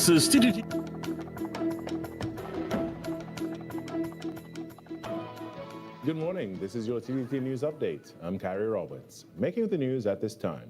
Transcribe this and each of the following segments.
This is TTT. Good morning. This is your TTT News Update. I'm Carrie Roberts. Making the news at this time.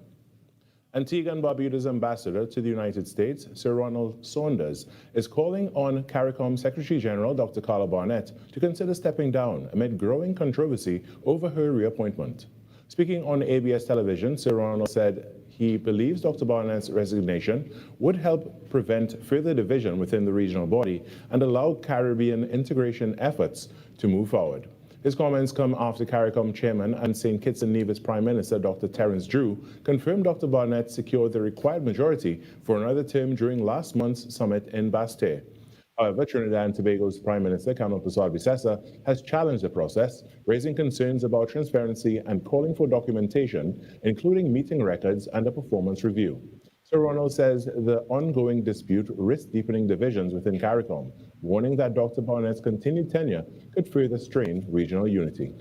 Antigua and Barbuda's ambassador to the United States, Sir Ronald Saunders, is calling on CARICOM Secretary General Dr. Carla Barnett to consider stepping down amid growing controversy over her reappointment. Speaking on ABS television, Sir Ronald said he believes Dr. Barnett's resignation would help prevent further division within the regional body and allow Caribbean integration efforts to move forward. His comments come after CARICOM chairman and St. Kitts and Nevis Prime Minister Dr. Terence Drew confirmed Dr. Barnett secured the required majority for another term during last month's summit in Bastille. However, Trinidad and Tobago's Prime Minister Kamil Persad-Bissessar has challenged the process, raising concerns about transparency and calling for documentation, including meeting records and a performance review. Sir Ronald says the ongoing dispute risks deepening divisions within CARICOM, warning that Dr. Barnett's continued tenure could further strain regional unity.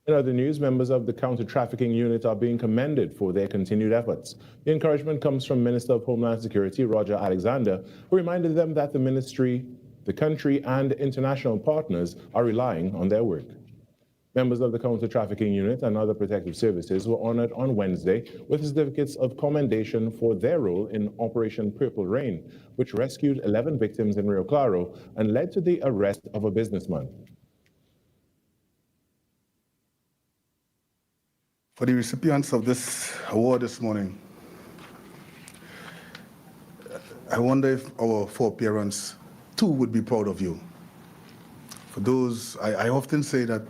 In other news, members of the counter-trafficking unit are being commended for their continued efforts. The encouragement comes from Minister of Homeland Security, Roger Alexander, who reminded them that the ministry, the country, and international partners are relying on their work. Members of the counter-trafficking unit and other protective services were honored on Wednesday with certificates of commendation for their role in Operation Purple Rain, which rescued 11 victims in Rio Claro and led to the arrest of a businessman. For the recipients of this award this morning, I wonder if our foreparents too would be proud of you. For those, I often say that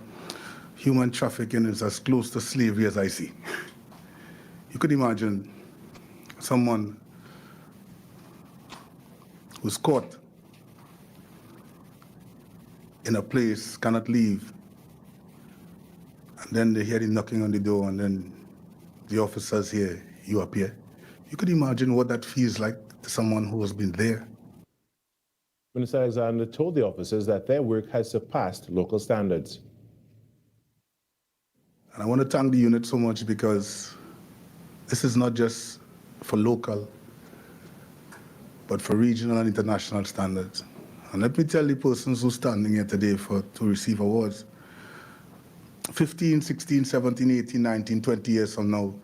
human trafficking is as close to slavery as I see. You could imagine someone who's caught in a place, cannot leave, and then they hear the knocking on the door, and then the officers hear you appear. You could imagine what that feels like to someone who has been there. Minister Alexander told the officers that their work has surpassed local standards. And I want to thank the unit so much because this is not just for local, but for regional and international standards. And let me tell the persons who are standing here today to receive awards, 15, 16, 17, 18, 19, 20 years from now,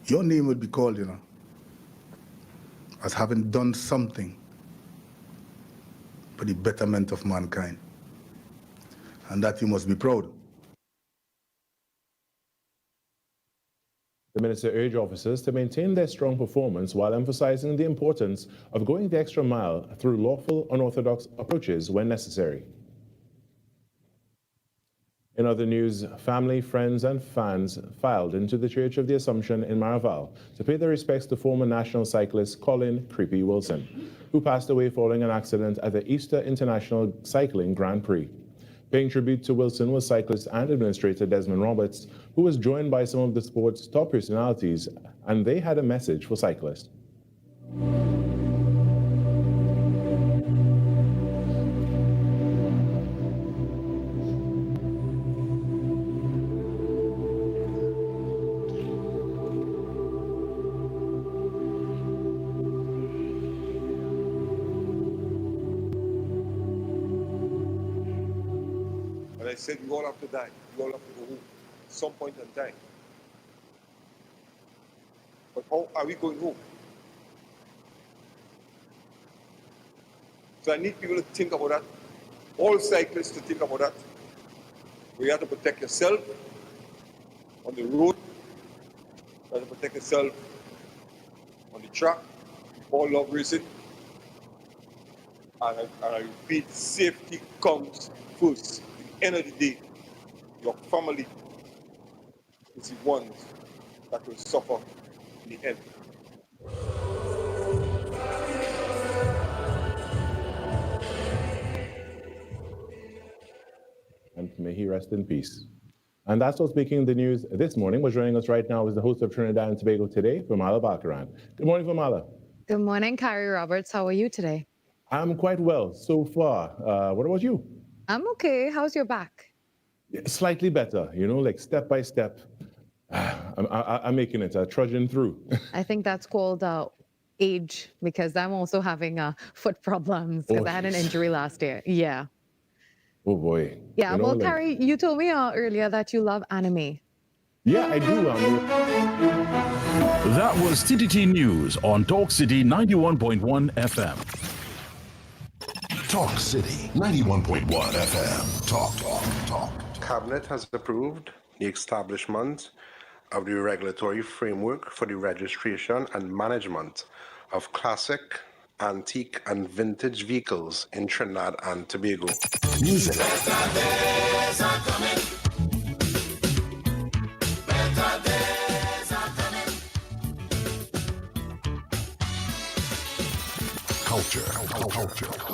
your name would be called, as having done something for the betterment of mankind. And that you must be proud. The minister urged officers to maintain their strong performance while emphasizing the importance of going the extra mile through lawful, unorthodox approaches when necessary. In other news, family, friends, and fans filed into the Church of the Assumption in Maraval to pay their respects to former national cyclist Colin "Creepy" Wilson, who passed away following an accident at the Easter International Cycling Grand Prix. Paying tribute to Wilson was cyclist and administrator Desmond Roberts, who was joined by some of the sport's top personalities, and they had a message for cyclists. I said, we all have to die. We all have to go home at some point in time. But how are we going home? So I need people to think about that. All cyclists to think about that. You have to protect yourself on the road. You have to protect yourself on the track. All love racing. And I repeat, safety comes first. At the end of the day, your family is the ones that will suffer in the end. And may he rest in peace. And that's what's making the news this morning. What's joining us right now is the host of Trinidad and Tobago Today, Famala Bakaran. Good morning, Famala. Good morning, Carrie Roberts. How are you today? I'm quite well so far. What about you? I'm okay. How's your back? Slightly better, like step by step. I'm making it, trudging through. I think that's called age, because I'm also having foot problems because I had an injury last year. Yeah. Oh boy. Yeah. You know, Well, like, Carrie, you told me earlier that you love anime. yeah, I do. That was TTT News on Talk City 91.1 FM. Talk City 91.1 FM. Talk. Cabinet has approved the establishment of the regulatory framework for the registration and management of classic, antique, and vintage vehicles in Trinidad and Tobago. Music. Culture.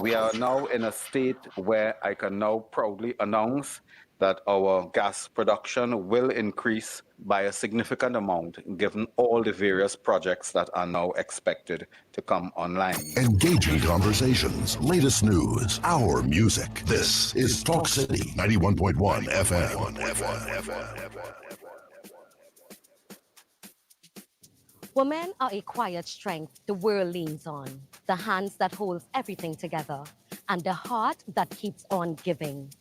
We are now in a state where I can now proudly announce that our gas production will increase by a significant amount given all the various projects that are now expected to come online. Engaging conversations, latest news, our music. This is Talk City 91.1 FM. Women are a quiet strength the world leans on, the hands that holds everything together, and the heart that keeps on giving,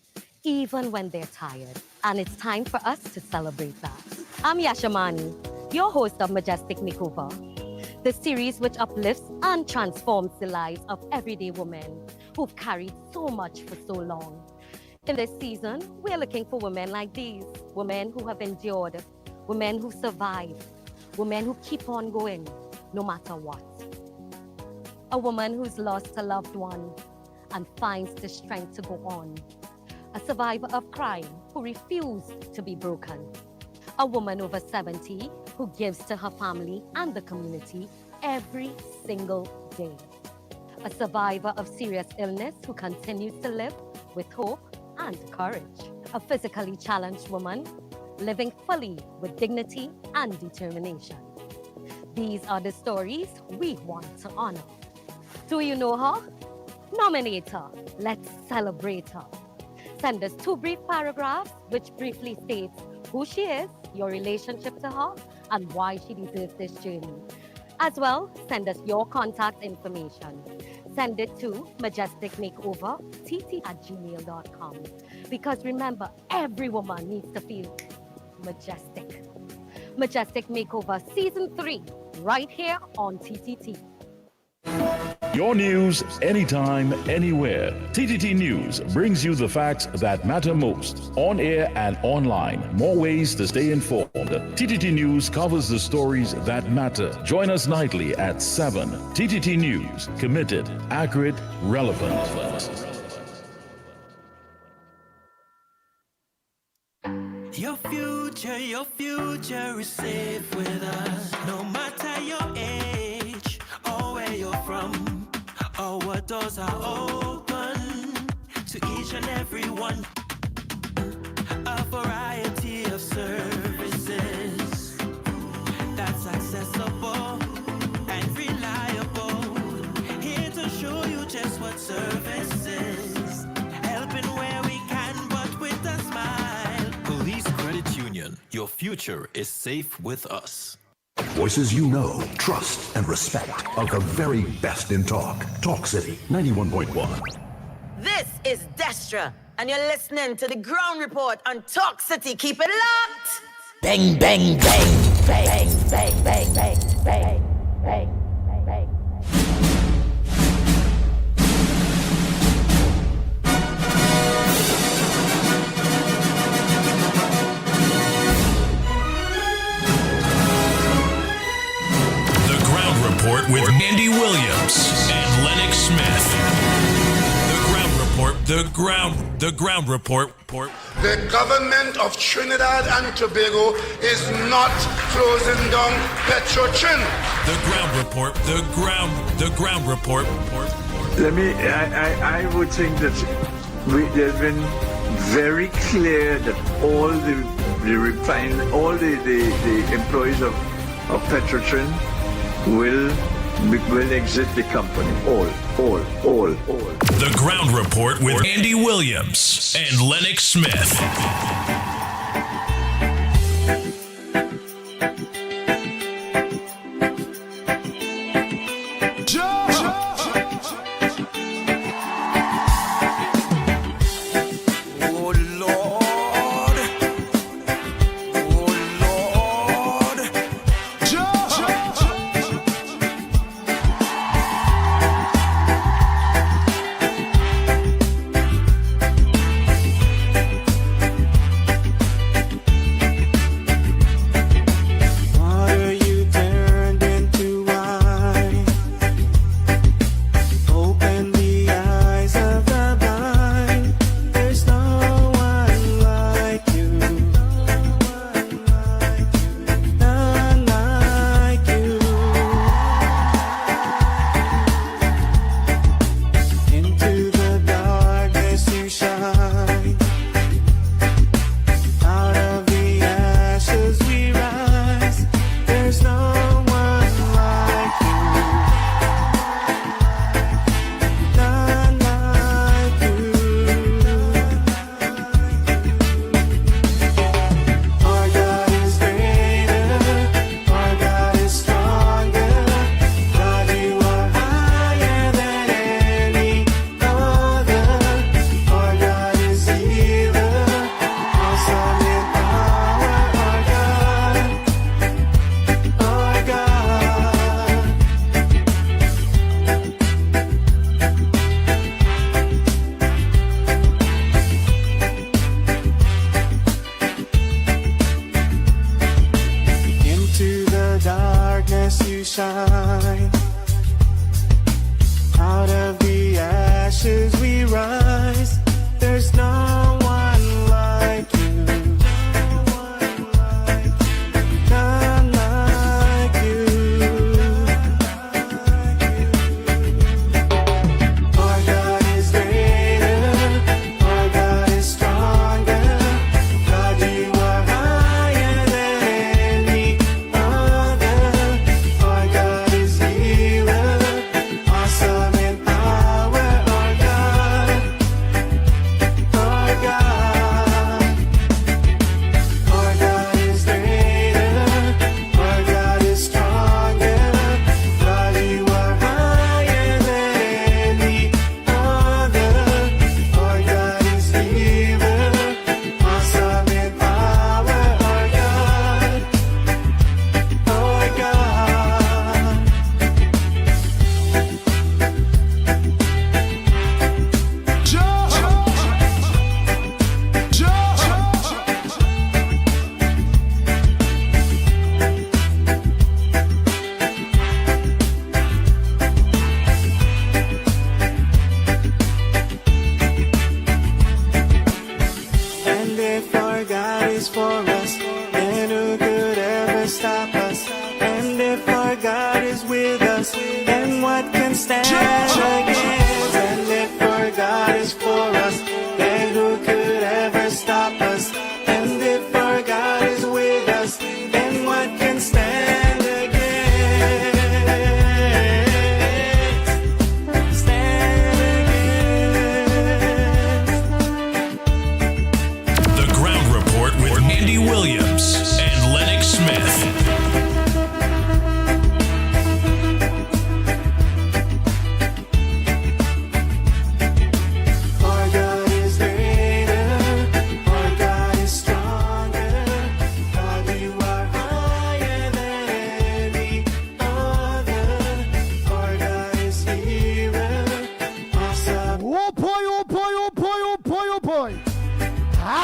even when they're tired. And it's time for us to celebrate that. I'm Yashamani, your host of Majestic Makeover, the series which uplifts and transforms the lives of everyday women who've carried so much for so long. In this season, we're looking for women like these, women who have endured, women who survive, women who keep on going, no matter what. A woman who's lost a loved one and finds the strength to go on. A survivor of crime who refused to be broken. A woman over 70 who gives to her family and the community every single day. A survivor of serious illness who continues to live with hope and courage. A physically challenged woman living fully with dignity and determination. These are the stories we want to honor. Do you know her? Nominate her. Let's celebrate her. Send us 2 brief paragraphs which briefly states who she is, your relationship to her, and why she deserves this journey. As well, send us your contact information. Send it to majesticmakeover@gmail.com. Because remember, every woman needs to feel majestic. Majestic Makeover Season 3, right here on TTT. Your news, anytime, anywhere. TTT News brings you the facts that matter most. On air and online. More ways to stay informed. TTT News covers the stories that matter. Join us nightly at 7. TTT News. Committed, accurate, relevant. Your future is safe with us. No matter your age or where you're from, our doors are open to each and every one. A variety of services that's accessible and reliable. Here to show you just what service is. Helping where we can, but with a smile. Police Credit Union. Your future is safe with us. Voices you know, trust, and respect are the very best in talk. Talk City 91.1. This is Destra, and you're listening to the Ground Report on Talk City. Keep it locked! Bang, bang, bang, bang, bang, bang, bang, bang, bang, bang. Report with Andy Williams and Lennox Smith. The ground report. The government of Trinidad and Tobago is not closing down Petrotrin. The ground report. I would think that they've been very clear that all the employees of Petrotrin will exit the company. All. The Ground Report with Andy Williams and Lennox Smith.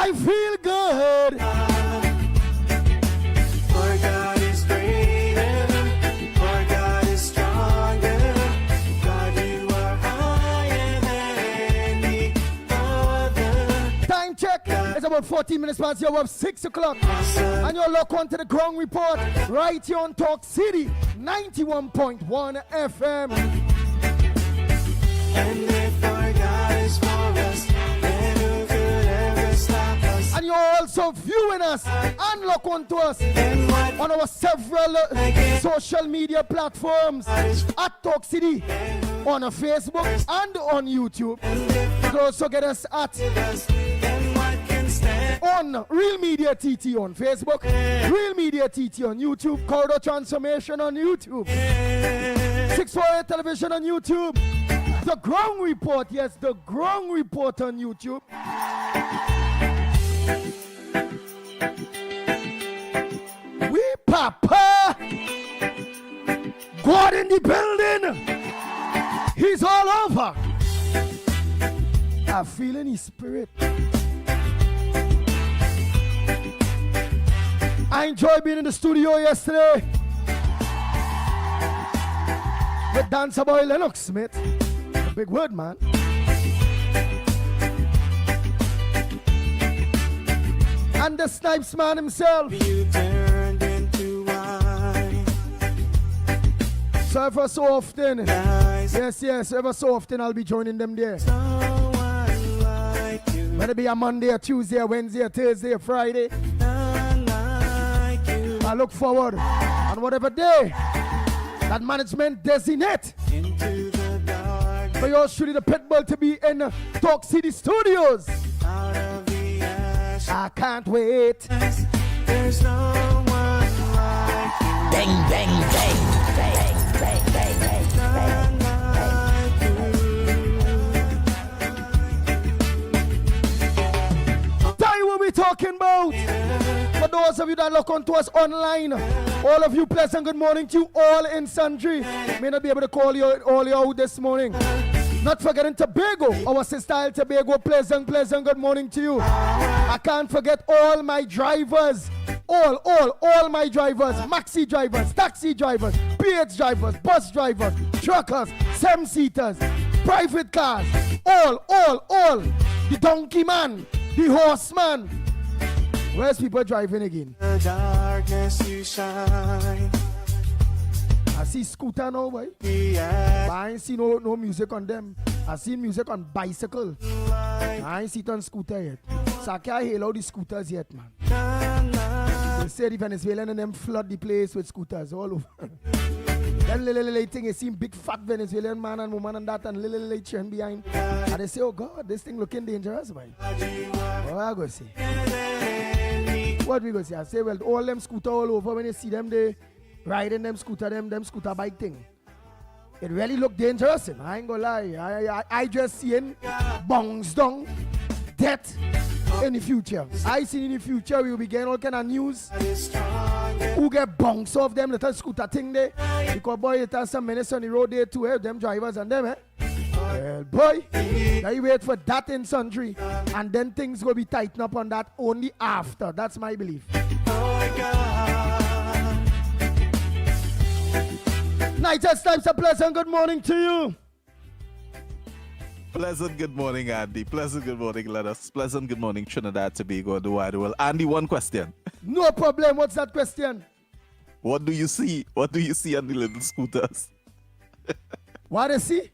I feel good. For God is greater, for God is stronger. God, you are higher than any other. Time check. It's about 14 minutes past your 6 o'clock. And you're locked on to the Ground Report right here on Talk City 91.1 FM. And if our God is for us, then who could ever stop us? And you're also viewing us and lock on to us on our several social media platforms at Talk City on Facebook and on YouTube. You can also get us at on Real Media TT on Facebook, Real Media TT on YouTube, Corridor Transformation on YouTube, 648 Television on YouTube, The Ground Report, yes, The Ground Report on YouTube. We Papa, God in the building, He's all over. I feel in His spirit. I enjoyed being in the studio yesterday with dancer boy Lennox Smith. A big word, man. And the Snipes man himself. You turned into wine. So ever so often, yes, ever so often I'll be joining them there. Whether it be a Monday, or Tuesday, or Wednesday, or Thursday, or Friday. I look forward on whatever day that management designate for yours truly the Pitbull to be in Talk City Studios. I can't wait. There's no one like you. Bang, bang, bang, bang, bang, bang, bang, bang, bang. Tell you what we're talking about. For those of you that look onto us online, all of you, pleasant good morning to you all in sundry. May not be able to call you all you out this morning. Not forgetting Tobago, our sister Tobago, pleasant good morning to you. I can't forget all my drivers, all my drivers, maxi drivers, taxi drivers, PH drivers, bus drivers, truckers, 7-seaters, private cars, all, the donkey man, the horseman. Where's people driving again? The darkness you shine. I see scooter now, boy. Yeah. But I ain't see no music on them. I see music on bicycle. I ain't see it on scooter yet. So I can't hail out the scooters yet, man. They say the Venezuelan and them flood the place with scooters all over. That little thing, you see big fat Venezuelan man and woman and that and little trend behind. And they say, oh God, this thing looking dangerous, boy. What I go say? What we go say? I say, well, all them scooter all over, when you see them, they riding them scooter bike thing. It really look dangerous, and I ain't gonna lie. I just seeing bongs down, death in the future. I see in the future we will be getting all kind of news. Who get bongs off them little scooter thing there? Because boy, it has some minutes on the road there too, them drivers and them, Well, boy, now you wait for that in sundry, and then things will be tightened up on that only after. That's my belief. Oh God. Night times a pleasant good morning to you. Pleasant good morning, Andy. Pleasant good morning, Lennox. Pleasant good morning, Trinidad, Tobago, and the wide world. Andy, one question. No problem. What's that question? What do you see? What do you see on the little scooters? What I see?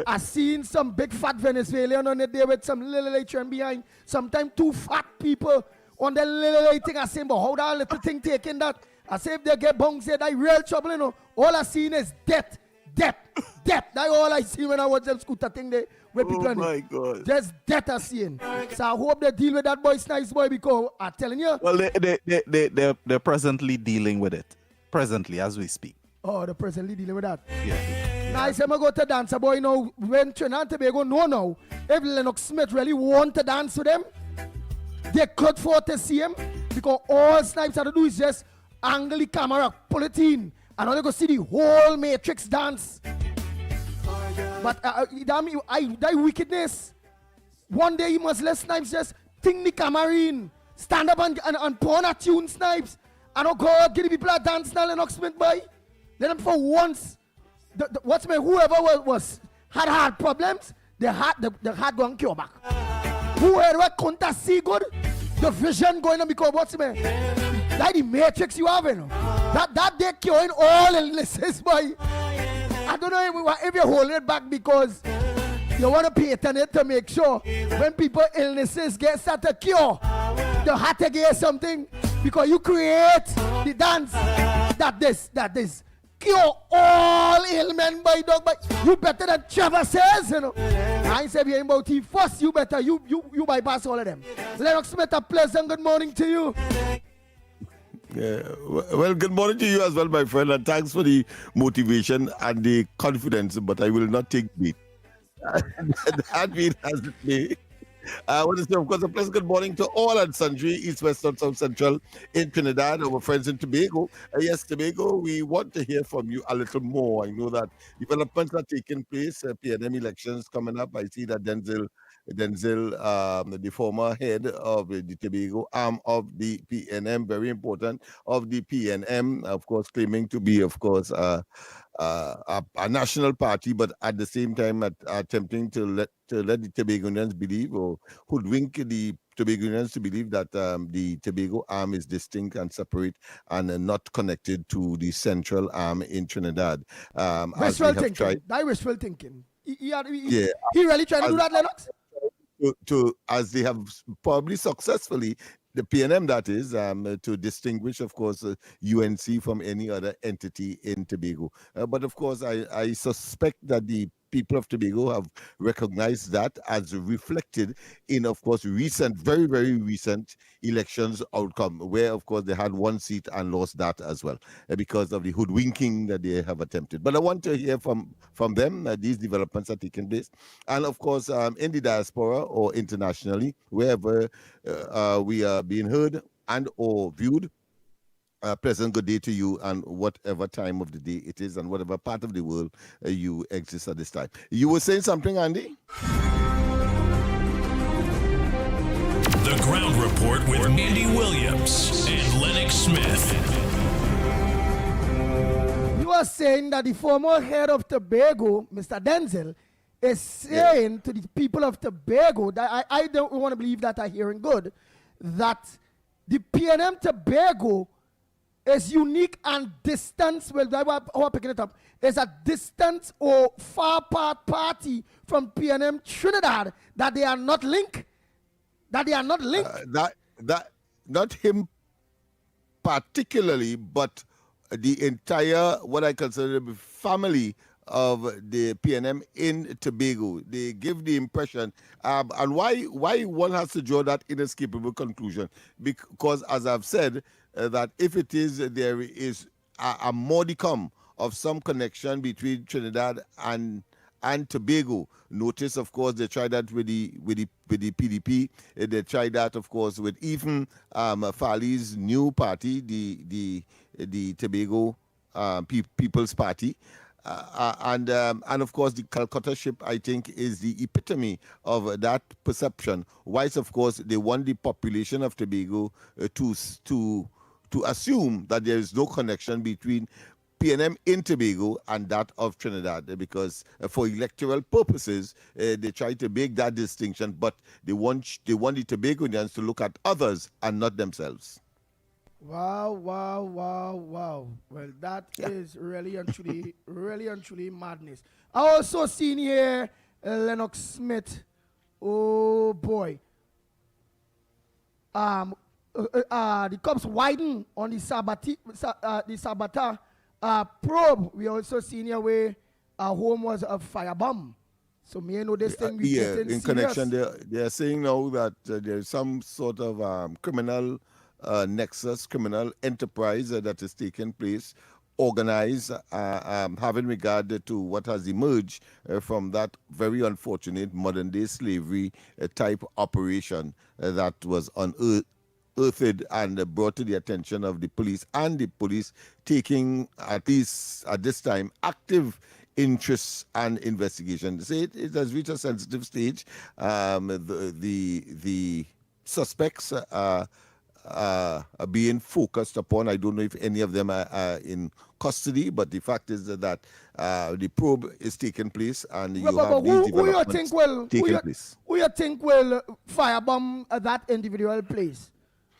I seen some big fat Venezuelan on it there with some little trend behind. Sometimes two fat people on the little thing. I say, but how that little thing taking that? I say if they get bunks there, that real trouble, you know. All I seen is death. That's all I see when I watch them scooter thing there. Where people oh my God. Just death I seen. So I hope they deal with that boy, Snipes boy, because I'm telling you. Well, they're presently dealing with it. Presently, as we speak. Oh, they're presently dealing with that. Yeah. Now I say, I'm go to dancer boy now. When Trinidad and Tobago know now, if Lennox Smith really want to dance with them, they could afford to see him, because all Snipes have to do is just angle the camera, pull it in, and all you go see the whole Matrix dance. But that wickedness, one day you must let Snipes just Ting the Camarine, stand up and pour on a tune snipes. And oh God, give the people a dance now, Lennox Smith, boy. Let them for once. What's me? Whoever had hard problems, the heart going cure back. Whoever can't see good, the vision going on because what's me? Like the matrix you have, you know. That they curing all illnesses, boy. I don't know if you're holding it back because you want to patent it to make sure when people illnesses get started cure, the heart again something because you create the dance that this cure all ailment by dog. But you better than Trevor says, you know. I ain't say being about tea first. You better you bypass all of them. Lennox Smith, a pleasant good morning to you. Yeah. Well, good morning to you as well, my friend, and thanks for the motivation and the confidence, but I will not take me. That means as it may. I want to say, of course, a pleasant good morning to all and sundry, East, West, North, South, Central in Trinidad, our friends in Tobago. Yes, Tobago, we want to hear from you a little more. I know that developments are taking place, PNM elections coming up. I see that Denzel, the former head of the Tobago arm of the PNM, very important, of the PNM, of course, claiming to be, of course, a national party, but at the same time attempting to let the Tobagonians believe or hoodwink the Tobagonians to believe that the Tobago arm is distinct and separate and not connected to the central arm in Trinidad. Wishful thinking. That wishful thinking. He really trying to do that, Lennox? As they have probably successfully, the PNM that is, to distinguish, of course, UNC from any other entity in Tobago. But of course, I suspect that the people of Tobago have recognized that as reflected in, of course, recent, very, very recent elections outcome, where, of course, they had one seat and lost that as well because of the hoodwinking that they have attempted. But I want to hear from them. These developments are taking place. And, of course, in the diaspora or internationally, wherever we are being heard and or viewed, pleasant good day to you and whatever time of the day it is and whatever part of the world you exist at this time. You were saying something, Andy? The Ground Report with Andy Williams and Lennox Smith. You are saying that the former head of Tobago, Mr. Denzel, is saying to the people of Tobago that I don't want to believe that I'm hearing good, that the PNM Tobago is unique and distance, well, how I'm picking it up, is a distant or far apart party from PNM Trinidad, that they are not linked. That they are not linked. Not him particularly, but the entire, what I consider the family of the PNM in Tobago. They give the impression, and why one has to draw that inescapable conclusion, because as I've said, that if it is, there is a modicum of some connection between Trinidad and Tobago. Notice, of course, they tried that with the PDP. They tried that, of course, with even Fali's new party, the Tobago People's Party. And of course, the Calcutta ship, I think, is the epitome of that perception. Whilst, of course, they want the population of Tobago to assume that there is no connection between PNM in Tobago and that of Trinidad, because for electoral purposes, they try to make that distinction, but they want the Tobagonians to look at others and not themselves. Wow. Well, that is really and truly madness. I also seen here Lennox Smith. Oh boy. The cops widen on the Sabata probe. We also seen here where home was a firebomb. So me know this thing. In connection, they are saying now that there's some sort of criminal nexus, criminal enterprise that is taking place, organized, having regard to what has emerged from that very unfortunate modern-day slavery type operation that was unearthed and brought to the attention of the police, and the police taking, at least at this time, active interest and investigation. Say it has reached a sensitive stage. The suspects are being focused upon. I don't know if any of them are in custody, but the fact is that the probe is taking place, and you have these developments taking place. Who you think will firebomb that individual place?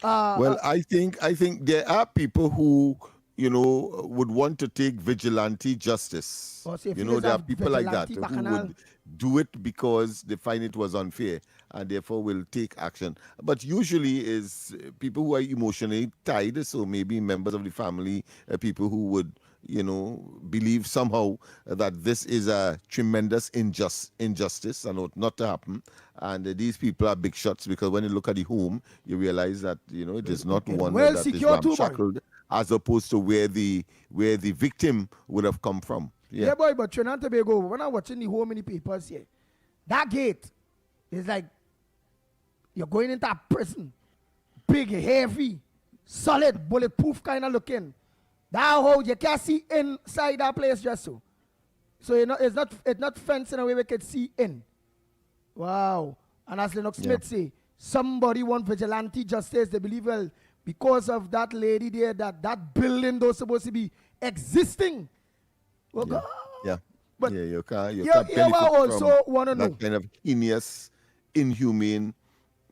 Well, I think there are people who, you know, would want to take vigilante justice. You know, there are people like that who would do it because they find it was unfair and therefore will take action. But usually is people who are emotionally tied, so maybe members of the family, people who would, you know, believe somehow that this is a tremendous injustice and ought not to happen. And these people are big shots, because when you look at the home, you realize that, you know, it is not one that is ramshackled, as opposed to where the victim would have come from. Yeah, boy, but Trinidad and Tobago, when I'm watching the home in the papers here, that gate is like you're going into a prison. Big, heavy, solid, bulletproof kind of looking. That how you can't see inside that place just so. So you know, it's not fenced in a way we can see in. Wow. And as Lennox Smith say, somebody want vigilante justice. They believe, well, because of that lady there, that building was supposed to be existing. Well, But you can't benefit from that kind of heinous, inhumane,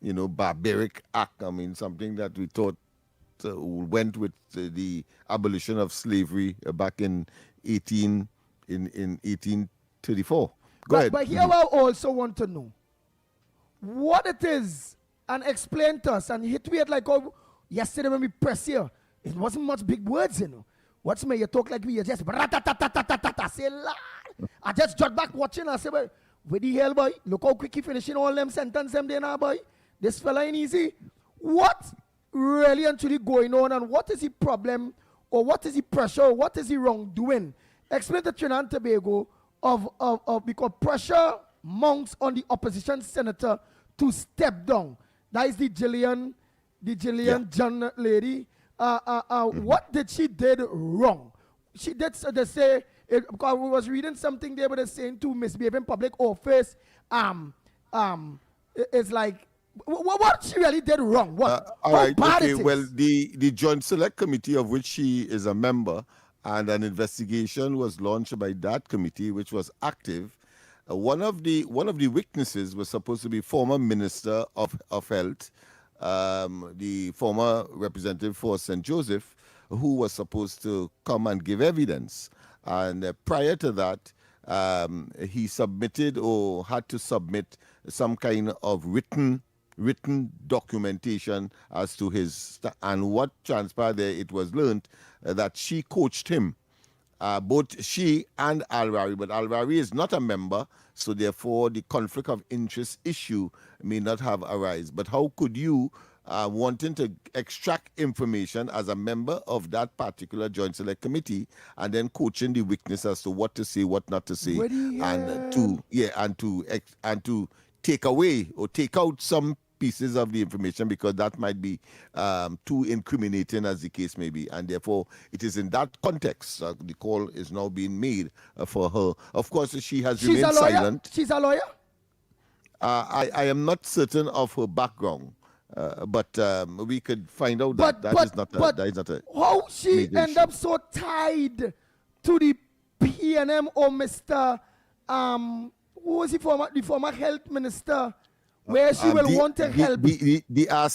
you know, barbaric act. I mean, something that we thought went with the abolition of slavery back in 1834. Go ahead. But here I also want to know what it is, and explain to us, and hit me like yesterday when we press here, it wasn't much big words, you know. What's me? You talk like we just say la. I just jot back watching. I say, well, with the hell, boy, look how quick he finishing all them sentences them there now, boy. This fella ain't easy. What really and truly going on, and what is the problem, or what is the pressure, or what is the wrongdoing? Explain to Trinidad and Tobago of because pressure mounts on the opposition senator to step down. That is the Gillian John lady. What did she did wrong? She did, they say, because we was reading something there, but they're saying to misbehave in public office. It's like, what she really did wrong? What? All right. Okay. Well, the Joint Select Committee, of which she is a member, and an investigation was launched by that committee, which was active. One of the witnesses was supposed to be former Minister of Health, the former representative for St. Joseph, who was supposed to come and give evidence. And prior to that, he submitted or had to submit some kind of written documentation as to his, and what transpired there, it was learned that she coached him, both she and Alwari, but Alwari is not a member, so therefore the conflict of interest issue may not have arisen. But how could you, wanting to extract information as a member of that particular Joint Select Committee, and then coaching the witness as to what to say, what not to say, and to take away or take out some pieces of the information, because that might be too incriminating, as the case may be, and therefore it is in that context the call is now being made for her. Of course, she has remained silent. She's a lawyer? I am not certain of her background, but we could find out that is not a how she end up so tied to the PNM or Mr. Who was the former health minister? Where she will want to help. The Al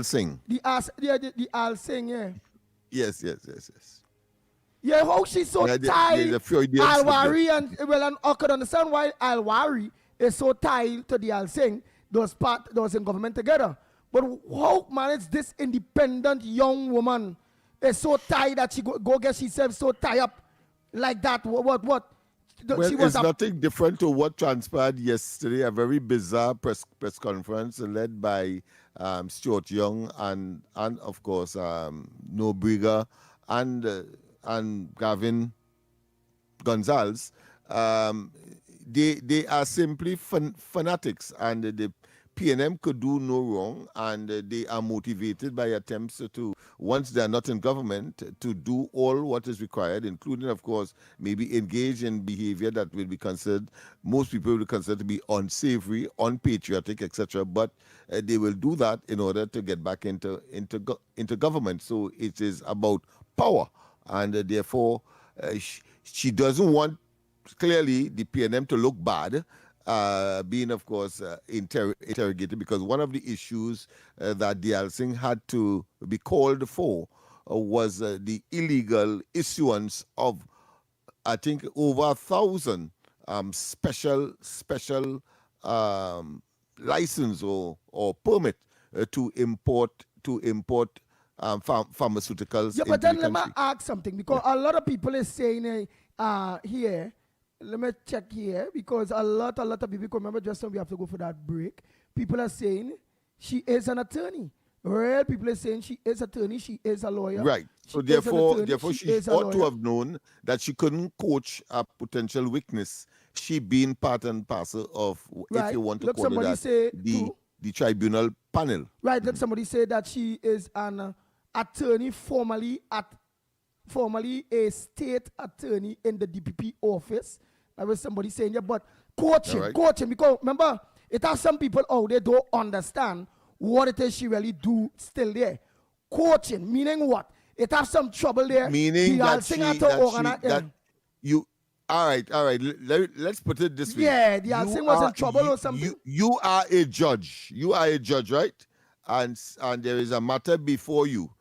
Singh. The Al Singh, yeah. Yes. Yeah, how she's so tied. Alwari and I could understand why Alwari is so tied to the Al Singh. Those in government together. But how manage this independent young woman is so tied that she go get herself so tied up like that? What? Well, it's nothing different to what transpired yesterday, a very bizarre press conference led by Stuart Young and of course, Nobriga and Gavin Gonzalez. They are simply fanatics, and the PNM could do no wrong, and they are motivated by attempts to, once they are not in government, to do all what is required, including, of course, maybe engage in behavior that will be considered, most people will consider to be unsavory, unpatriotic, etc. But they will do that in order to get back into government. So it is about power, and therefore she doesn't want, clearly, the PNM to look bad, being, of course, interrogated, because one of the issues that Dial Singh had to be called for was the illegal issuance of, I think, over 1,000 special license or permit to import pharmaceuticals. Yeah, but into then the let me country. ask something, because a lot of people is saying here. Let me check here, because a lot of people, remember just when we have to go for that break, people are saying she is an attorney. Real people are saying she is an attorney, she is a lawyer. Right. So therefore she ought to have known that she couldn't coach a potential witness. She being part and parcel of, if you want to call it that, the tribunal panel. Right. Let somebody say that she is an attorney, formerly a state attorney in the DPP office. That was somebody saying, yeah, but coaching, because remember, it has some people out there don't understand what it is she really do still there. Coaching, meaning what? It has some trouble there. Meaning all right. Let's put it this way. Yeah, the Alsing was in trouble or something. You are a judge. You are a judge, right? And there is a matter before you.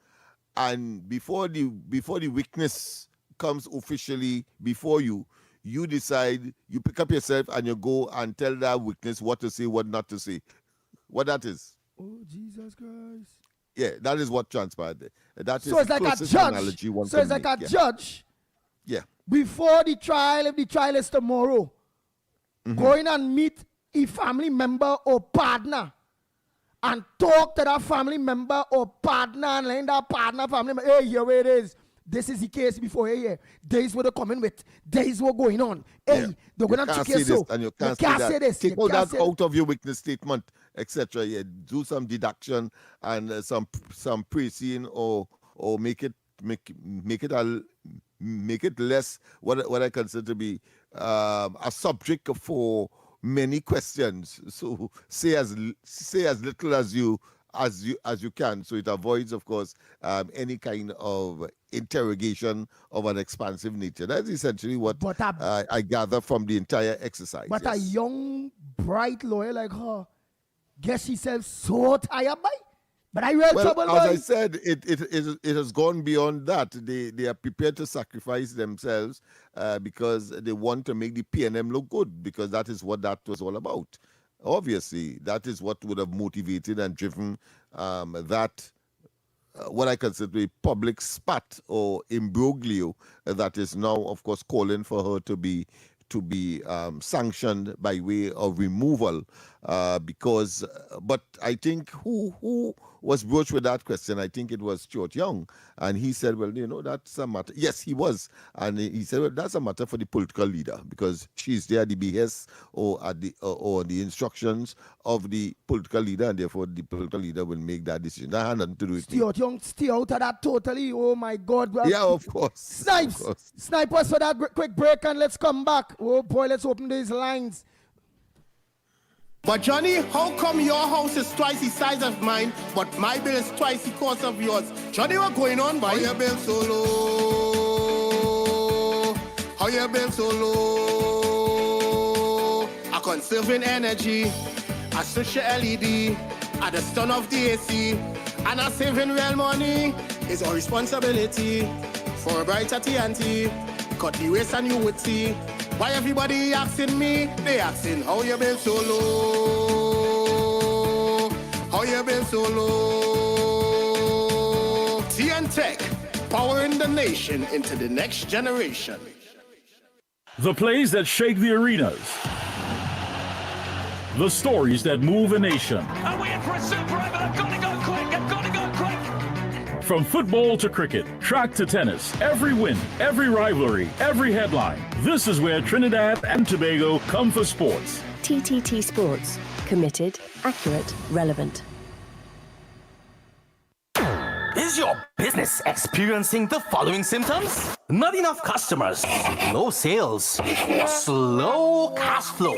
And before the witness comes officially before you, you decide, you pick up yourself and you go and tell that witness what to say, what not to say. What that is. Oh, Jesus Christ. Yeah, that is what transpired there. That is so it's like a judge. Analogy one so it's like a judge. Yeah. Before the trial, if the trial is tomorrow, going and meet a family member or partner and talk to that family member or partner and let that partner family member, hey, here it is. This is the case before here. This is what they're coming with. This is what's going on. Hey, they're going to check you so. And you can't say this. Take all that out of your witness statement, etc. Yeah, do some deduction and some praising or make it less what I consider to be a subject for many questions. So say as little as you can, so it avoids, of course, any kind of interrogation of an expansive nature. That's essentially what I gather from the entire exercise. But a young, bright lawyer like her gets herself so tired by. But I real trouble. As I said, it has gone beyond that. They are prepared to sacrifice themselves because they want to make the PNM look good, because that is what that was all about. Obviously, that is what would have motivated and driven what I consider to be public spat or imbroglio that is now, of course, calling for her to be sanctioned by way of removal. But I think who was broached with that question, I think it was Stuart Young, and he said, well, that's a matter. Yes, he was, and he said, well, that's a matter for the political leader, because she's there at the behest or the instructions of the political leader, and therefore the political leader will make that decision. That had nothing to do with Stuart Young, stay out of that totally. Oh my God. Yeah, of course. Snipe us for that quick break, and let's come back. Oh boy, let's open these lines. But Johnny, how come your house is twice the size of mine, but my bill is twice the cost of yours? Johnny, what's going on, boy? How your bill so low? How your bill so low? I'm conserving energy. I switch your LED at the stun of the AC, and I'm saving real money. It's our responsibility for a brighter TNT. Cut the waste and you would see. Why everybody asking me? They asking how you been so low? How you been so low? TN Tech, powering the nation into the next generation. The plays that shake the arenas. The stories that move a nation. Are we in for a super over? I've got to go quick. I've got to go quick. From football to cricket, track to tennis, every win, every rivalry, every headline. This is where Trinidad and Tobago come for sports. TTT Sports. Committed, accurate, relevant. Is your business experiencing the following symptoms? Not enough customers, low sales, slow cash flow.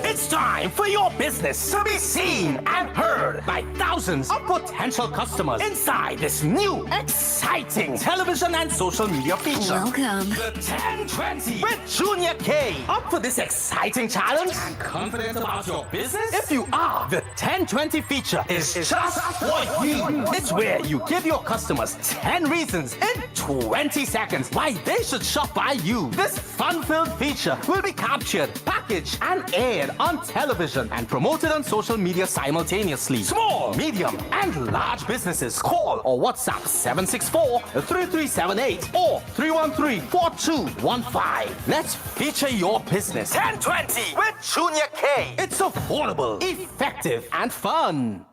It's time for your business to be seen and heard by thousands of potential customers inside this new, exciting television and social media feature. Welcome. The 1020 with Junior K. Up for this exciting challenge and confident about your business? If you are, the 1020 feature is just for you. It's where you give your customers 10 reasons in 20 seconds why they should shop by you. This fun-filled feature will be captured, packaged, and aired on television and promoted on social media simultaneously. Small, medium, and large businesses call or WhatsApp 764-3378 or 313-4215. Let's feature your business. 1020 with Junior K. It's affordable, effective, and fun.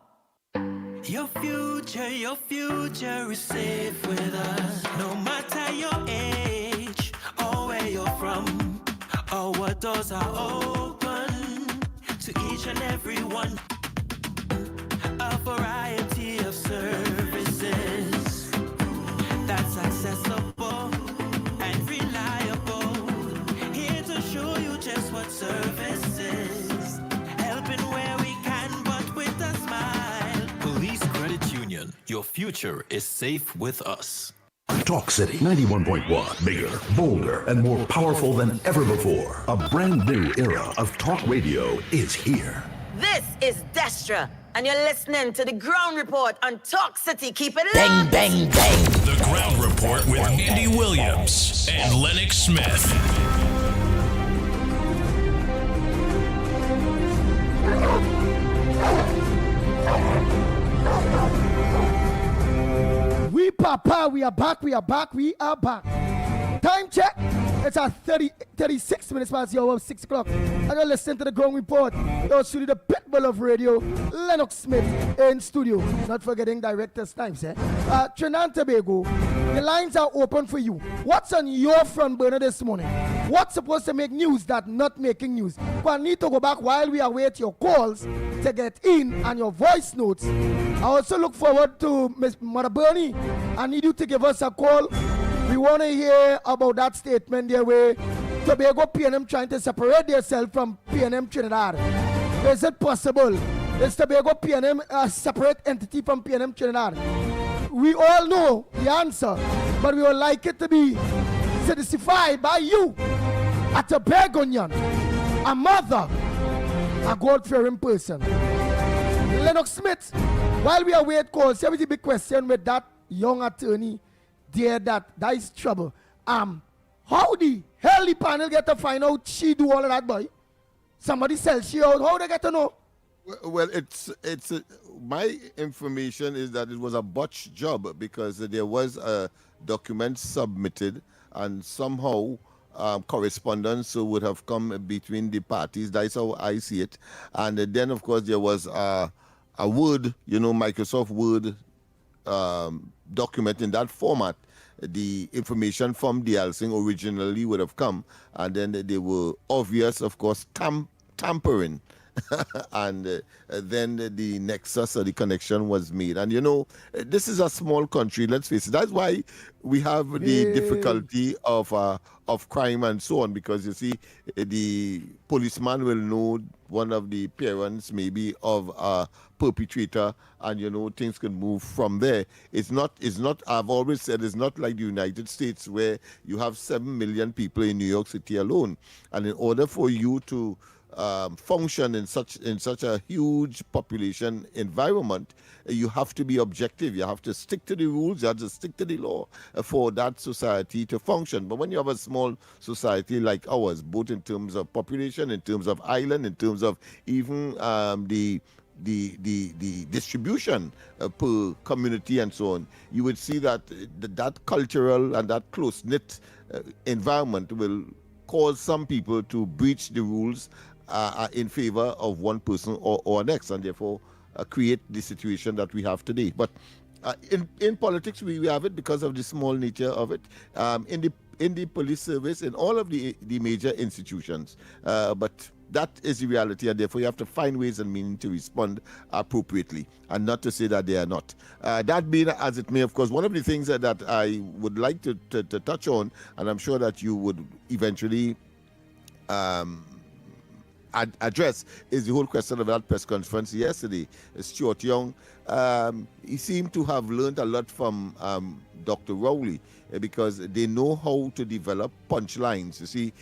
Your future is safe with us. No matter your age or where you're from, our doors are open to each and every one. A variety of services that's accessible and reliable. Here to show you just what service is. Helping where we can, but with a smile. Police Credit Union. Your future is safe with us. Talk City 91.1. Bigger, bolder, and more powerful than ever before. A brand new era of talk radio is here. This is Destra, and you're listening to the Ground Report on Talk City. Keep it Bang, locked. bang, bang. The Ground Report with Andy Williams and Lennox Smith. We papa, we are back. Time check. It's at 36 minutes past the hour of 6 o'clock. And you're listening to the Ground Report. You're studio, the pitbull of radio, Lennox Smith in studio. Not forgetting director's times, Trinidad and Tobago, the lines are open for you. What's on your front burner this morning? What's supposed to make news that not making news? I need to go back while we await your calls to get in and your voice notes. I also look forward to Miss Mother Bernie. I need you to give us a call. We want to hear about that statement there where Tobago PNM trying to separate themselves from PNM Trinidad. Is it possible? Is Tobago PNM a separate entity from PNM Trinidad? We all know the answer, but we would like it to be satisfied by you, a Tobagonian, a mother, a God-fearing person. Lennox Smith, while we await calls, here is the big question with that young attorney there that is trouble. How the hell the panel get to find out she do all of that, boy? Somebody sell she out. How they get to know? Well, it's my information is that it was a botched job because there was a document submitted and somehow correspondence would have come between the parties. That's how I see it. And then, of course, there was a Word, Microsoft Word document in that format. The information from the Elsing originally would have come, and then they were obvious, of course, tampering. And then the nexus or the connection was made. And this is a small country, let's face it. That's why we have the difficulty of crime and so on, because you see, the policeman will know one of the parents maybe of a perpetrator, and things can move from there. It's not I've always said it's not like the United States where you have 7 million people in New York City alone, and in order for you to function in such a huge population environment, you have to be objective. You have to stick to the rules. You have to stick to the law for that society to function. But when you have a small society like ours, both in terms of population, in terms of island, in terms of even the distribution per community and so on, you would see that that cultural and that close-knit environment will cause some people to breach the rules in favor of one person or next, and therefore create the situation that we have today. But in politics, we have it because of the small nature of it. in the police service, in all of the major institutions. But that is the reality, and therefore you have to find ways and means to respond appropriately, and not to say that they are not. That being as it may, of course, one of the things that I would like to touch on, and I'm sure that you would eventually address, is the whole question of that press conference yesterday. Stuart Young, he seemed to have learned a lot from Dr. Rowley, because they know how to develop punchlines. You see,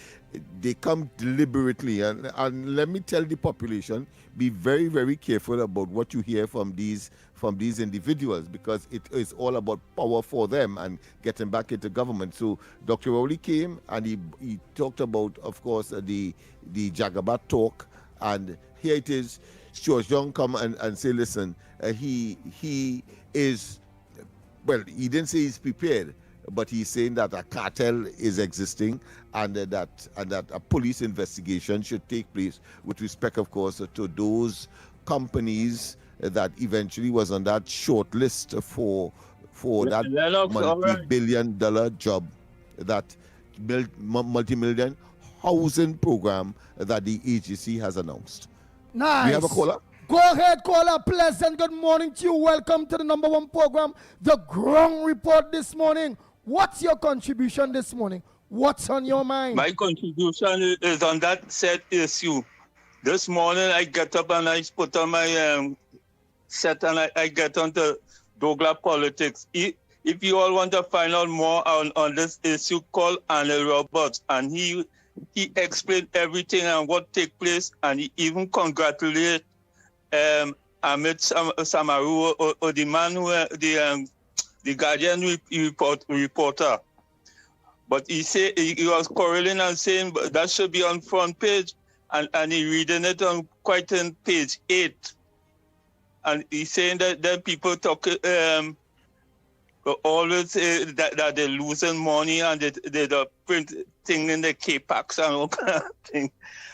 they come deliberately, and let me tell the population, be very, very careful about what you hear from these individuals, because it is all about power for them and getting back into government. So Dr. Rowley came and he talked about, of course, the Jagabat talk, and here it is. Stuart Young come and say, listen, he is, well, he didn't say he's prepared, but he's saying that a cartel is existing, and that a police investigation should take place with respect, of course, to those companies that eventually was on that short list for that Lennox, multi-billion-dollar job, that multi-million housing program that the agency has announced. Nice. We have a caller? Go ahead, caller. Pleasant good morning to you. Welcome to the #1 program, The Ground Report this morning. What's your contribution this morning? What's on your mind? My contribution is on that set issue. This morning I get up and I put on my set and I get onto Douglas politics. If you all want to find out more on this issue, call Annie Roberts, and he explained everything and what take place, and he even congratulate Amit Samaru or the man who the Guardian reporter. But he was quarreling and saying that should be on front page, and he reading it on quite in page 8. And he's saying that people talk always that they're losing money and they're printing in the K-Packs and all kind of thing.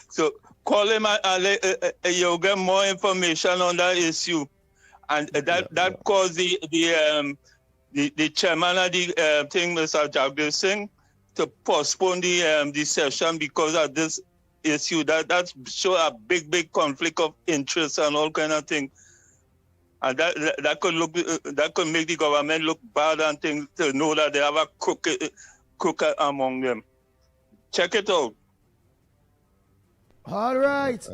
So call him and you'll get more information on that issue. And that caused the chairman of the thing, Mr. Jagdish Singh, to postpone the session because of this issue. That show a big conflict of interest and all kind of thing. And that could make the government look bad and things, to know that they have a crook among them. Check it out. All right.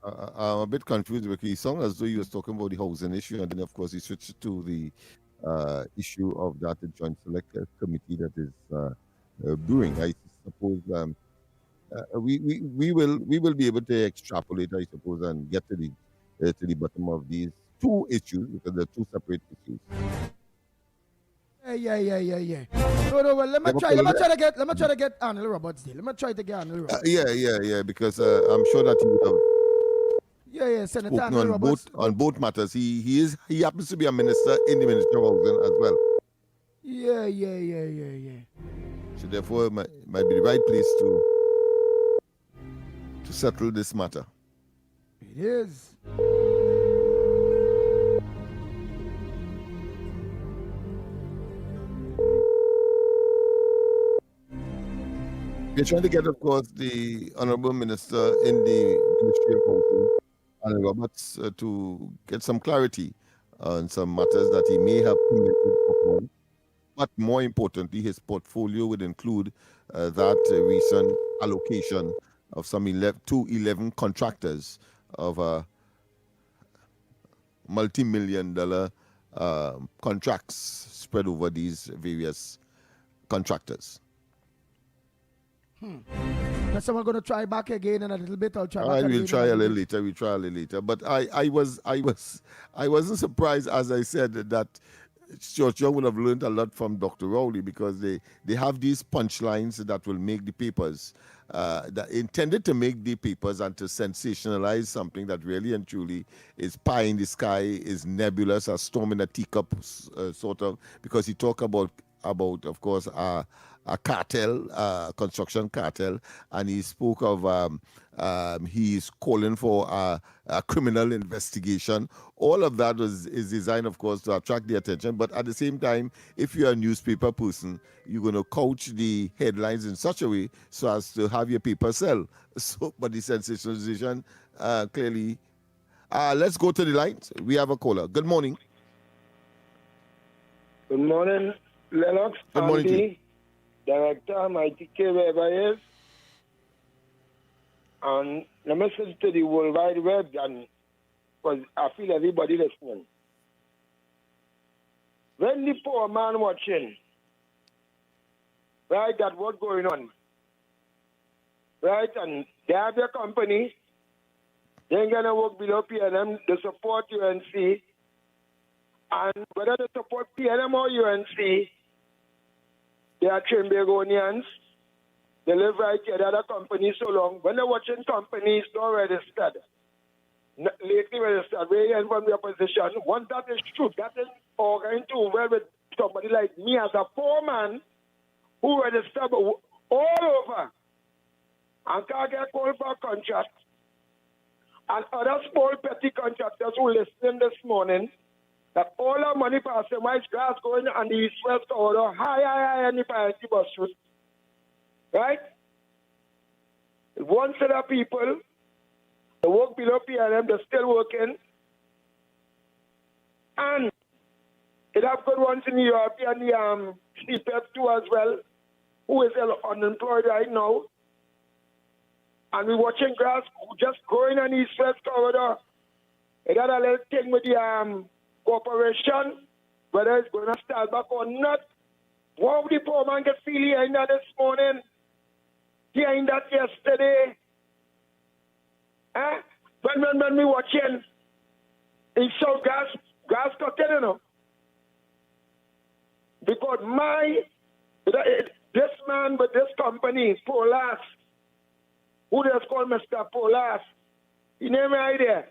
I'm a bit confused because it sounded as though he was talking about the housing issue, and then of course he switched to the issue of that joint select committee that is brewing. I suppose we will be able to extrapolate, I suppose, and get to the bottom of these two issues, because they're two separate issues. Yeah. No. Well, let me try to get Arnold Roberts there. Let me try to get Arnold Roberts. Yeah. Because I'm sure that he would have. Yeah. Senator Arnold on Roberts. both matters. He happens to be a minister in the Ministry of Housing as well. Yeah. So therefore, it might be the right place to settle this matter. It is. We're trying to get, of course, the Honorable Minister in the Ministry of Housing, Alan Roberts, to get some clarity on some matters that he may have commented upon. But more importantly, his portfolio would include that recent allocation of some 11 contractors of multi-million-dollar contracts spread over these various contractors. That's someone going to try back again in a little bit. I'll try back again. We'll try a little later. But I wasn't surprised, as I said, that Stuart Young would have learned a lot from Dr. Rowley, because they have these punchlines that will make the papers, that intended to make the papers and to sensationalize something that really and truly is pie in the sky, is nebulous, a storm in a teacup, sort of, because he talk about of course, a cartel, construction cartel, and he spoke of he's calling for a criminal investigation. All of that is designed, of course, to attract the attention. But at the same time, if you're a newspaper person, you're going to couch the headlines in such a way so as to have your paper sell. So, but the sensationalization clearly. Let's go to the lines. We have a caller. Good morning. Good morning, Lennox. Good morning to you. Director, Mighty K, wherever he is. And the message to the World Wide Web, and because I feel everybody listening. When the poor man watching, right, that what's going on, right, and they have their company, they're going to work below PNM, they support UNC, and whether they support PNM or UNC, they are Tombagonians. They live right here. The other companies so long. When they're watching companies not registered, lately registered, very end from their position. Once that is true, that is all going to well with somebody like me as a poor man who registered all over and can't get called for a contract. And other small petty contractors who listening this morning, that all our money passing my grass going on the east-west corridor, high, and the priority bus route. Right? One set of people, they work below PNM, they're still working. And it have good ones in Europe and the CPF too as well, who is unemployed right now. And we're watching grass just growing on the east-west corridor. It had a little thing with the corporation, whether it's going to start back or not. Why would the poor man get feeling hearing that this morning? Hearing that yesterday? When we watching, he saw grass cutting, you know. Because this man with this company, Polas, who just called Mr. Polas, he name right there,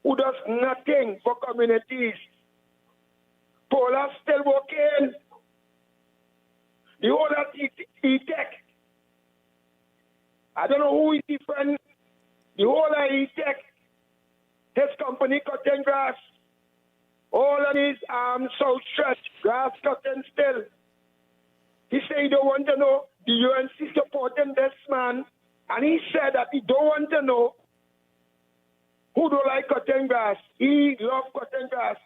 who does nothing for communities. Polas still working. The whole of E-Tech. I don't know who is different. The whole of E-Tech, his company cutting grass. All of these South Stretch, grass cutting still. He said he don't want to know the UNC supporting this man. And he said that he don't want to know who don't like cutting grass. He loves cutting grass.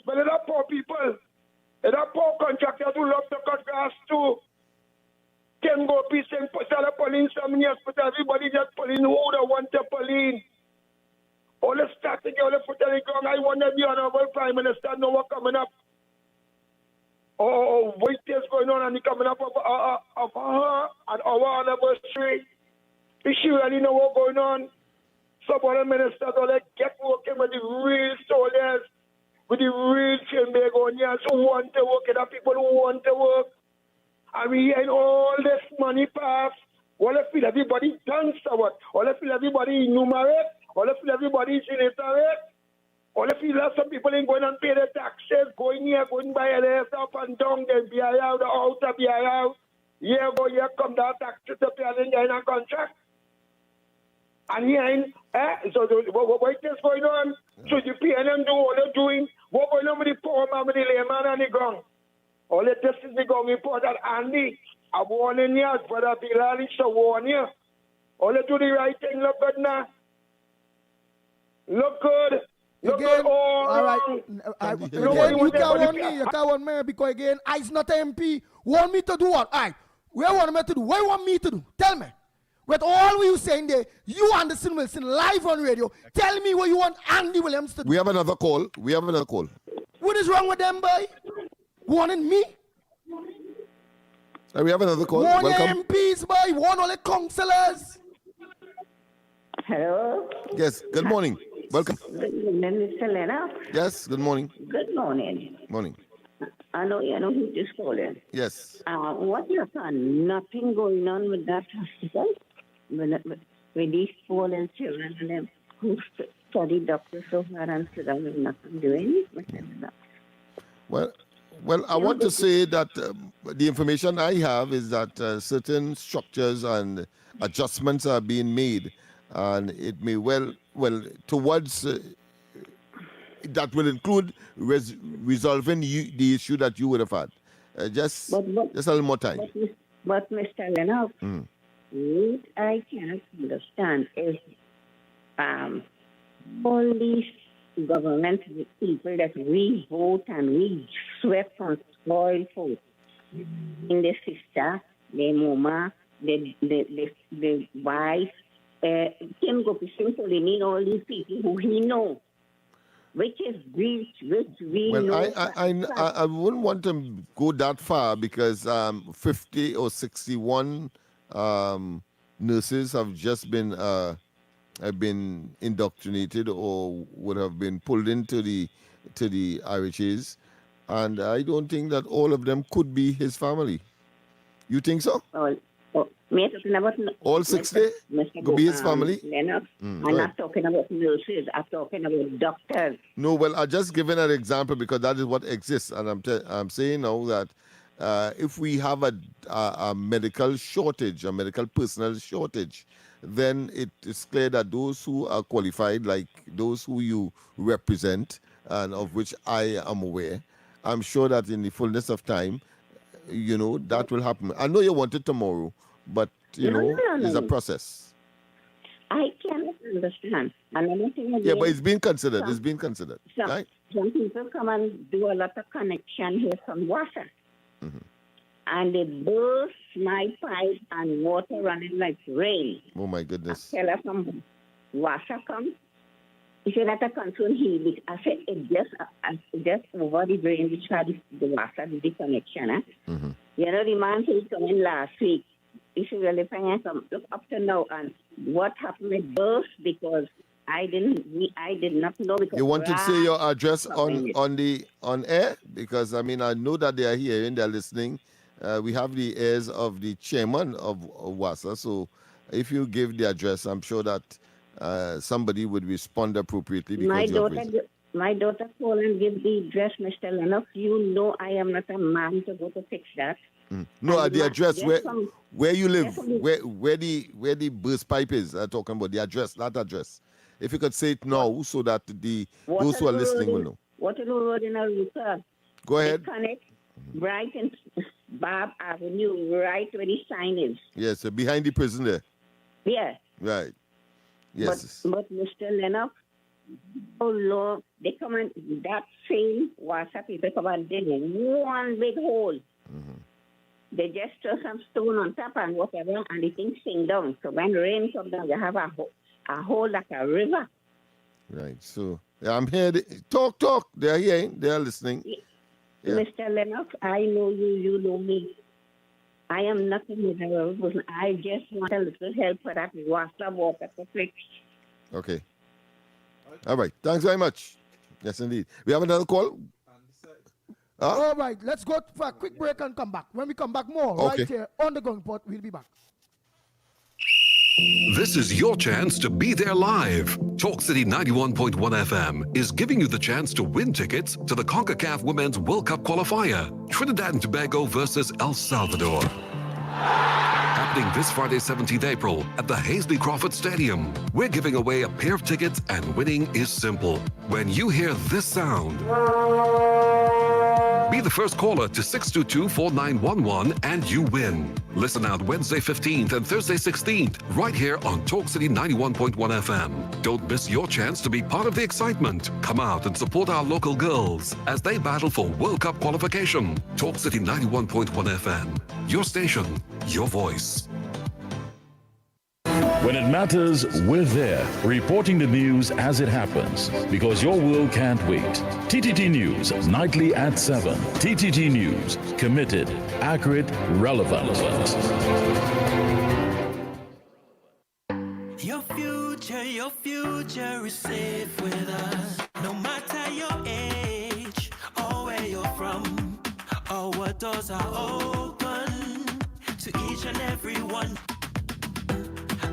But there are poor people. There are poor contractors who love to cut grass too. Can go peace and start pulling some years, but everybody just pulling who don't want to pulling. All the strategy, all the foot on the ground. I want to be honorable Prime Minister know what's coming up. Oh, what is going on and the coming up of her and our anniversary. We should really know what's going on. Some other ministers all they get working with the real soldiers, with the real Tombagonians who want to work, and the people who want to work. And we hearing all this money pass. All I feel everybody dance or what? All I feel everybody enumerate. All I feel everybody is illiterate. All I feel that some people ain't going and pay their taxes, going here, going by their up and down, then be out, the outer be out. Here go, here come that taxes to pay and then a contract. And here, so what is going on? So the PNM do what they're doing. What going on with the poor man, with the layman on the ground? All the this is the ground report that Andy, I warning you, brother Bilal, is to warn you. All they do the right thing, look good now. Look good. Look Again, good all right. around. Again, you can't want me, because again, I's not an MP. Want me to do what? All right. Where want me to do? What you want me to do? Tell me. With all you saying there, you Anderson Wilson live on radio. Tell me what you want Andy Williams to do. We have another call. What is wrong with them, boy? Warning me? We have another call. Warn Welcome. MPs, boy. Warn all the councillors. Hello. Yes, good morning. Welcome. Good morning, Mr. Lennox. Yes, good morning. Good morning. Morning. I know you know who is calling. Yes. What you found? Nothing going on with that hospital? With these fallen children and them who study doctors so far and so on, nothing doing? Well, Well, I want to say that the information I have is that certain structures and adjustments are being made, and it may well towards that will include resolving the issue that you would have had. Just a little more time. But Mr. Lennox, what I cannot understand is all these government people that we vote and we swept on spoil vote. In the sister, the mama, the wife, can go to simple. They need all these people who he know. Which we know. I wouldn't want to go that far because 50 or 61 nurses have just been indoctrinated or would have been pulled into the RHAs, and I don't think that all of them could be his family. You think so? All 60 could be his family? Lennox, I'm not talking about nurses. I'm talking about doctors. No, well, I'm just giving an example because that is what exists. And I'm saying now that if we have a medical shortage, a medical personnel shortage, then it is clear that those who are qualified, like those who you represent, and of which I am aware, I'm sure that in the fullness of time, that will happen. I know you want it tomorrow, but, it's a process. I cannot understand. Another thing again, yeah, but it's being considered. Right? Some people come and do a lot of connection here from water. Mm-hmm. And they burst my pipe and water running like rain. Oh, my goodness. I tell her some water come. He said that a concern he. I said it just over the drain which had the water, the connection. Mm-hmm. The man said coming last week. He said, well, if I come look up to now and what happened with burst because I did not know because you want to say your address on air? Because I know that they are here and they're listening. We have the ears of the chairman of WASA, so if you give the address, I'm sure that somebody would respond appropriately. Because my daughter called and give the address, Mr. Lennox. You know I am not a man to go to fix that. No, the address where you live, where the burst pipe is. I'm talking about the address, that address. If you could say it now, so that those who are listening will know. Waterloo Road in Aruka. Go ahead. Connect right in Barb Avenue, right where the sign is. Yes, behind the prison there. Yeah. Right. Yes. But Mr. Lennox, oh Lord, they come and that same WhatsApp people come and dig one big hole. Mm-hmm. They just throw some stone on top and whatever, and the thing sink down. So when rain comes down, you have a hole like a river. Right. So I'm here. Talk. They're here. They're listening. Yeah. Mr. Lennox, I know you. You know me. I am nothing with a person. I just want a little help for that water to fix. Okay. All right. Thanks very much. Yes, indeed. We have another call. All right, let's go for a quick break and come back. When we come back more, right here on the Ground Report, we'll be back. This is your chance to be there live. Talk City 91.1 FM is giving you the chance to win tickets to the CONCACAF Women's World Cup qualifier, Trinidad and Tobago versus El Salvador. Happening this Friday, 17th April at the Hazley Crawford Stadium. We're giving away a pair of tickets and winning is simple. When you hear this sound, be the first caller to 622-4911 and you win. Listen out Wednesday 15th and Thursday 16th right here on Talk City 91.1 FM. Don't miss your chance to be part of the excitement. Come out and support our local girls as they battle for World Cup qualification. Talk City 91.1 FM. Your station, your voice. When it matters, we're there, reporting the news as it happens, because your world can't wait. TTT News, nightly at 7. TTT News, committed, accurate, relevant. Your future is safe with us. No matter your age, or where you're from, or what doors are open to each and every one.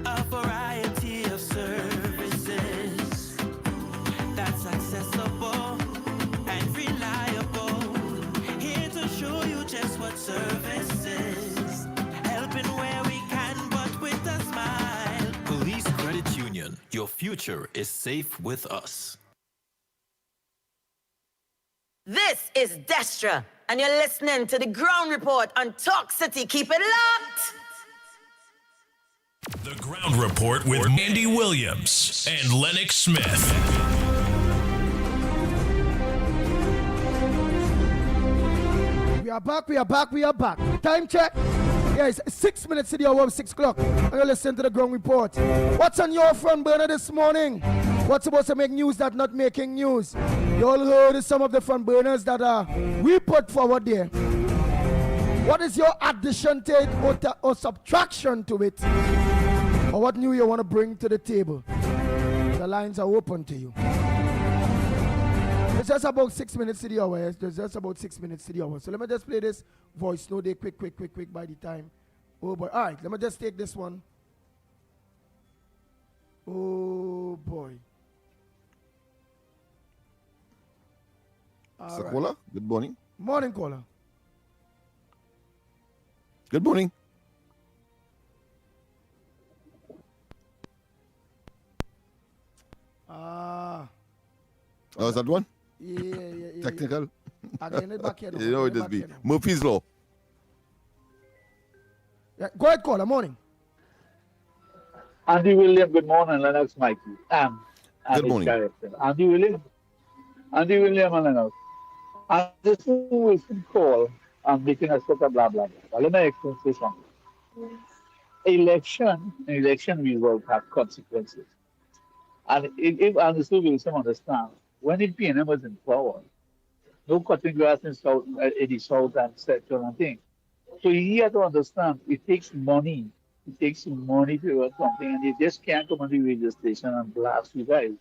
A variety of services that's accessible and reliable. Here future is safe with us. This is Destra, and you're listening to the Ground Report on Talk City. Keep it locked. The Ground Report with Andy Williams and Lennox Smith. We are back. Time check. Yeah, it's 6 minutes to the hour of 6 o'clock. And you're listening to the Ground Report. What's on your front burner this morning? What's supposed to make news that not making news? You all heard some of the front burners that we put forward there. What is your addition to it or subtraction to it? Or what new you want to bring to the table? The lines are open to you. It's just about 6 minutes to the hour. It's just about 6 minutes to the hour. So let me just play this voice note there quick by the time. Oh boy. All right, let me just take this one. Oh boy. Mr. Caller, good morning. Morning, caller. Good morning. Oh, is that one? Yeah. Technical. Again, it back here. You know it is be. Murphy's Law. Yeah, go ahead, caller. Morning. Andy Williams, good morning. Lennox Mikey. Good morning. Andy Williams and Lennox. And this Wilson call and making us sort of blah, blah, blah. Let me explain this one. Election results have consequences. And if Mr. Wilson understands, when the PNM was in power, no cutting grass in the south and central and things. So he had to understand it takes money. It takes money to do something, and you just can't come on the radio station and blast you guys.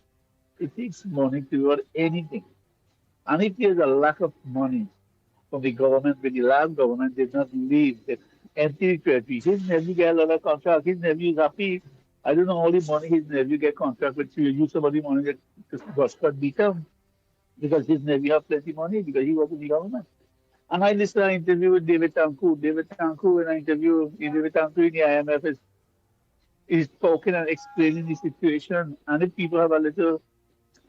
It takes money to do anything. And if there's a lack of money from the government, when the last government did not leave the empty treasury, his nephew get a lot of contract, his nephew is happy. I don't know all the money his nephew get contract with, so you use some of the money that got beat him because his nephew have plenty of money because he was in the government. And I listened to an interview with David Tanku. David Tanku, in an interview, David Tanku in the IMF is talking and explaining the situation. And if people have a little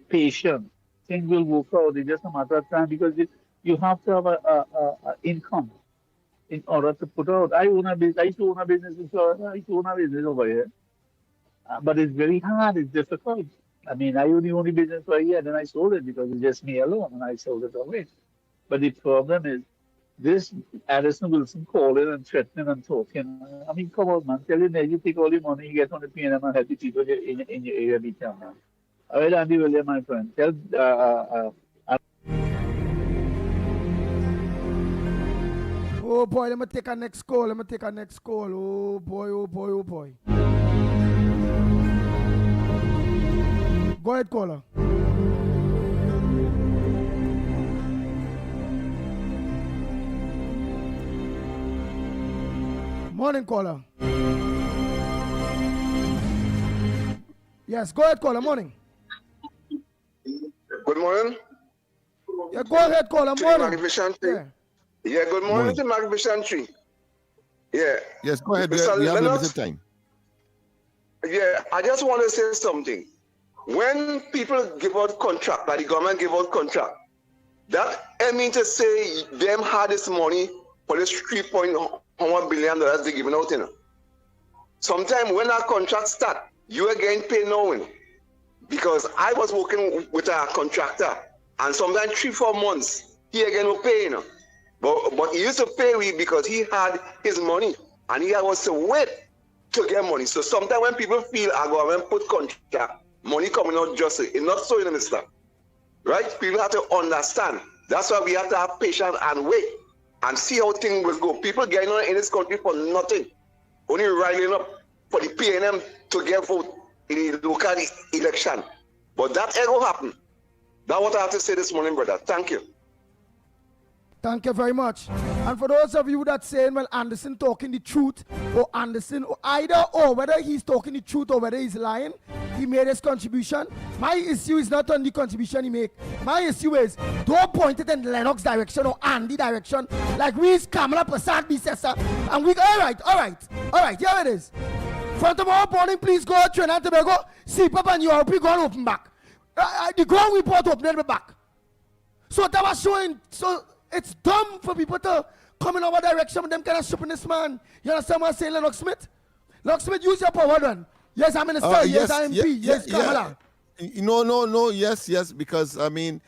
patience, things will work out. It's just a matter of time because you have to have a income in order to put out. I used to own a business in Florida. I used to own a business over here. But it's very hard. It's difficult. I mean, I only owned a business for a year, then I sold it because it's just me alone, and I sold it away. But the problem is, this Addison Wilson calling and threatening and talking. I mean, come on, man. Tell him that you take all the money you get on the PNM and help the people in your area be town, man. All right, Andy Williams, my friend. Tell oh boy, let me take a next call. Oh boy. Go ahead, caller. Morning, caller. Yes, go ahead, caller. Morning. Good morning. Yeah, go ahead, caller. Morning. Yeah, good morning to Magnificent Tree. Yeah. Yes, go ahead. We have limited time. Yeah, I just want to say something. When people give out contract, like the government give out contract, that I mean to say them had this money for this $3.1 billion they're giving out, you know. Sometimes when that contract start, you are getting paid knowing. Because I was working with a contractor, and sometimes 3-4 months, he again will pay, you know. But he used to pay me because he had his money, and he was to wait to get money. So sometimes when people feel our government put contract, money coming out just it's not so, you know, mister. Right? People have to understand. That's why we have to have patience and wait and see how things will go. People getting on in this country for nothing. Only riling up for the PNM to get vote in the local election. But that ain't gonna happen. That's what I have to say this morning, brother. Thank you. Thank you very much. And for those of you that saying, well, Anderson talking the truth, or Anderson, or either or, whether he's talking the truth or whether he's lying, he made his contribution. My issue is not on the contribution he make. My issue is, don't point it in Lennox direction or Andy direction, like we is Kamala Prasad Bisesa, and we, all right, here it is. From tomorrow morning, please go to Trinidad and Tobago. See, Papa and Europe, go and open back. The ground report open it back. So that was showing, so it's dumb for people to come in our direction with them kind of stupidness, man. You understand what I'm saying, Lennox Smith? Lennox Smith, use your power then. Yes, I'm minister. Yes, I'm MP. Yes, Kamala. No. Yes, because, I mean,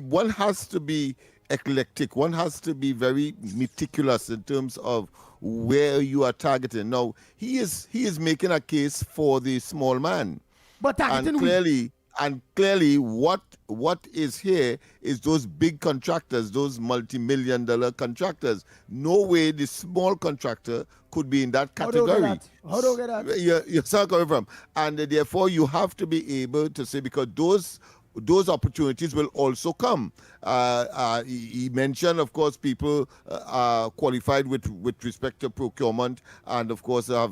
one has to be eclectic. One has to be very meticulous in terms of where you are targeting. Now, he is making a case for the small man. But targeting clearly what is here is those big contractors, those multi-million-dollar contractors. No way the small contractor could be in that category. How do you get that? You're coming from. And therefore, you have to be able to say, because those opportunities will also come. He mentioned, of course, people are qualified with respect to procurement, and of course have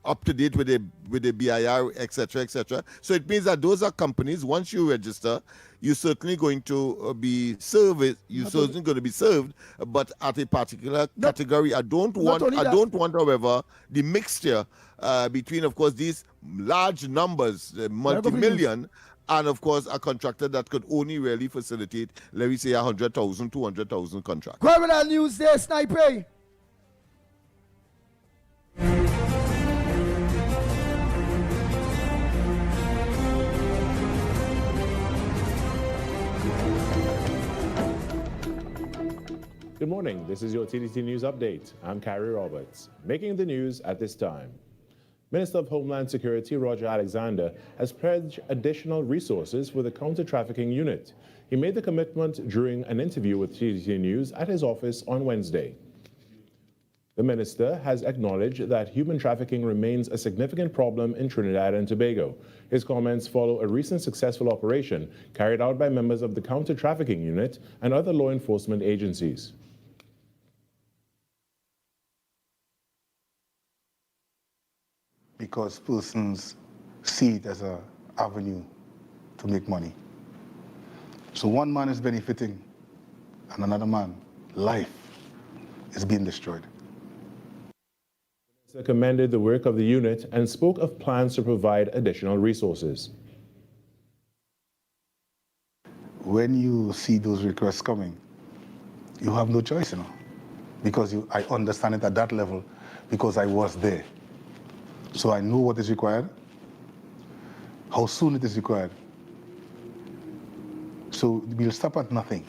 up to date with the BIR, etc., etc. So it means that those are companies. Once you register, you're certainly going to be served. You're certainly going to be served, but at a particular category. I don't want, however, the mixture between, of course, these large numbers, multi-million. And, of course, a contractor that could only really facilitate, let me say, 100,000, 200,000 contracts. Go with that news there, Sniper. Good morning. This is your TDT News Update. I'm Carrie Roberts. Making the news at this time. Minister of Homeland Security Roger Alexander has pledged additional resources for the counter-trafficking unit. He made the commitment during an interview with TDT News at his office on Wednesday. The minister has acknowledged that human trafficking remains a significant problem in Trinidad and Tobago. His comments follow a recent successful operation carried out by members of the counter-trafficking unit and other law enforcement agencies. Because persons see it as an avenue to make money. So one man is benefiting and another man, life, is being destroyed. The minister commended the work of the unit and spoke of plans to provide additional resources. When you see those requests coming, you have no choice, because I understand it at that level because I was there. So I know what is required, how soon it is required. So we'll stop at nothing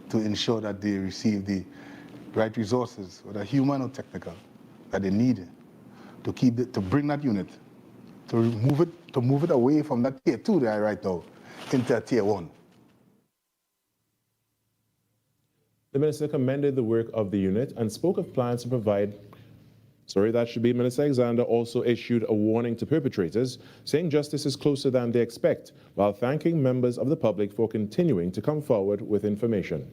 to ensure that they receive the right resources, whether human or technical, that they need to bring that unit, to move it away from that tier 2 they are right now into tier 1. The minister commended the work of the unit and spoke of plans to provide Minister Alexander also issued a warning to perpetrators, saying justice is closer than they expect, while thanking members of the public for continuing to come forward with information.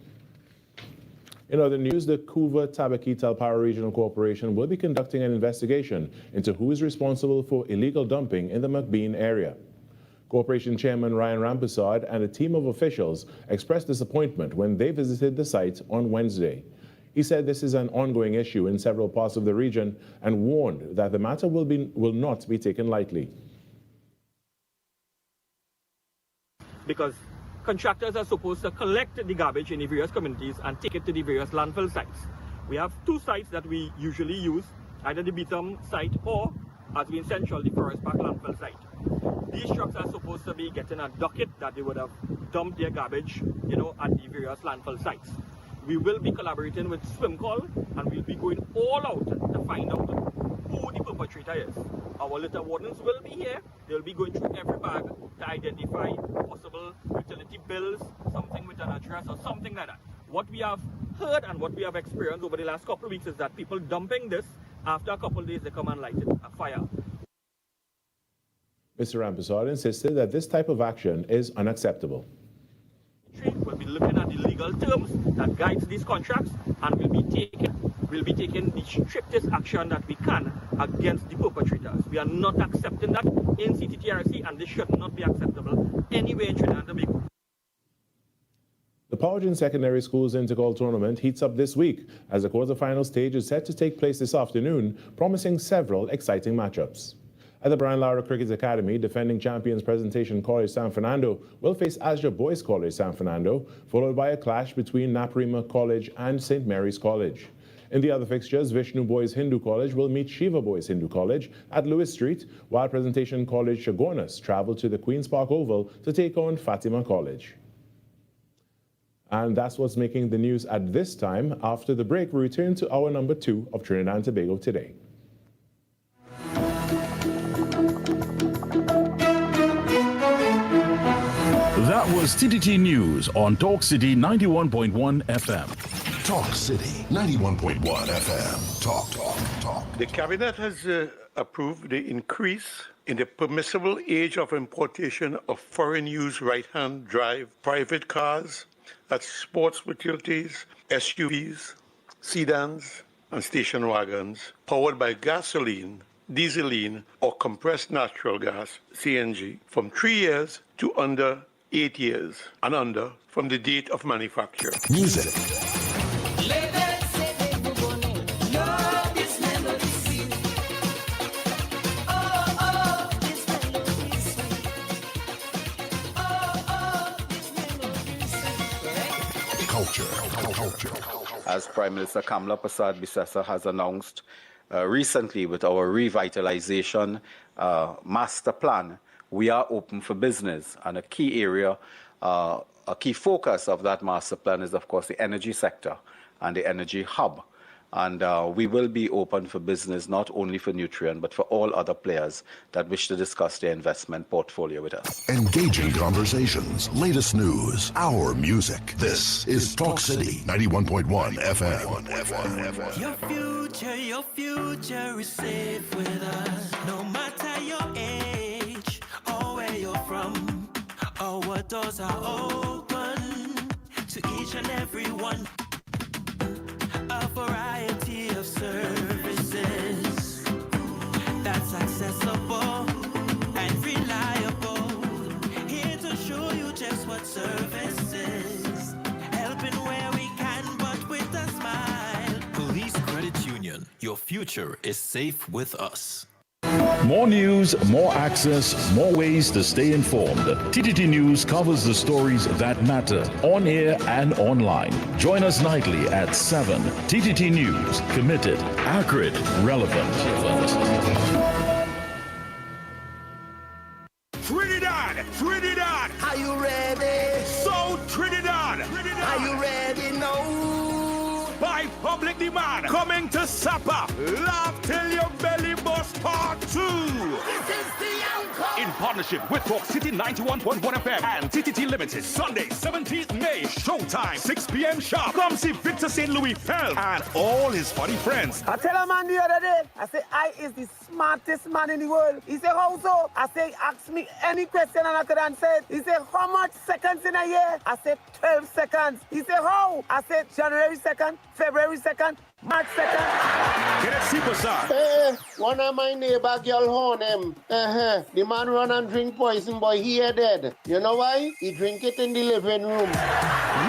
In other news, the Couva Tabaki Talpara Regional Corporation will be conducting an investigation into who is responsible for illegal dumping in the McBean area. Corporation Chairman Ryan Rampersad and a team of officials expressed disappointment when they visited the site on Wednesday. He said this is an ongoing issue in several parts of the region and warned that the matter will not be taken lightly. Because contractors are supposed to collect the garbage in the various communities and take it to the various landfill sites. We have 2 sites that we usually use, either the Beetham site or, as we in Central, the Forest Park landfill site. These trucks are supposed to be getting a docket that they would have dumped their garbage, at the various landfill sites. We will be collaborating with Swim Call, and we'll be going all out to find out who the perpetrator is. Our litter wardens will be here. They'll be going through every bag to identify possible utility bills, something with an address or something like that. What we have heard and what we have experienced over the last couple of weeks is that people dumping this, after a couple of days they come and light it, a fire. Mr. Rampersad insisted that this type of action is unacceptable. We'll be looking at the legal terms that guides these contracts, and we'll be taking the strictest action that we can against the perpetrators. We are not accepting that in CTTRC, and this should not be acceptable anywhere in Trinidad and Tobago. The Powhatan Secondary School's Intercall Tournament heats up this week as the quarterfinal stage is set to take place this afternoon, promising several exciting matchups. At the Brian Lara Cricket Academy, defending champions Presentation College San Fernando will face Asda Boys College San Fernando, followed by a clash between Naparima College and St. Mary's College. In the other fixtures, Vishnu Boys Hindu College will meet Shiva Boys Hindu College at Lewis Street, while Presentation College Chagonas travel to the Queen's Park Oval to take on Fatima College. And that's what's making the news at this time. After the break, we return to hour number 2 of Trinidad and Tobago Today. That was TTT News on Talk City 91.1 FM. Talk City 91.1 FM. Talk. The Cabinet has approved the increase in the permissible age of importation of foreign-use right-hand drive private cars, that's sports utilities, SUVs, sedans, and station wagons powered by gasoline, dieseline, or compressed natural gas, CNG, from 3 years to under 8 years and under from the date of manufacture. Music. Culture. As Prime Minister Kamla Prasad Bisesa has announced recently with our revitalization master plan, we are open for business, and a key area, a key focus of that master plan is, of course, the energy sector and the energy hub. And we will be open for business, not only for Nutrien, but for all other players that wish to discuss their investment portfolio with us. Engaging conversations, latest news, our music. This is Talk City 91.1 FM. Your future is safe with us. No matter your age or where you're from, our doors are open to each and every one. A variety of services that's accessible and reliable. Here to show you just what service is. Helping where we can, but with a smile. Police Credit Union. Your future is safe with us. More news, more access, more ways to stay informed. TTT News covers the stories that matter on air and online. Join us nightly at 7. TTT News, committed, accurate, relevant. Trinidad! Are you ready? So Trinidad! Are you ready now? By public demand, coming to supper, laugh till your belly bust part 2. This is the anchor. In partnership with Talk City 91.1 FM and TTT Limited, Sunday, 17th May, showtime, 6 p.m. sharp. Come see Victor St. Louis Pell and all his funny friends. I tell a man the other day, I say, I is the smartest man in the world. He said, how so? I say, ask me any question and I could answer it. He said, how much seconds in a year? I said, 12 seconds. He said, how? I said, January 2nd, February 2nd, March 2nd. Get a superstar. One of my neighbor girl horn him. The man run and drink poison, boy, he dead. You know why? He drink it in the living room.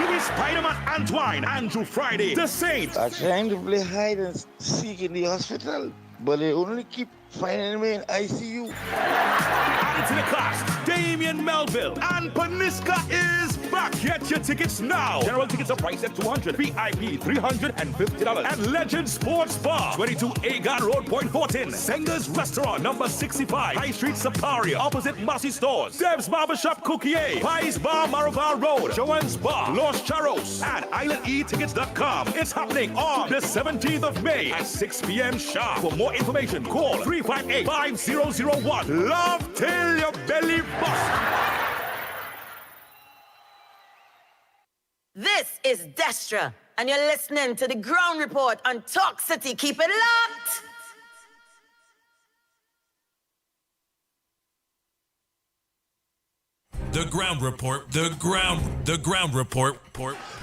Louis Spider-Man Antoine, Andrew Friday, The Saint. I trying to play hide and seek in the hospital, but they only keep finding me in ICU. Added to the cast, Damian Melville and Paniska is back. Get your tickets now. General tickets are priced at $200, VIP $350, and Legend Sports Bar, 22 Agan Road, Point Fortin. Senga's Restaurant, number 65, High Street, Saparia, opposite Massey Stores. Deb's Barbershop, Cookier, Pies Bar, Maraval Road, Joanne's Bar, Los Charros, and IslandEtickets.com. It's happening on the 17th of May at 6 p.m. sharp. For more information, call 358-5001. Love till your belly busts. This is Destra, and you're listening to the Ground Report on Talk City. Keep it locked. The Ground Report. The Ground Report.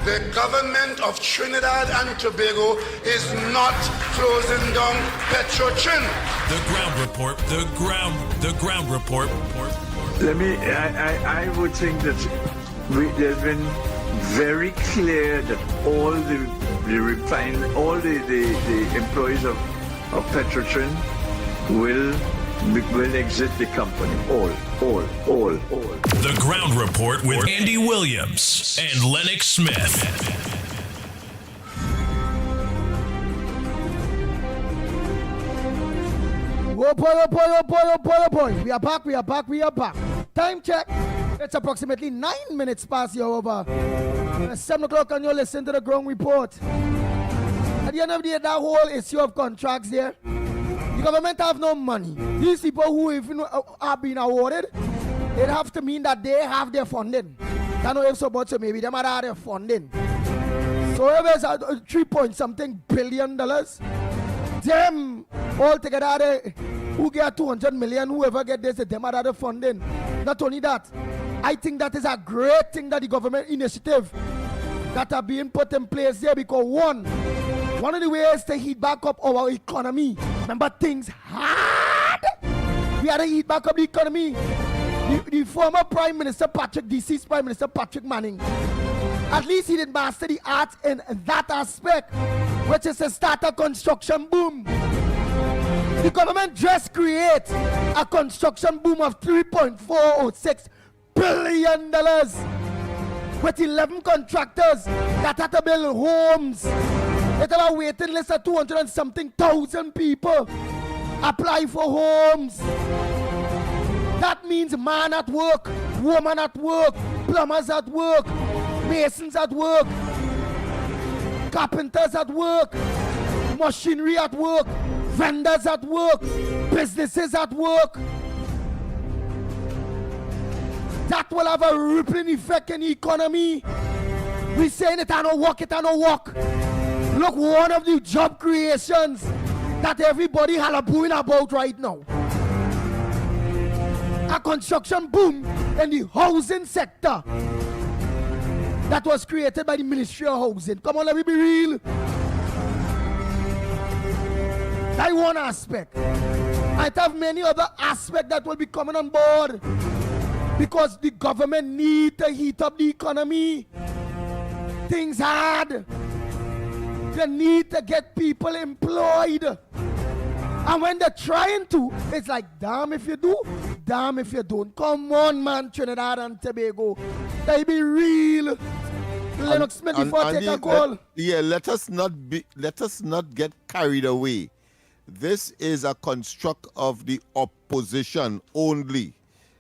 The government of Trinidad and Tobago is not closing down Petrotrin. The Ground Report. The Ground Report. I would think that there's been very clear that all the employees of Petrotrin will exit the company. All. The Ground Report with Andy Williams and Lennox Smith. Oh boy. We are back. Time check. It's approximately 9 minutes past the hour. 7 o'clock and you're listening to the Ground Report. At the end of the day, that whole issue of contracts there, the government have no money. These people who even are being awarded, it have to mean that they have their funding. I know if so, but so maybe they might have their funding. So if there's a 3-point-something billion dollars, them all together, who get 200 million, whoever get this, them might have the funding. Not only that, I think that is a great thing that the government initiative that are being put in place there, because one of the ways to heat back up our economy. Remember, things hard. We had to heat back up the economy. The former Prime Minister deceased Prime Minister Patrick Manning, at least he did master the art in that aspect, which is to start a construction boom. The government just create a construction boom of $3.406 billion with 11 contractors that had to build homes. They have a waiting list of 200 and something thousand people apply for homes. That means man at work, woman at work, plumbers at work, masons at work, carpenters at work, machinery at work, vendors at work, businesses at work. That will have a rippling effect in the economy. We saying it and no work. Look, one of the job creations that everybody halabooing about right now. A construction boom in the housing sector that was created by the Ministry of Housing. Come on, let me be real. That one aspect. I have many other aspects that will be coming on board because the government need to heat up the economy. Things hard. They need to get people employed. And when they're trying to, it's like, damn if you do, damn if you don't. Come on, man, Trinidad and Tobago. They be real. Lennox Smith before I take a call. Let us not get carried away. This is a construct of the opposition only,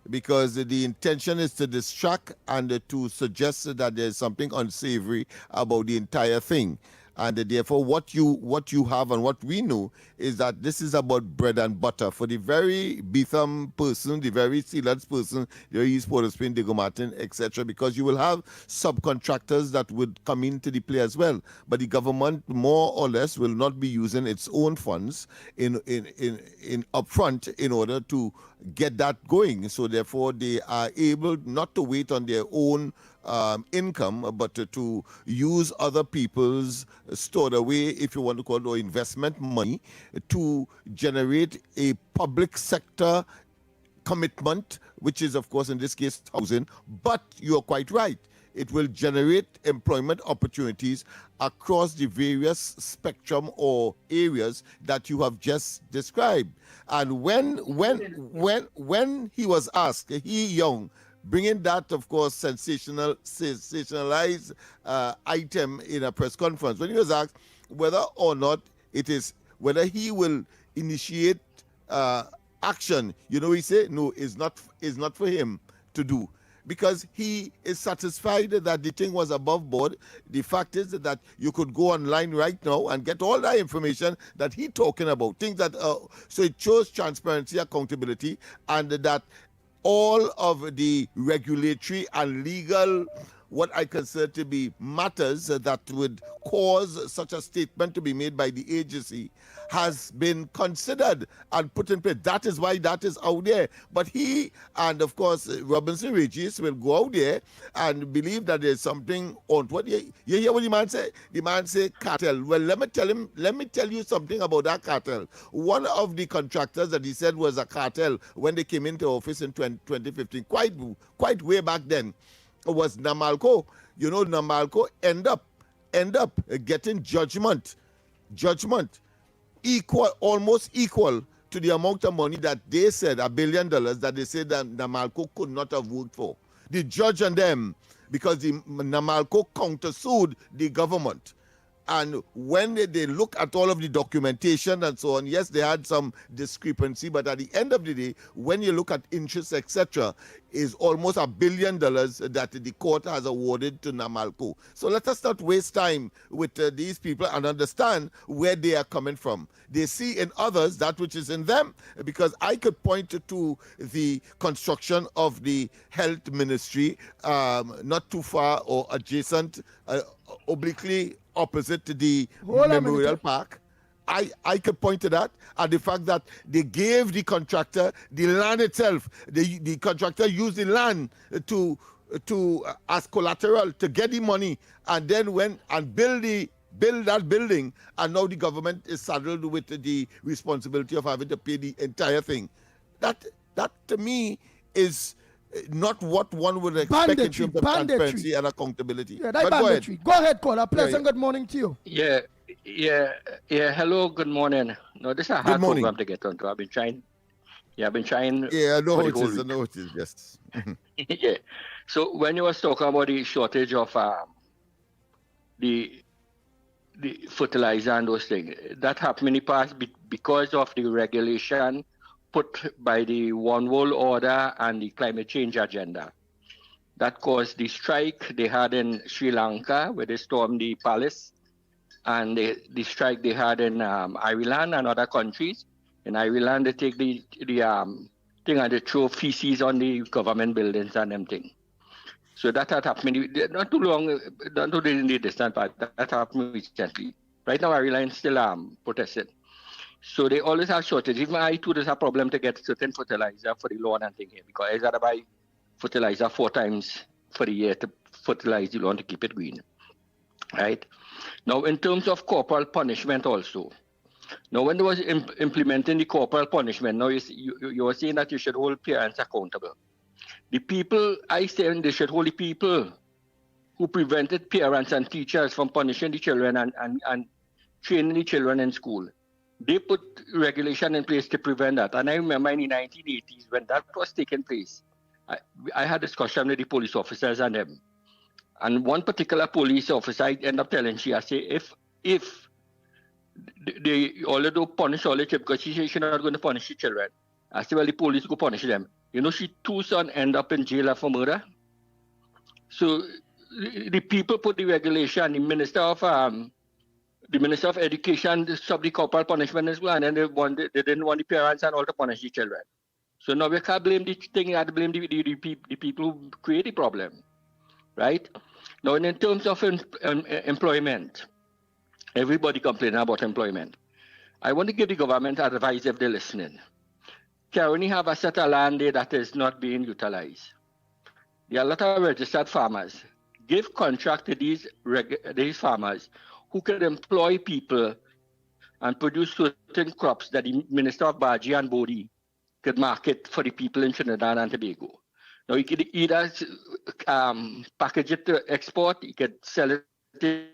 because the intention is to distract and to suggest that there's something unsavory about the entire thing. And therefore, what you have and what we know is that this is about bread and butter for the very Betham person, the very Sealands person, the very East Port of Spain, Diego Martin, etc. Because you will have subcontractors that would come into the play as well. But the government, more or less, will not be using its own funds in upfront in order to get that going. So therefore, they are able not to wait on their own income, but to use other people's stored away, if you want to call it, or investment money to generate a public sector commitment, which is, of course, in this case, housing. But you're quite right. It will generate employment opportunities across the various spectrum or areas that you have just described. And when he was asked, he young, bringing that, of course, sensationalized item in a press conference, when he was asked whether or not whether he will initiate action, he said, no, it's not for him to do. Because he is satisfied that the thing was above board. The fact is that you could go online right now and get all that information that he's talking about. Things that so it shows transparency, accountability, and that all of the regulatory and legal, what I consider to be matters that would cause such a statement to be made by the agency has been considered and put in place. That is why that is out there. But he and, of course, Robinson Regis will go out there and believe that there's something on what you hear what the man say? The man say cartel. Well, let me tell you something about that cartel. One of the contractors that he said was a cartel when they came into office in 2015, quite way back then. was Namalco. You know, Namalco end up getting judgment almost equal to the amount of money that they said, $1 billion, that they said that Namalco could not have worked for. The judge and them, because the Namalco countersued the government. And when they look at all of the documentation and so on, yes, they had some discrepancy, but at the end of the day, when you look at interest, etc., is almost $1 billion that the court has awarded to Namalco. So let us not waste time with these people and understand where they are coming from. They see in others that which is in them, because I could point to the construction of the health ministry not too far or adjacent, obliquely opposite to the Memorial Park. I could point to that, and the fact that they gave the contractor the land itself. The contractor used the land to as collateral to get the money, and then went and build that building, and now the government is saddled with the responsibility of having to pay the entire thing. That to me is not what one would expect in terms of transparency and accountability. Yeah, that's banditry. Go ahead, caller. Pleasant good morning to you. Yeah. Hello, good morning. No, this is a hard program to get onto. I've been trying. Yeah, I know it is. Yes. Yeah. So when you was talking about the shortage of the fertilizer and those things, that happened in the past because of the regulation put by the One World Order and the climate change agenda. That caused the strike they had in Sri Lanka, where they stormed the palace, and the strike they had in Ireland and other countries. In Ireland, they take the thing and they throw feces on the government buildings and them thing. So that had happened not too in the distant past. That happened recently. Right now, Ireland still protesting. So they always have shortage. Even I too, there's a problem to get certain fertilizer for the lawn and thing here, because I gotta buy fertilizer 4 times for the year to fertilize the lawn to keep it green. Right? Now, in terms of corporal punishment also, now when they was implementing the corporal punishment, now you were saying that you should hold parents accountable. The people, I say they should hold the people who prevented parents and teachers from punishing the children and training the children in school. They put regulation in place to prevent that. And I remember in the 1980s when that was taking place, I had discussion with the police officers and them. And one particular police officer, I end up telling she, I say, if they although punish all the children, because she said she's not going to punish the children. I said, well, the police go punish them. You know, she 2 sons end up in jail for murder. So the people put the regulation, the Minister of Education stopped the corporal punishment as well, and then they didn't want the parents and all to punish the children. So now we can't blame the thing, you have to blame the people who create the problem, right? Now, in terms of employment, everybody complaining about employment. I want to give the government advice if they're listening. Currently have a set of land there that is not being utilized. There are a lot of registered farmers. Give contract to these farmers who could employ people and produce certain crops that the Minister of Baji and Bodi could market for the people in Trinidad and Tobago. Now, you could either package it to export, you could sell it to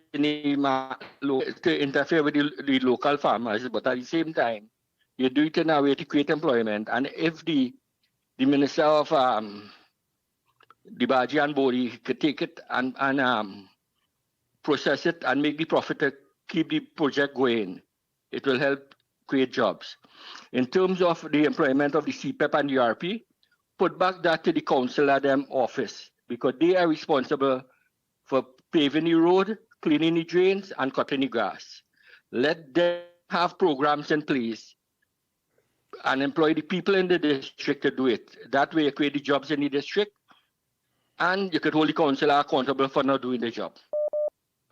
interfere with the local farmers, but at the same time, you do it in a way to create employment. And if the Minister of the Baji and Bodi could take it and process it and make the profit to keep the project going, it will help create jobs. In terms of the employment of the CPEP and the RP, put back that to the council at them office, because they are responsible for paving the road, cleaning the drains, and cutting the grass. Let them have programs in place and employ the people in the district to do it. That way you create the jobs in the district, and you could hold the councillor accountable for not doing the job.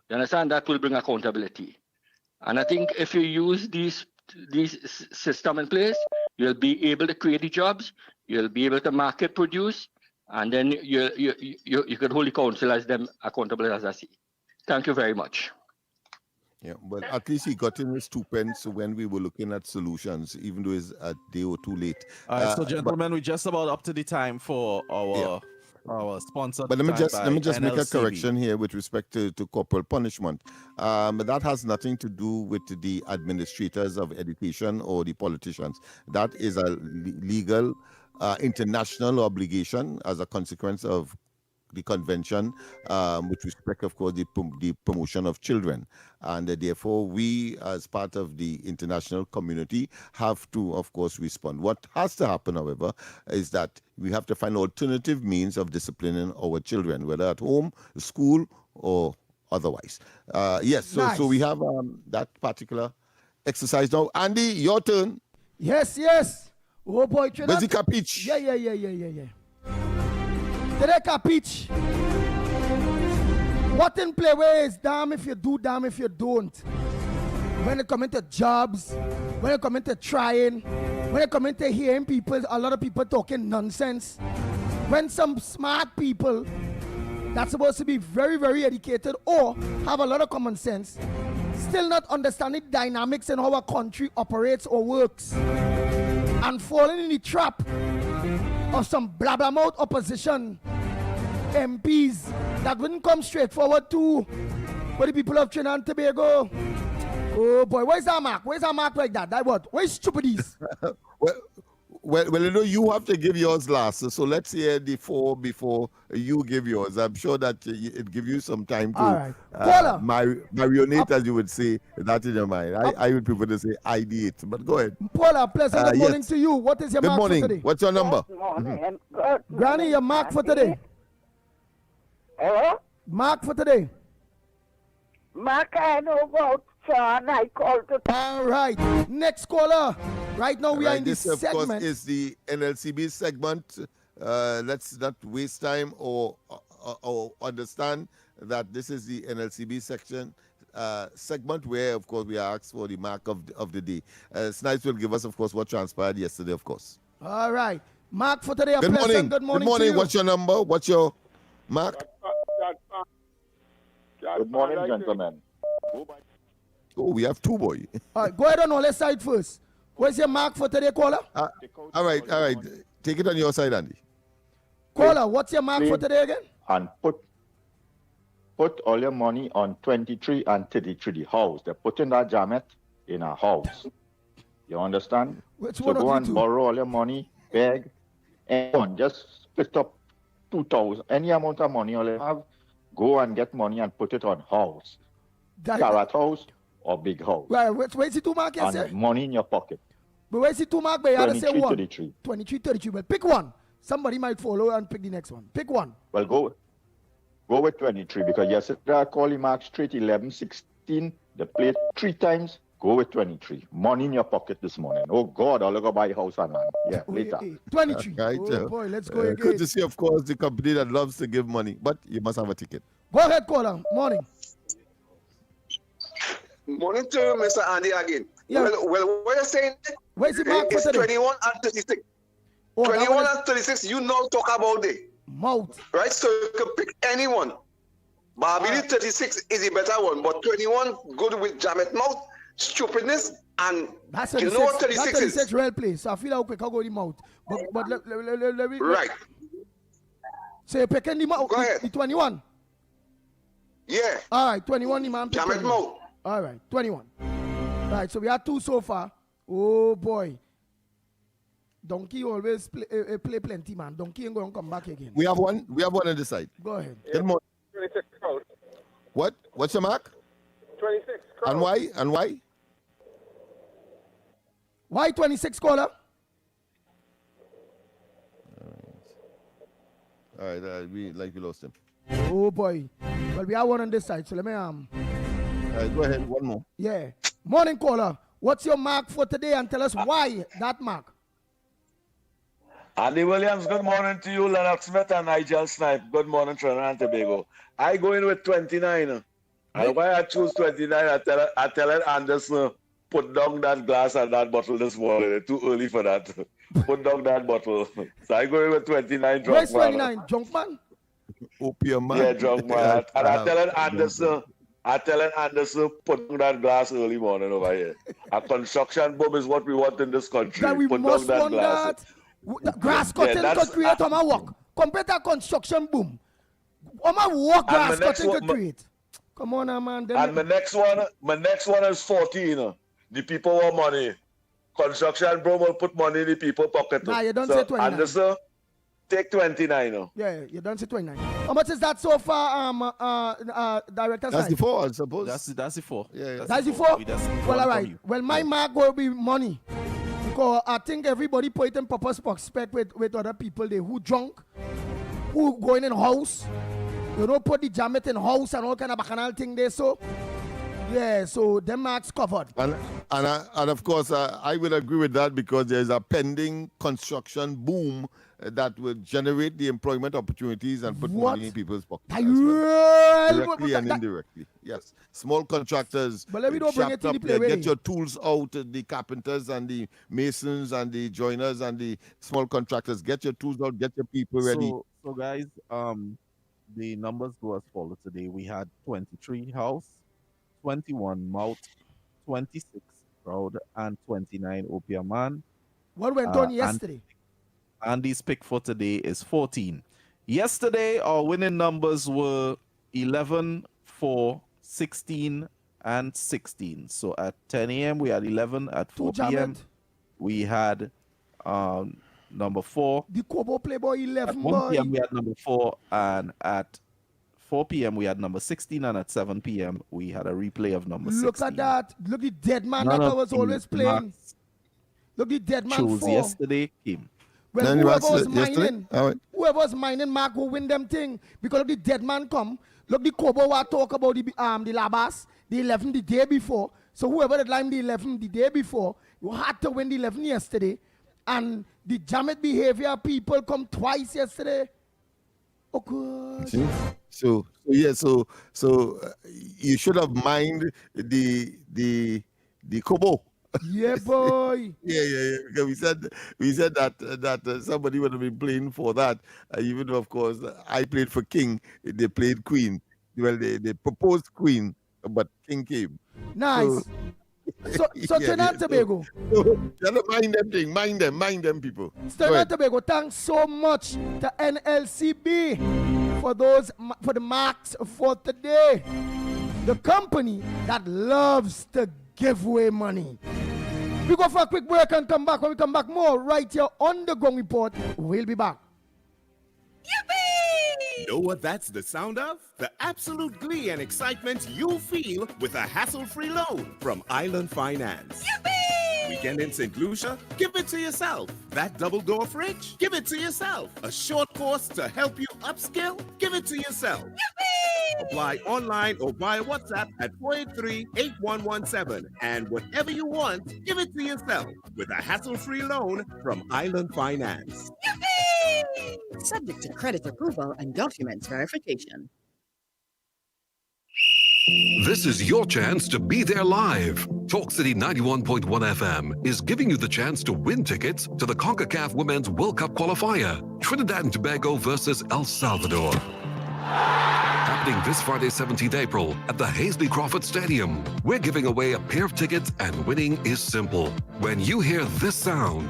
You understand? That will bring accountability. And I think if you use these system in place, you'll be able to create the jobs, you'll be able to market produce, and then you could hold the councillors them accountable, as I see. Thank you very much. Yeah, but at least he got in his 2 pence when we were looking at solutions, even though it's a day or 2 late. All right, so gentlemen, we're just about up to the time for our our sponsored. But let me just make a NLCB. correction here with respect to corporal punishment. That has nothing to do with the administrators of education or the politicians. That is a legal international obligation as a consequence of the convention with respect, of course, the promotion of children. And therefore, we, as part of the international community, have to, of course, respond. What has to happen, however, is that we have to find alternative means of disciplining our children, whether at home, school, or otherwise. Yes, Nice. so we have that particular exercise now. Andy, your turn. Yes. Oh boy, Where's the capich? Yeah. Today capich. What in play where is damn if you do, damn if you don't. When it comes to jobs, when it comes to trying, when it comes to hearing people, a lot of people talking nonsense. When some smart people that's supposed to be very, very educated or have a lot of common sense, still not understanding dynamics and how a country operates or works, and falling in the trap of some blabbermouth opposition MPs that wouldn't come straight forward to for the people of Trinidad and Tobago. Oh boy, where's our mark? Where's our mark like that? That what? Where's stupidities? Well, you know, you have to give yours last. So let's hear the four before you give yours. I'm sure that it gives you some time to marionate, as you would say, that in your mind. I would prefer to say ideate, but go ahead. Paula, pleasant good morning to you. What is your good mark morning. for today? What's your number? Good morning. Good Granny, your mark for today. Hello? Mark for today. Mark, I know about Sean. I called to... All right. Next caller. Right now we are in this of segment. course, is the NLCB segment. Let's not waste time or understand that this is the NLCB section segment where, of course, we are asked for the mark of the day. Snipes will give us, of course, what transpired yesterday, of course. All right. Mark for today. Good morning. Good morning. Good morning. To you. What's your number? What's your mark? Good morning, gentlemen. Oh, we have two, boy. All right. Go ahead on our side first. Where's your mark for today, caller? All right. Take it on your side, Andy. Caller, what's your mark for today again? And put all your money on 23 and 33, the house. They're putting that jamet in a house. You understand? Which so one go of and you two? borrow all your money, beg, and just split up 2,000, any amount of money all you have, go and get money and put it on house. Carrot house or big house. Right, where's the two mark you And say? money in your pocket. But where's the two mark? But you had to say 23, one. 33. 23, 33. Well, pick one. Somebody might follow and pick the next one. Pick one. Well, go with 23 because yesterday I called him Mark Street 11-16. They played 3 times. Go with 23. Money in your pocket this morning. Oh God, I'll go buy a house and land. Yeah, later. 23. Right, Oh boy, let's go again. Good to see, of course, the company that loves to give money, but you must have a ticket. Go ahead, caller. Morning. Morning to you, Mr. Andy again. Yeah. Well, what you're saying Where's the mark for is today? 21 and 36. Oh, 21 and 36, you know talk about it. Mouth. Right? So you can pick anyone. But I believe 36 is a better one. But 21 good with Jamet mouth, stupidness, and That's you 36, know what 36 that's 36 is? real place. So I feel like I'll go the mouth. But let me... Right. So you're picking the mouth. Go ahead. The 21? Yeah. All right, 21 the man. Jamet mouth. All right, 21. Right, so we have 2 so far. Oh boy. Donkey always play plenty, man. Donkey ain't going to come back again. We have one on this side. Go ahead. Good morning. 26 crowd. What's your mark? 26 crowd. And why? Why 26, caller? All right, we lost him. Oh boy. Well, we have one on this side, so let me All right, go ahead, one more. Yeah. Morning, caller. What's your mark for today and tell us why that mark? Andy Williams, good morning to you. Lennox Smith and Nigel Snipe. Good morning, Trinidad and Tobago. I go in with 29. And why I choose 29, I tell Anderson, put down that glass and that bottle this morning. It's too early for that. Put down that bottle. So I go in with 29 drunk Where's 29? Drunk man? Opium man. Yeah, drunk man. And I tell Anderson, put down that glass early morning over here. A construction boom is what we want in this country. That we put must down that want glass. that. Grass cutting could create on my work. compared to construction boom. My work grass cutting to create. Come on, man. And my next one is 14. The people want money. Construction boom will put money in the people pocket. Nah, you don't say 29. Anderson, take 29. Yeah, you don't say 29. How much is that so far, Director? That's the 4, I suppose. That's the 4. Yeah. That's the 4? Well, all right. Well, my mark will be money. Because I think everybody put it in proper perspective with other people there who drunk, who going in house, you know, put the jamet in house and all kind of bacchanal thing there. So, yeah, so them marks covered. And of course, I will agree with that because there's a pending construction boom that will generate the employment opportunities and put money in people's pockets. Directly and indirectly. Yes. Small contractors. But let me don't bring it to the play. Get your tools out, the carpenters and the masons and the joiners and the small contractors. Get your tools out, get your people ready. So guys, the numbers go as follows today. We had 23 house, 21 mouth, 26 crowd, and 29 opium man. What went on yesterday? Andy's pick for today is 14. Yesterday, our winning numbers were 11, 4, 16, and 16. So at 10 a.m., we had 11. At 4 p.m., we had number 4. The Kobo Playboy 11. At 1 p.m., we had number 4. And at 4 p.m., we had number 16. And at 7 p.m., we had a replay of number 16. Look at that. Look, the dead man that I was always playing. Look, the dead man chose 4. yesterday came. Well, whoever was mining, Mark will win them thing. Because look, the dead man come. Look, the Kobo will talk about the Labas, the 11 the day before. So whoever had lined the 11 the day before, you had to win the 11 yesterday. And the jammed behavior people come twice yesterday. Oh, good. See? So you should have mined the Kobo. Yeah, boy. yeah. Because we said that somebody would have been playing for that. Even though, of course, I played for King. They played Queen. Well, they proposed Queen, but King came. Nice. So Trinidad and Tobago. Mind them, people. Trinidad and Tobago, thanks so much to NLCB for the marks for today. The company that loves to give away money. We go for a quick break and come back. When we come back, more right here on the Gong Report. We'll be back. Yippee! Know what that's the sound of? The absolute glee and excitement you'll feel with a hassle-free loan from Island Finance. Yippee! Weekend in St. Lucia? Give it to yourself. That double-door fridge? Give it to yourself. A short course to help you upskill? Give it to yourself. Yippee! Apply online or via WhatsApp at 483-8117. And whatever you want, give it to yourself with a hassle-free loan from Island Finance. Yippee! Subject to credit approval and documents verification. This is your chance to be there live. Talk City 91.1 FM is giving you the chance to win tickets to the CONCACAF Women's World Cup qualifier, Trinidad and Tobago versus El Salvador. Happening this Friday, 17th April at the Hazley Crawford Stadium. We're giving away a pair of tickets and winning is simple. When you hear this sound,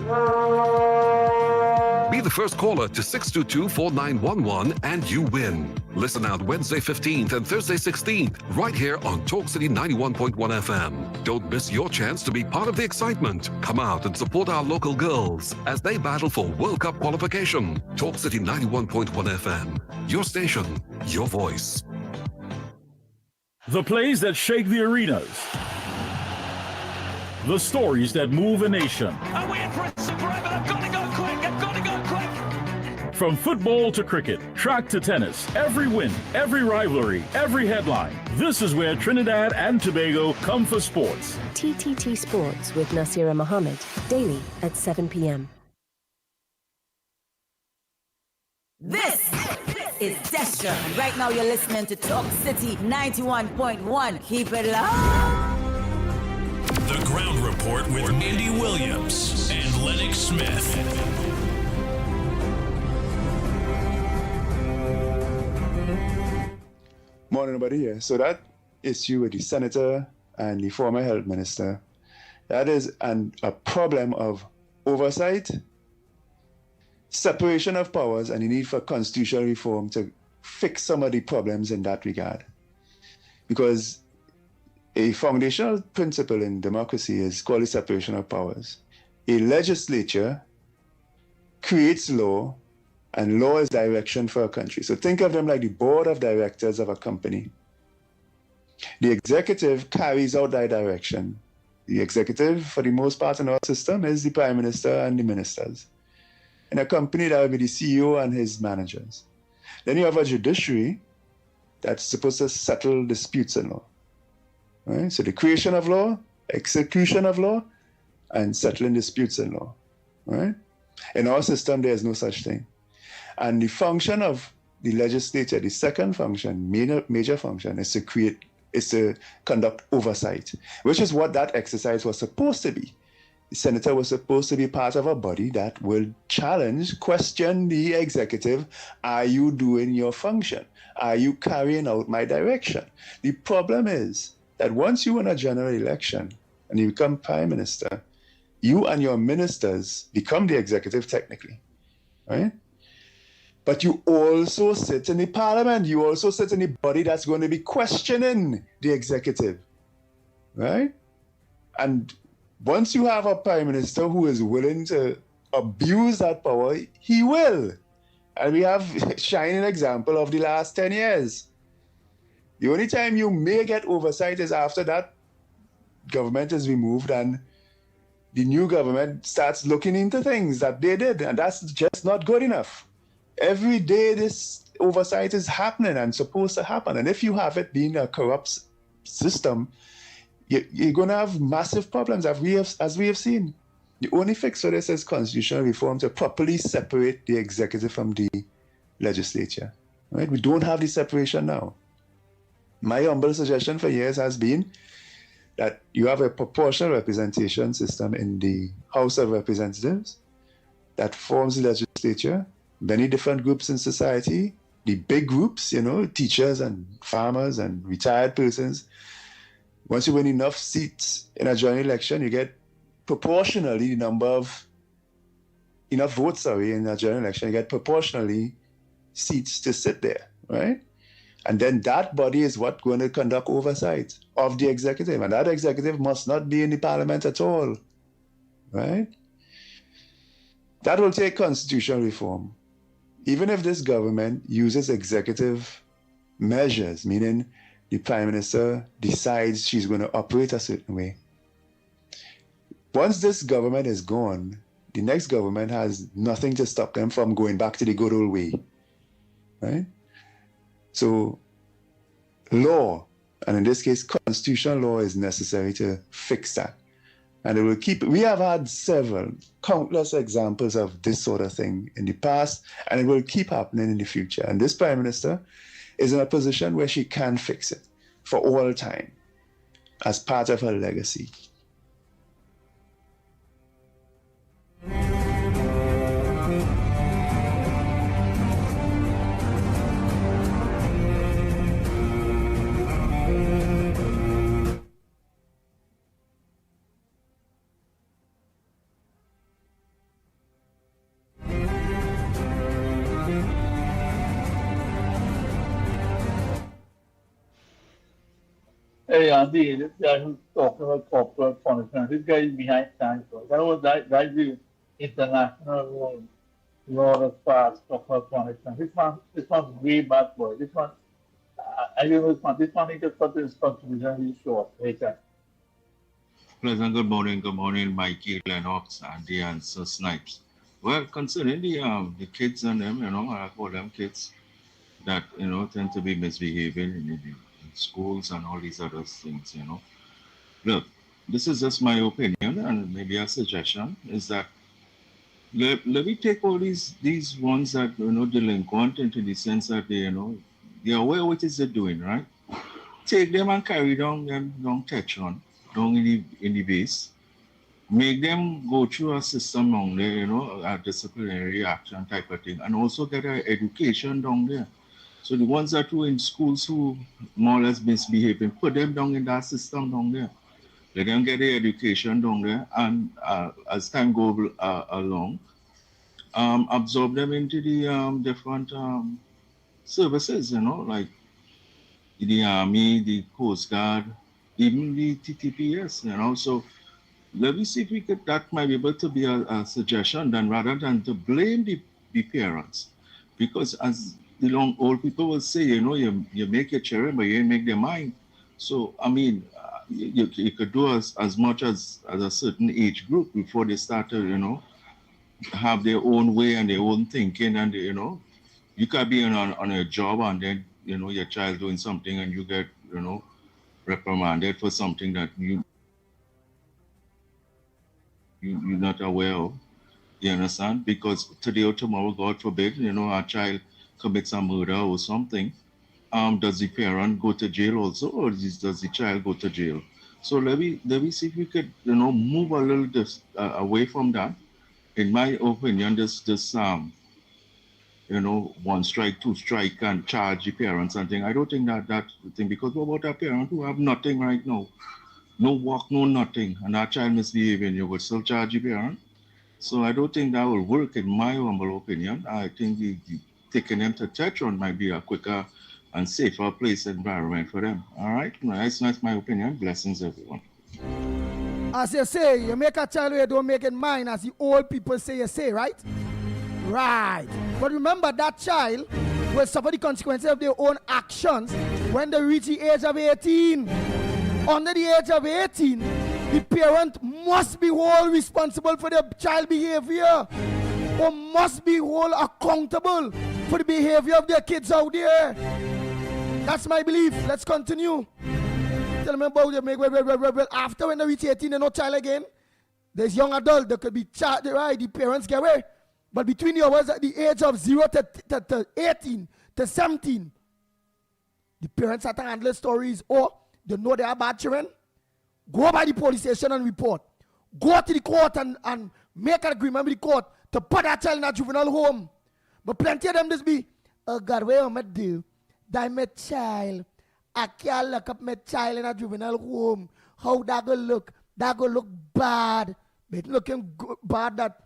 be the first caller to 622-4911 and you win. Listen out Wednesday 15th and Thursday 16th right here on Talk City 91.1 FM. Don't miss your chance to be part of the excitement. Come out and support our local girls as they battle for World Cup qualification. Talk City 91.1 FM. Your station, your voice. The plays that shake the arenas. The stories that move a nation. Are we in for a super I've got to go quick. I've got to go quick. From football to cricket, track to tennis, every win, every rivalry, every headline. This is where Trinidad and Tobago come for sports. TTT Sports with Nasira Mohammed, daily at 7 p.m. This is Destra, and right now you're listening to Talk City 91.1. Keep it loud. The Ground Report with Andy Williams and Lennox Smith. Morning, everybody here. So that issue with the senator and the former health minister, that is a problem of oversight, separation of powers and the need for constitutional reform to fix some of the problems in that regard. Because a foundational principle in democracy is called the separation of powers. A legislature creates law, and law is direction for a country. So think of them like the board of directors of a company. The executive carries out that direction. The executive, for the most part in our system, is the prime minister and the ministers. In a company, that would be the CEO and his managers. Then you have a judiciary that's supposed to settle disputes in law. Right? So the creation of law, execution of law, and settling disputes in law. Right? In our system, there is no such thing. And the function of the legislature, the second function, major function, is to conduct oversight, which is what that exercise was supposed to be. The senator was supposed to be part of a body that will challenge, question the executive. Are you doing your function? Are you carrying out my direction? The problem is that once you win a general election and you become prime minister, you and your ministers become the executive technically, right? But you also sit in the parliament. You also sit in the body that's going to be questioning the executive, right? And once you have a prime minister who is willing to abuse that power, he will. And we have a shining example of the last 10 years. The only time you may get oversight is after that government is removed and the new government starts looking into things that they did, and that's just not good enough. Every day this oversight is happening and supposed to happen. And if you have it being a corrupt system, you're going to have massive problems, as we have seen. The only fix for this is constitutional reform to properly separate the executive from the legislature. Right? We don't have the separation now. My humble suggestion for years has been that you have a proportional representation system in the House of Representatives that forms the legislature. Many different groups in society, the big groups, teachers and farmers and retired persons. Once you win enough seats in a general election, you get proportionally enough votes, in a general election, you get proportionally seats to sit there, right? And then that body is what's going to conduct oversight of the executive. And that executive must not be in the parliament at all, right? That will take constitutional reform. Even if this government uses executive measures, meaning the prime minister decides she's going to operate a certain way. Once this government is gone, the next government has nothing to stop them from going back to the good old way, right? So law, and in this case, constitutional law, is necessary to fix that. And it will we have had countless examples of this sort of thing in the past, and it will keep happening in the future. And this prime minister is in a position where she can fix it for all time as part of her legacy. Hey Andy, this guy who's talking about corporate punishment, this guy is behind time. That's the international law as far as corporate punishment. This one's way back, boy. This one, I don't know this one he just cut his contribution really short. Later. Pleasant good morning, Mikey, Lennox, Andy, and Sir Snipes. Well, concerning the kids and them, I call them kids that tend to be misbehaving in schools and all these other things, Look, this is just my opinion and maybe a suggestion, is that let me take all these ones that, delinquent into the sense that they're aware what is they're doing, right? Take them and carry down touch on, down in the base. Make them go through a system down there, a disciplinary action type of thing, and also get an education down there. So the ones that were in schools who more or less misbehaving, put them down in that system down there. Let them get the education down there, and as time goes along, absorb them into the different services, like the Army, the Coast Guard, even the TTPS, So let me see if we could, that might be able to be a suggestion then, rather than to blame the parents. Because as the old people will say, you make your children, but you ain't make their mind. So, I mean, you could do as much as a certain age group before they start to, have their own way and their own thinking. And, you could be on a job and then, your child doing something and you get, reprimanded for something that you're not aware of. You understand? Because today or tomorrow, God forbid, our child commits a murder or something. Does the parent go to jail also, or does the child go to jail? So let me see if we could, move a little away from that. In my opinion, this one strike, two strike, and charge the parents and thing. I don't think that's the thing, because what about a parent who have nothing right now? No work, no nothing, and our child misbehaving, you would still charge the parent? So I don't think that will work, in my humble opinion. I think the taking them to Tetron might be a quicker and safer place environment for them. All right? That's my opinion. Blessings, everyone. As you say, you make a child where you don't make it mine, as the old people say, right? Right. But remember, that child will suffer the consequences of their own actions when they reach the age of 18. Under the age of 18, the parent must be whole responsible for the child behavior, or must be whole accountable for the behavior of their kids out there. That's my belief. Let's continue. Tell me about the after when they reach 18, they're not child again. There's young adult that could be child, right? The parents get away. But between the hours at the age of 0 to 18 to 17, the parents have to handle stories, or they know they are bad children. Go by the police station and report. Go to the court and make an agreement with the court to put that child in a juvenile home. But plenty of them just be, oh God, what am I do? That my child, I can't look up my child in a juvenile home. How that go look? That go look bad. But looking bad that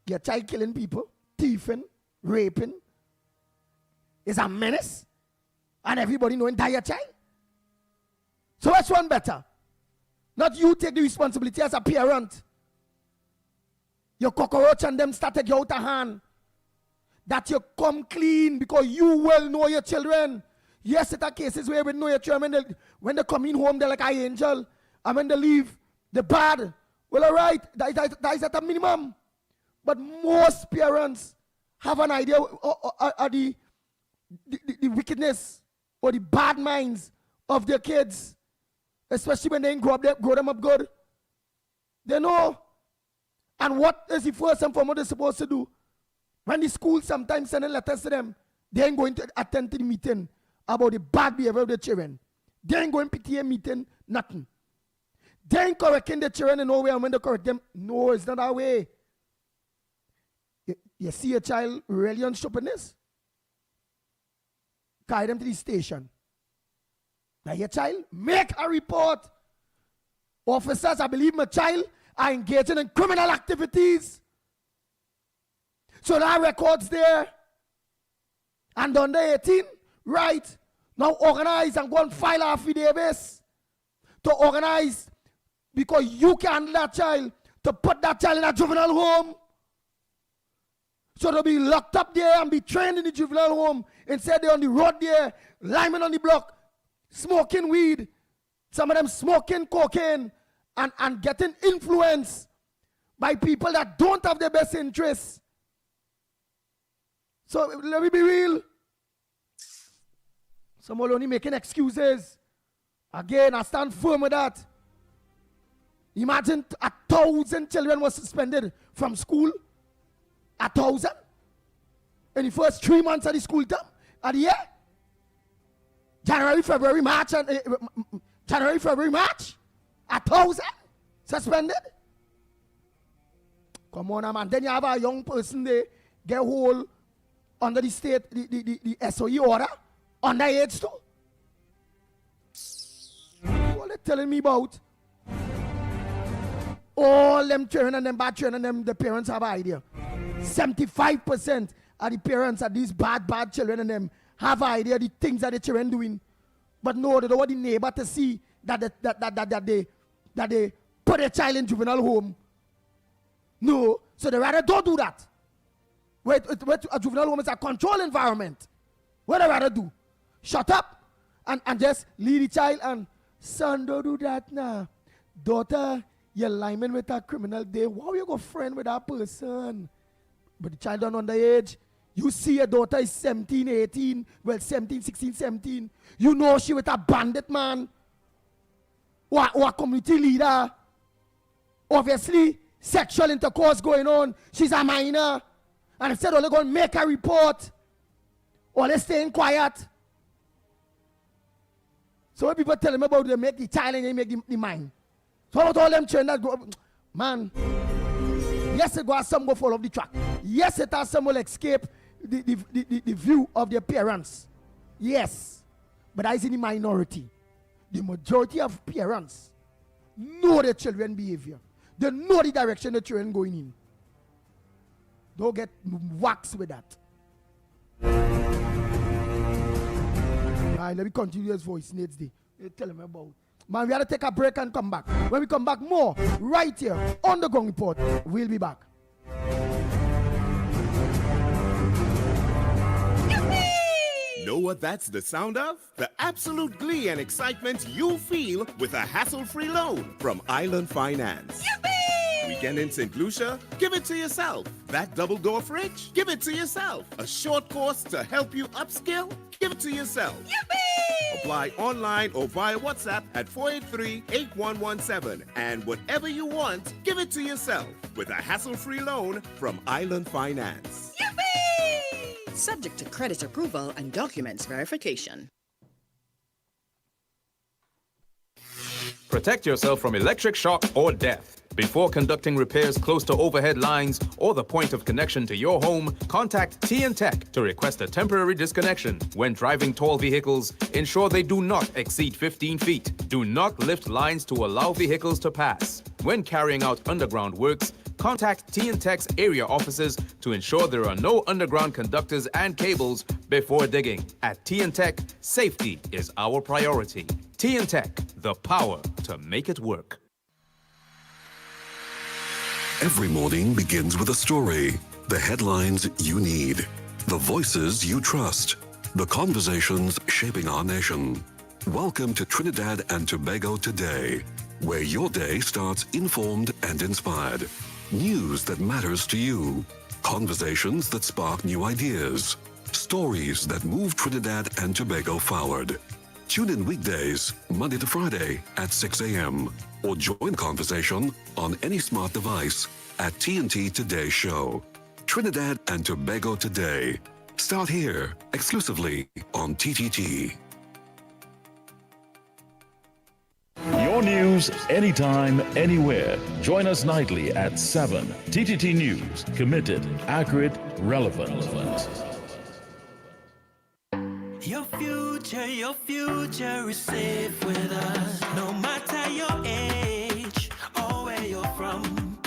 your child killing people, thieving, raping is a menace, and everybody knowing that your child. So which one better? Not you take the responsibility as a parent. Your cockroach and them start to take you out of hand. That you come clean because you well know your children. Yes, there are cases where we know your children when they come in home, they're like an angel. And when they leave, they're bad. Well, all right, that is at a minimum. But most parents have an idea of the wickedness or the bad minds of their kids. Especially when they grow them up good. They know. And what is the first and foremost they're supposed to do? When the school sometimes sending letters to them, they ain't going to attend to the meeting about the bad behavior of the children. They ain't going to PTA meeting, nothing. They ain't correcting the children in no way, and when they correct them, no, it's not that way. You see a child really on stupidness? Carry them to the station. Now your child, make a report. Officers, I believe my child are engaging in criminal activities. So there are records there. And under 18, right, now organize and go and file affidavits to organize, because you can handle that child, to put that child in a juvenile home. So they'll be locked up there and be trained in the juvenile home. Instead they're on the road there, linemen on the block, smoking weed, some of them smoking cocaine, and getting influenced by people that don't have their best interests. So let me be real. Some will only making excuses. Again, I stand firm with that. Imagine 1,000 children were suspended from school. 1,000 in the first 3 months of the school term of the year. January, February, March, 1,000 suspended. Come on, man. Then you have a young person there get hold under the state, the SOE order, underage too. What they telling me about? All them children and them bad children and them, the parents have an idea. 75% of the parents of these bad children and them have an idea of the things that the children doing. But no, they don't want the neighbor to see that they put a child in juvenile home. No, so they rather don't do that. Wait, a juvenile home is a controlled environment. What they rather do? Shut up and just leave the child and son, don't do that now. Daughter, you're lineman with a criminal day. Why you go friend with that person? But the child on underage. You see your daughter is 17, 18, well 17, 16, 17. You know she with a bandit man. Or a community leader. Obviously, sexual intercourse going on. She's a minor. And instead of going to make a report, or they staying quiet. So when people tell them about they make the child and they make the mind. So about all them children that go, man, yes, it go some go fall off the track. Yes, it has some will escape the view of their parents. Yes. But that is in the minority. The majority of parents know their children's behavior. They know the direction the children going in. Don't get waxed with that. Alright, let me continue this voice next day. Tell them about. Man, we have to take a break and come back. When we come back, more right here on the Ground Report. We'll be back. Know what that's the sound of? The absolute glee and excitement you feel with a hassle-free loan from Island Finance. Weekend in St. Lucia? Give it to yourself. That double-door fridge? Give it to yourself. A short course to help you upskill? Give it to yourself. Apply online or via WhatsApp at 483-8117. And whatever you want, give it to yourself with a hassle-free loan from Island Finance. Subject to credit approval and documents verification. Protect yourself from electric shock or death. Before conducting repairs close to overhead lines or the point of connection to your home, contact Tech to request a temporary disconnection. When driving tall vehicles, ensure they do not exceed 15 feet. Do not lift lines to allow vehicles to pass. When carrying out underground works, contact Tech's area offices to ensure there are no underground conductors and cables before digging. At Tech, safety is our priority. Tech, the power to make it work. Every morning begins with a story, the headlines you need, the voices you trust, the conversations shaping our nation. Welcome to Trinidad and Tobago Today, where your day starts informed and inspired. News that matters to you, conversations that spark new ideas, stories that move Trinidad and Tobago forward. Tune in weekdays, Monday to Friday at 6 a.m. or join conversation on any smart device at TNT Today Show. Trinidad and Tobago Today. Start here, exclusively on TTT. Your news anytime, anywhere. Join us nightly at 7. TTT News. Committed, accurate, relevant. Your future is safe with us. No matter your age or where you're from,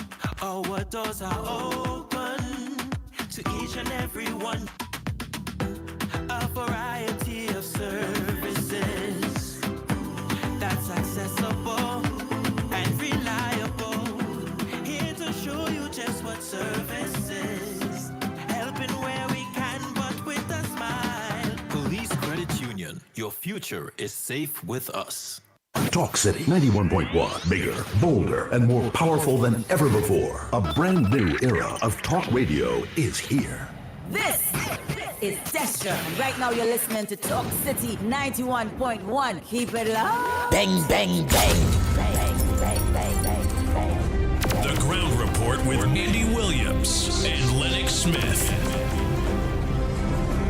or what doors are open to each and every one. A variety of services that's accessible and reliable. Here to show you just what service is. Helping where we can, but with a smile. Police Credit Union. Your future is safe with us. Talk City 91.1. Bigger, bolder, and more powerful than ever before. A brand new era of talk radio is here. This is Destra. Right now you're listening to Talk City 91.1. Keep it loud. Bang, bang, bang. The Ground Report with Andy Williams and Lennox Smith.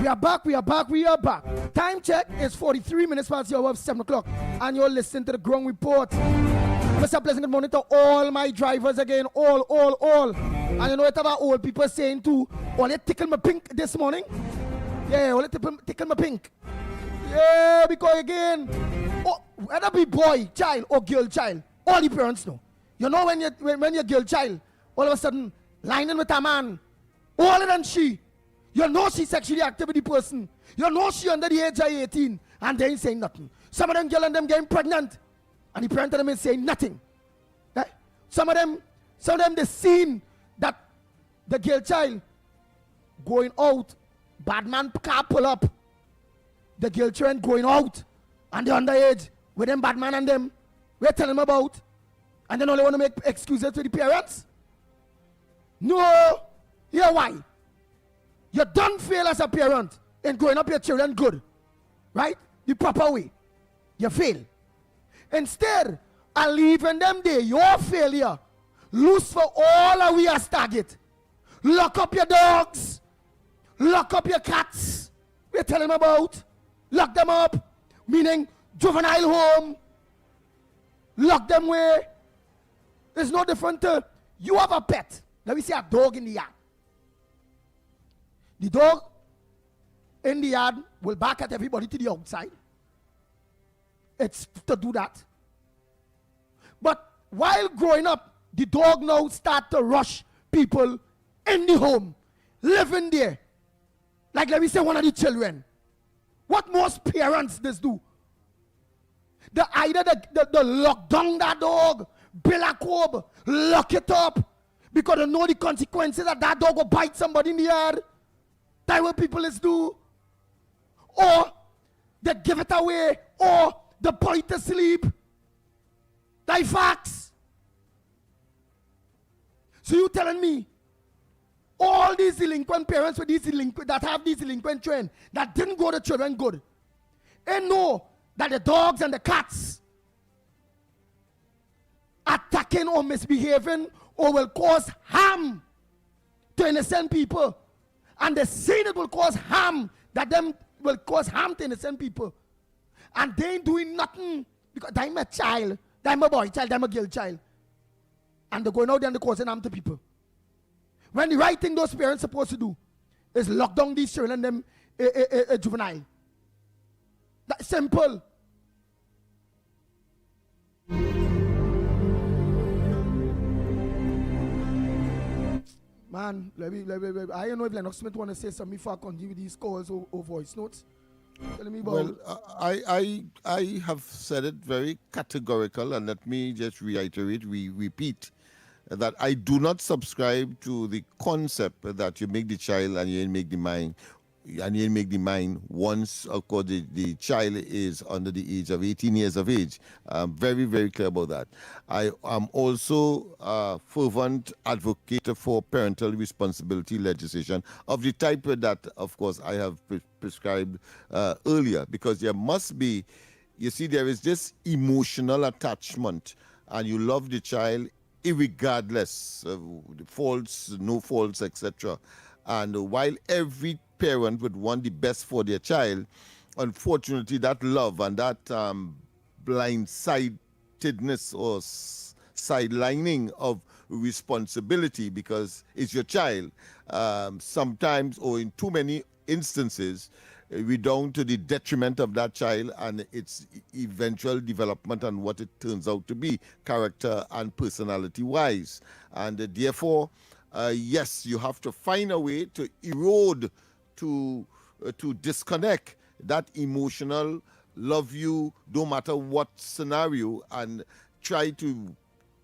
We are back. Time check is 43 minutes past the hour of 7 o'clock. And you're listening to the Ground Report. Mr. Pleasant, good morning to all my drivers again. All. And you know what about old people saying too? Oh, they tickle my pink this morning. Yeah, oh, they tickle my pink. Yeah, because again, whether be boy, child, or girl, child, all the parents know. You know when you're girl, child, all of a sudden, lining with a man, older than she. You know she's sexually active with the person. You know she under the age of 18, and they ain't saying nothing. Some of them girl and them getting pregnant, and the parent of them ain't saying nothing. Eh? Some of them they seen that the girl child going out, bad man car pull up, the girl child going out, and the underage with them bad man and them, we tell them about, and then only want to make excuses to the parents. No, here why? You don't fail as a parent in growing up your children good, right? The proper way. You fail. Instead, of leaving them there, your failure, lose for all of we as target. Lock up your dogs, lock up your cats, we tell them about, lock them up, meaning juvenile home, lock them away. It's no different to, you have a pet, let me say a dog in the yard. The dog in the yard will bark at everybody to the outside. It's to do that. But while growing up, the dog now start to rush people in the home, living there. Like let me say one of the children. What most parents this do? They either they lock down that dog, build a cove, lock it up, because they know the consequences that that dog will bite somebody in the yard. That's what people is do. Or they give it away, or they put it to sleep. That's facts. So you telling me all these delinquent parents with these that have these delinquent trend that didn't grow the children good, and know that the dogs and the cats attacking or misbehaving or will cause harm to innocent people, and the sin it will cause harm, that them will cause harm to innocent people, and they ain't doing nothing because I'm a child, I'm a boy child, I'm a girl child, and they're going out there and they're causing harm to people. When the right thing those parents supposed to do is lock down these children and them juvenile. That's simple. Man, let me, I don't know if Lennox Smith want to say something before I continue with these calls or voice notes. Tell me about. Well, I have said it very categorical, and let me just reiterate, repeat, that I do not subscribe to the concept that you make the child and you make the mind, and you make the mind once, of course, the child is under the age of 18 years of age. I'm very, very clear about that. I am also a fervent advocate for parental responsibility legislation of the type that, of course, I have prescribed earlier, because there must be, you see, there is this emotional attachment, and you love the child irregardless of the faults, no faults, etc. And while every parent would want the best for their child, unfortunately that love and that blindsidedness or sidelining of responsibility, because it's your child, sometimes, or in too many instances, redound to the detriment of that child and its eventual development and what it turns out to be, character and personality wise. And therefore, yes, you have to find a way to erode, to disconnect that emotional love you no matter what scenario, and try to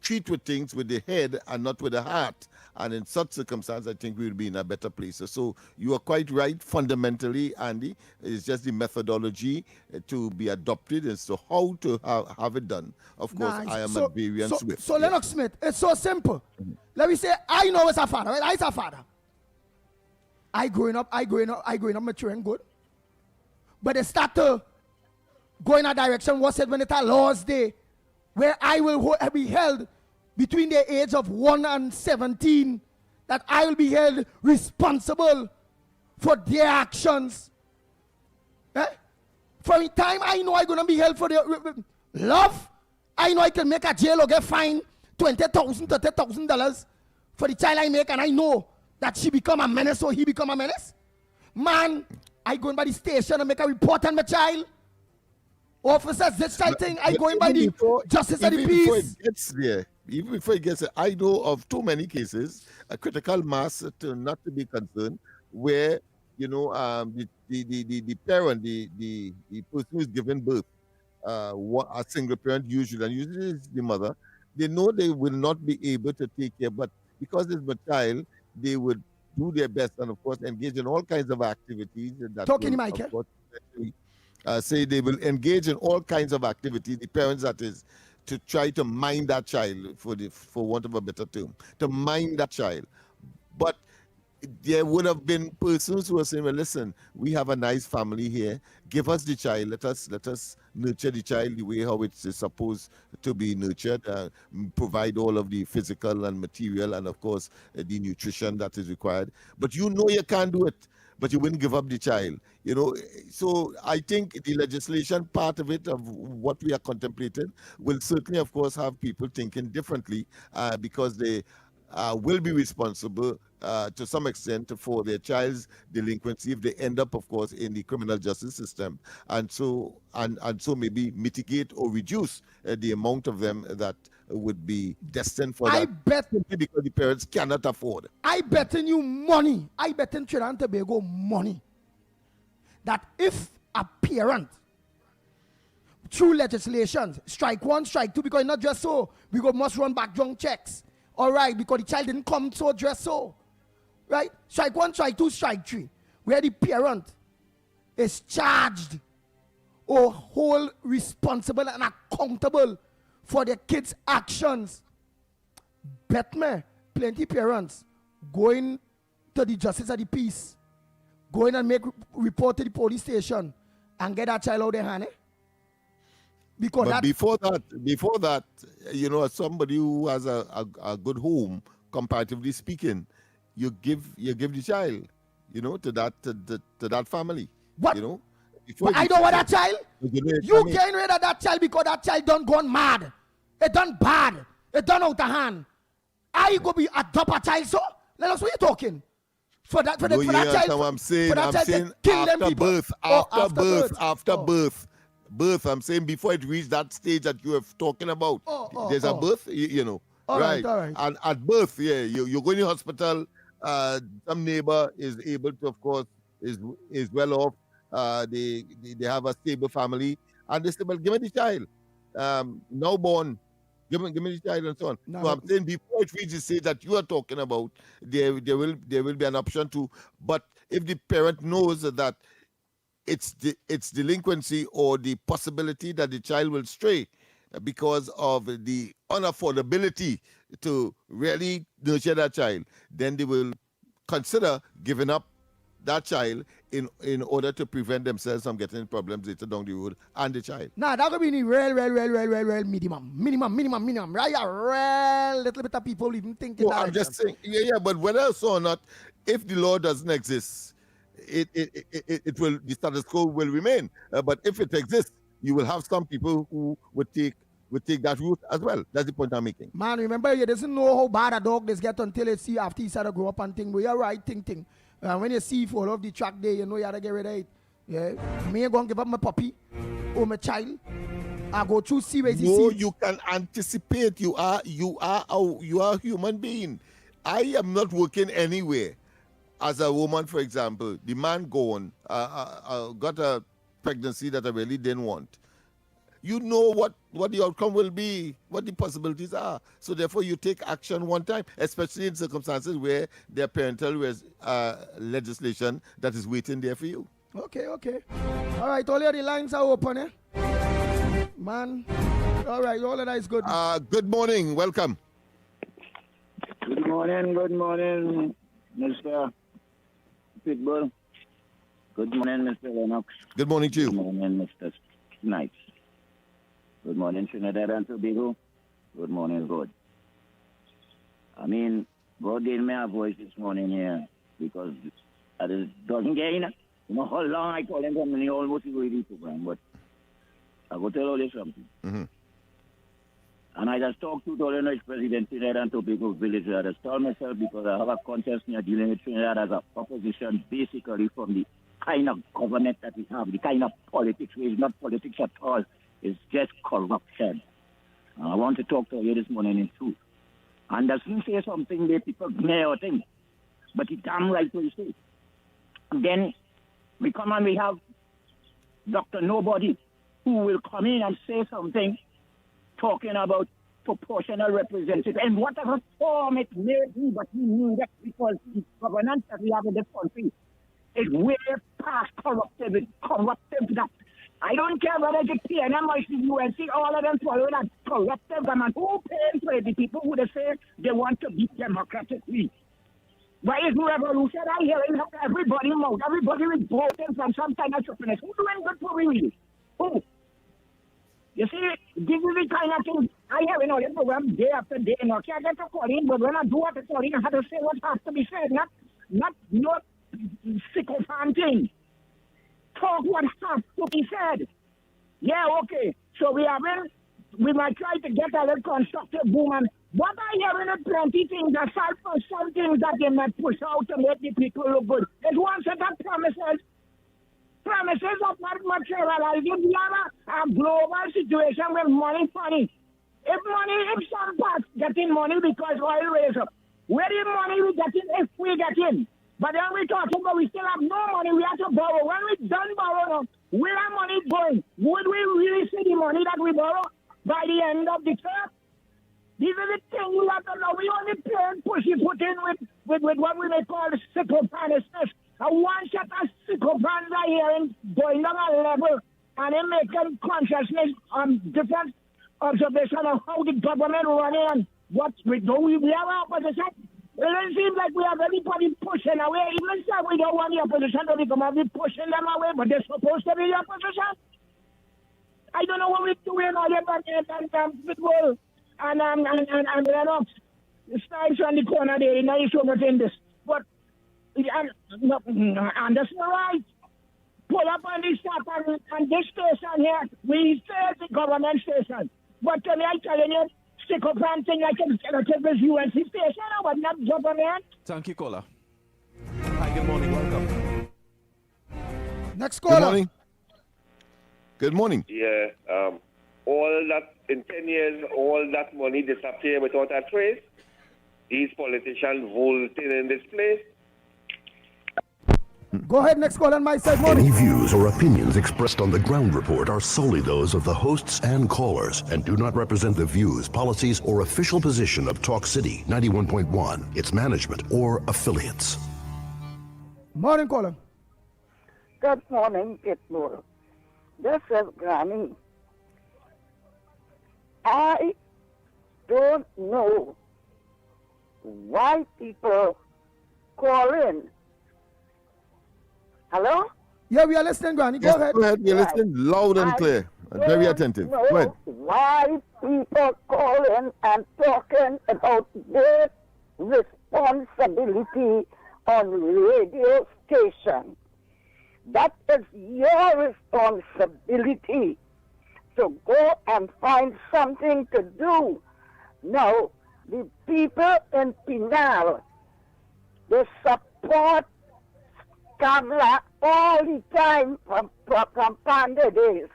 treat with things with the head and not with the heart. And in such circumstances, I think we will be in a better place. So you are quite right, fundamentally, Andy. It's just the methodology to be adopted as to how to have it done. Of course, nice. I am at variance with. So Lennox Smith, it's so simple. Let me say, I know as a father, right? I'm a father. I growing up mature and good. But they start to go in a direction, what's it when it's a Lord's Day, where I will be held between the age of 1 and 17, that I will be held responsible for their actions. From the time I know I'm going to be held for their love, I know I can make a jail or get fined $20,000, $30,000 for the child I make, and I know that she become a menace or he become a menace. Man, I go in by the station and make a report on my child. Officers, this child thing, I go in by the justice of the peace. Before it gets there, even before it gets, I know of too many cases, a critical mass to not to be concerned, where the parent, the person who is giving birth, a single parent usually, and usually it's the mother, they know they will not be able to take care, but because it's a child, they would do their best and of course engage in all kinds of activities that Talking will, Mike, of course, say they will engage in all kinds of activities, the parents that is, to try to mind that child, for want of a better term, to mind that child. But there would have been persons who were saying, well, listen, we have a nice family here. Give us the child. Let us nurture the child the way how it's supposed to be nurtured. Provide all of the physical and material and, of course, the nutrition that is required. But you know you can't do it, but you wouldn't give up the child. So I think the legislation part of it, of what we are contemplating, will certainly, of course, have people thinking differently because they will be responsible to some extent for their child's delinquency if they end up, of course, in the criminal justice system, and so maybe mitigate or reduce the amount of them that would be destined for that simply because the parents cannot afford. I betting you money. I betting Trinidad and Tobago money that if a parent, through legislation, strike one, strike two, because not just so, we must run background checks. All right, because the child didn't come so dressed so. Right? Strike one, strike two, strike three. Where the parent is charged or hold responsible and accountable for their kids' actions. Bet me, plenty parents going to the justice of the peace, going and make report to the police station and get that child out of their hand. Because but before that, as somebody who has a good home, comparatively speaking, you give the child, to that family. What? But I don't want that child. You getting rid of that child because that child done gone mad. It done bad. It done out of hand. Are you gonna be adopt a child so? Let us what you talking. For that child. I'm saying after birth. Birth, I'm saying before it reached that stage that you were talking about. There's a birth, All right? right. And at birth, you're going to hospital. Some neighbor is able to, of course, is well off. They have a stable family, and they say, well, give me the child. Now born, give me the child, and so on. No, so I'm saying before it reaches the stage that you are talking about, there will be an option to. But if the parent knows that it's delinquency or the possibility that the child will stray because of the unaffordability to really nurture that child, then they will consider giving up that child in order to prevent themselves from getting problems later down the road and the child. Nah, that could be the real minimum. Right? A real little bit of people even thinking No, that. I'm just saying, but whether or not, if the law doesn't exist, it will, the status quo will remain. But if it exists, you will have some people who would take that route as well. That's the point I'm making. Man, remember, you doesn't know how bad a dog is get until you see after he started to grow up and think, well, you're right, think. When you see fall off the track there, you know you have to get rid of it. Yeah. Me going to give up my puppy or my child. I go through series. No, you can anticipate. You are a human being. I am not working anywhere. As a woman, for example, the man gone, got a pregnancy that I really didn't want. You know what the outcome will be, what the possibilities are. So therefore, you take action one time, especially in circumstances where there are parental legislation that is waiting there for you. Okay. All right, all the lines are open, eh? Man, all right, all of that is good. Good morning, welcome. Good morning, Mr. Pitbull. Good morning, Mr. Lennox. Good morning to you. Good morning, Mr. Snipes. Good morning, Trinidad and Tobago. Good morning, God. I mean, God gave me a voice this morning here because it doesn't get in. You know how long I call him from the almost radio program, but I will tell you something. Mm-hmm. And I just talked to the Lennox President Trinidad and Tobago village. I just told myself because I have a contest near dealing with Trinidad as a opposition basically from the kind of government that we have, the kind of politics, which is not politics at all. It's just corruption. I want to talk to you this morning in truth. And doesn't say something that people may or think, but it's damn right what you say. And then we come and we have Dr. Nobody, who will come in and say something talking about proportional representation in whatever form it may be, but we need it because the governance that we have in this country is way past corruptive. It's corruptive that I don't care whether it's PNM or it's the UNC, all of them follow that corruptive government. Who pays for it? The people who they say they want to be democratically. Why is no revolution? I hear it, everybody mouth. Everybody is voting from some kind of stupidness. Who doing good for me? Who? You see, this is the kind of thing I have in all the program day after day. And I can't get to call in, but when I do what to call in, I have to say what has to be said, not sycophant thing. Talk what has to be said. Yeah, okay. So we might try to get a little constructive boom. And what I hear in plenty things, aside from some things that they might push out to make the people look good. There's one set of promises of not materializing. We have a global situation with money funny. If some parts getting money because oil raise up, where the money we get in if we get in? But then we talking about we still have no money, we have to borrow. When we done borrow now, where our money going? Would we really see the money that we borrow by the end of the term? These are the things we have to know. We only play and push it put in with what we may call the sycophanistness. And one set of sycophants are here and going down a level and they making consciousness on different observation of how the government running and what we do. We have our opposition. It seems like we have everybody pushing away. Even if we don't want the opposition to become, we pushing them away, but they're supposed to be the opposition. I don't know what we're doing all the football and Lennox. The stripes on the corner there, you know, you're so much in this. But and that's not right. Pull up on this stuff and this station here. We say the government station. But tell me, I telling you, stick up and thing like this UNC station, but not government. Thank you, caller. Hi, good morning. Welcome. Next caller. Good morning. Good morning. Yeah. All that, in 10 years, all that money disappeared without a trace. These politicians voting in this place. Go ahead, next call on my side. Morning. Any views or opinions expressed on the ground report are solely those of the hosts and callers and do not represent the views, policies, or official position of Talk City 91.1, its management, or affiliates. Morning, caller. Good morning, Pitbull. This is Granny. I don't know why people call in. Hello? Yeah, we are listening, Granny. Go ahead. Go ahead. We're listening loud and clear. And very attentive. Go ahead. Why people calling and talking about their responsibility on radio station. That is your responsibility to go and find something to do. Now, the people in Pinal, they support Kamala all the time from Panda days.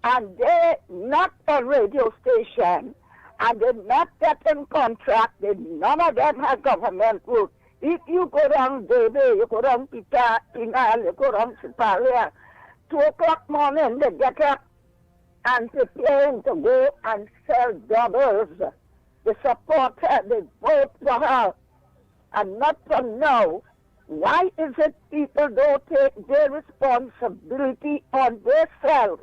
And they're not a radio station, and they're not getting contract. None of them have government work. If you go down Debe, you go down Pinal, you go down Sipalia, 2 o'clock morning, they get up and preparing to go and sell doubles. The supporter, they vote for her. And not from now. Why is it people don't take their responsibility on themselves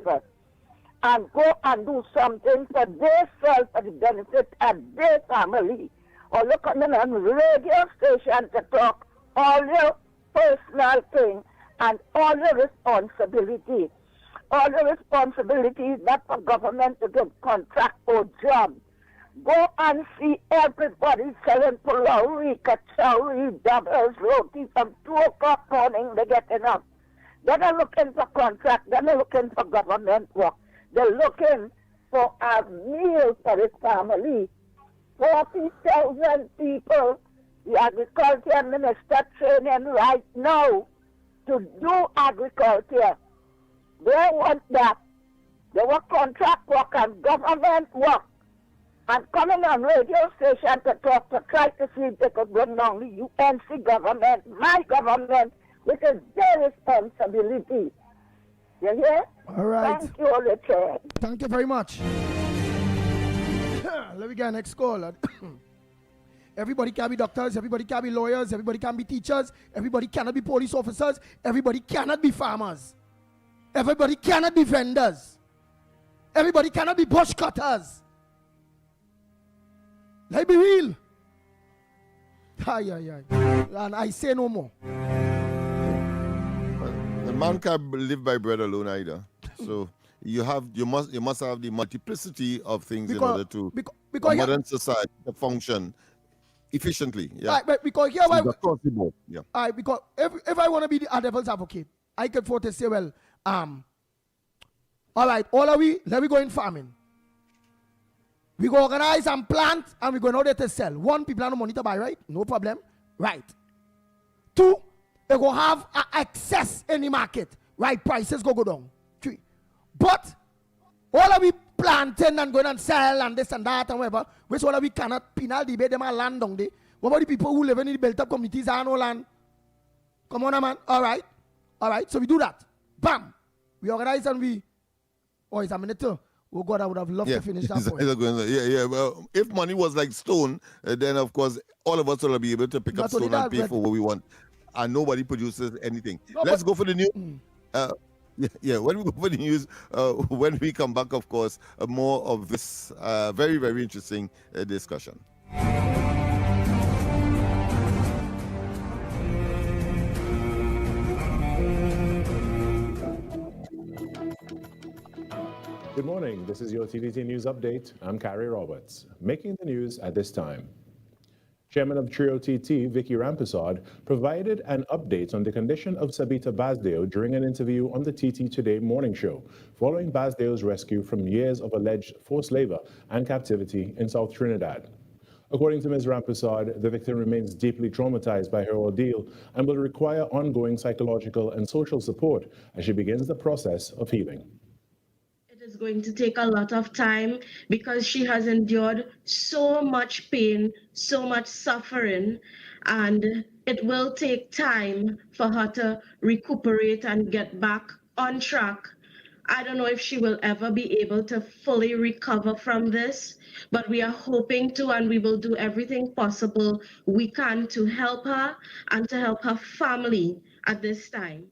and go and do something for themselves for the benefit of their family? Or look on the radio station to talk all your personal thing and all your responsibility. All your responsibility is not for government to give contract or job. Go and see everybody selling pulao, kachori, doubles, roti from 2 o'clock morning. They get enough. They're not looking for contract. They're not looking for government work. They're looking for a meal for his family. 40,000 people, the agriculture minister training right now to do agriculture. They want that. They want contract work and government work. and coming on radio station to talk to try to see if they could bring down the UNC government, my government, which is their responsibility. You hear? All right. Thank you, Richard. Thank you very much. Let me get next call. Everybody can be doctors, everybody can be lawyers, everybody can be teachers, everybody cannot be police officers, everybody cannot be farmers, everybody cannot be vendors, everybody cannot be bush cutters. Let's be real. And I say no more. The man can't live by bread alone either. So you must have the multiplicity of things in order to a modern society to function efficiently. Yeah. Right, but because here, possible. Yeah. Because if I want to be the devil's advocate, I can afford to say, well, all right, all of we, let me go in farming. We go organize and plant, and we go out there to sell. One, people have no money to buy, right? No problem. Right. Two, they go have excess in the market. Right, prices go down. Three. But all of we planting and going and sell and this and that and whatever, which all of we cannot penal debate them and land down there. What about the people who live in the built-up communities and no land? Come on, man. All right. All right, so we do that. Bam. We organize and we... Oh, it's a minute too. Oh God, I would have loved to finish that point. Well, if money was like stone, then of course all of us will be able to pick up stone and pay for what we want, and nobody produces anything. No, let's go for the news. When we go for the news, when we come back, of course, more of this very, very interesting discussion. Good morning. This is your TTT News Update. I'm Carrie Roberts. Making the news at this time. Chairman of Trio TT, Vicky Rampersad, provided an update on the condition of Sabita Basdeo during an interview on the TT Today morning show, following Basdeo's rescue from years of alleged forced labor and captivity in South Trinidad. According to Ms. Rampersad, the victim remains deeply traumatized by her ordeal and will require ongoing psychological and social support as she begins the process of healing. It is going to take a lot of time because she has endured so much pain, so much suffering, and it will take time for her to recuperate and get back on track. I don't know if she will ever be able to fully recover from this, but we are hoping to, and we will do everything possible we can to help her and to help her family at this time.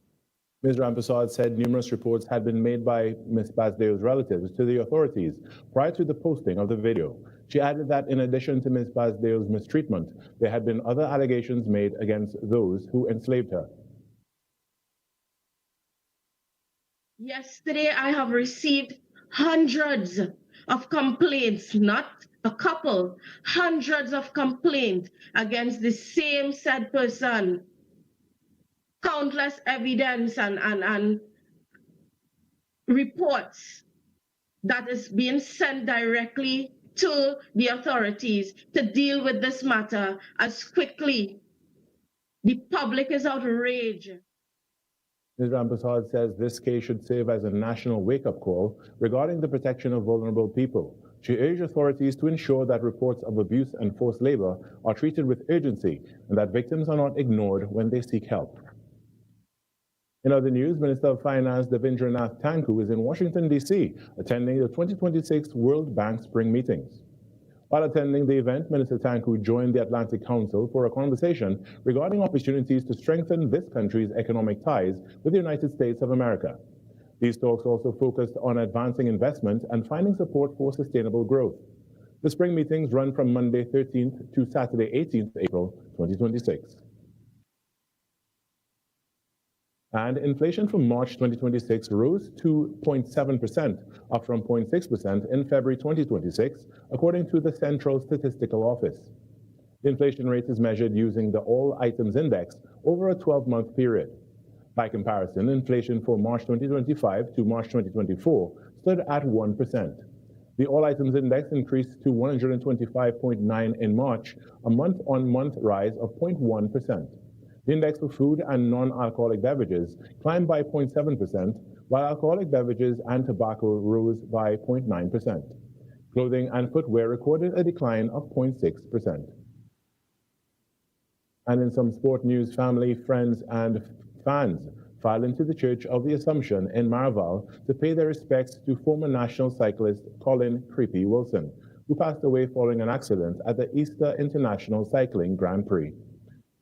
Ms. Rampersad said numerous reports had been made by Ms. Basdeo's relatives to the authorities prior to the posting of the video. She added that in addition to Ms. Basdeo's mistreatment, there had been other allegations made against those who enslaved her. Yesterday, I have received hundreds of complaints, not a couple, hundreds of complaints against the same said person. Countless evidence and reports that is being sent directly to the authorities to deal with this matter as quickly. The public is outraged. Ms. Rampersad says this case should serve as a national wake-up call regarding the protection of vulnerable people. She urged authorities to ensure that reports of abuse and forced labor are treated with urgency and that victims are not ignored when they seek help. In other news, Minister of Finance Devendranath Tanku is in Washington, D.C., attending the 2026 World Bank Spring Meetings. While attending the event, Minister Tanku joined the Atlantic Council for a conversation regarding opportunities to strengthen this country's economic ties with the United States of America. These talks also focused on advancing investment and finding support for sustainable growth. The spring meetings run from Monday 13th to Saturday 18th April 2026. And inflation for March 2026 rose to 0.7%, up from 0.6% in February 2026, according to the Central Statistical Office. The inflation rate is measured using the All Items Index over a 12-month period. By comparison, inflation for March 2025 to March 2024 stood at 1%. The All Items Index increased to 125.9 in March, a month-on-month rise of 0.1%. The index for food and non-alcoholic beverages climbed by 0.7%, while alcoholic beverages and tobacco rose by 0.9%. Clothing and footwear recorded a decline of 0.6%. And in some sport news, family, friends, and fans filed into the Church of the Assumption in Maraval to pay their respects to former national cyclist Colin "Creepy" Wilson, who passed away following an accident at the Easter International Cycling Grand Prix.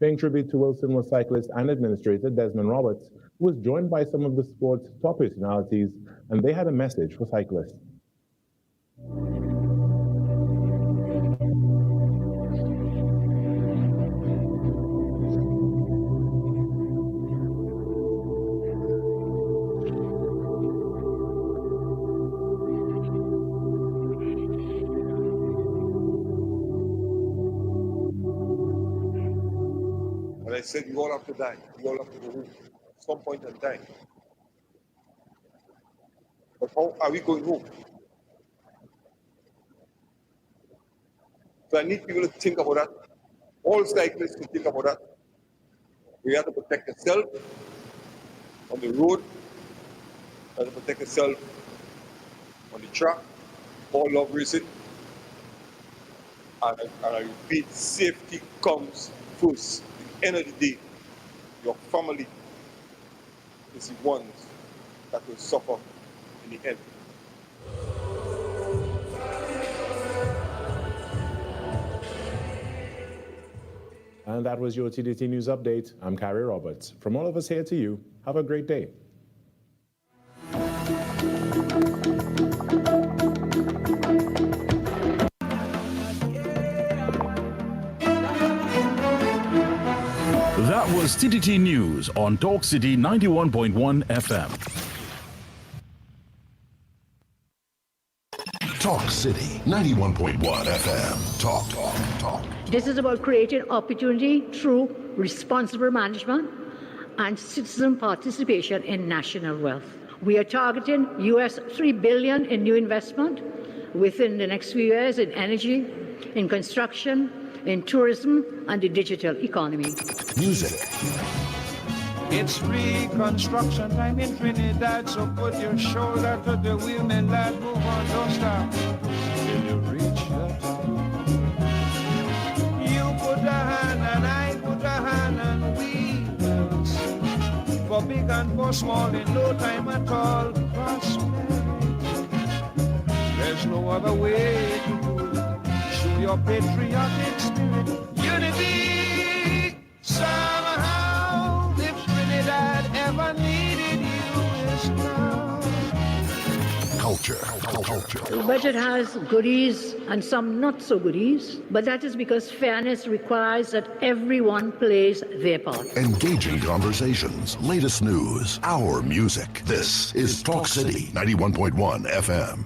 Paying tribute to Wilson was cyclist and administrator Desmond Roberts, who was joined by some of the sport's top personalities, and they had a message for cyclists. And I said, you all have to die. You all have to go home at some point in time. But how are we going home? So I need people to think about that. All cyclists to think about that. We have to protect yourself on the road. You have to protect yourself on the track. All love racing. And I repeat, safety comes first. At the end of the day, your family is the ones that will suffer in the end. And that was your TDT News Update. I'm Carrie Roberts. From all of us here to you, have a great day. That was TDT News on Talk City 91.1 FM. Talk City 91.1 FM. Talk. This is about creating opportunity through responsible management and citizen participation in national wealth. We are targeting US $3 billion in new investment within the next few years in energy, in construction, in tourism, and the digital economy. Music. It's reconstruction time in Trinidad, so put your shoulder to the wheel, man, lad, move on, don't stop till you reach the top. You put a hand and I put a hand and we will sing. For big and for small in no time at all, prosperity. There's no other way to do it. Show your patriotic spirit, unity, somehow. If Trinidad ever needed you, it's now. Culture. The budget has goodies and some not so goodies, but that is because fairness requires that everyone plays their part. Engaging conversations, latest news, our music. This is Talk City 91.1 FM.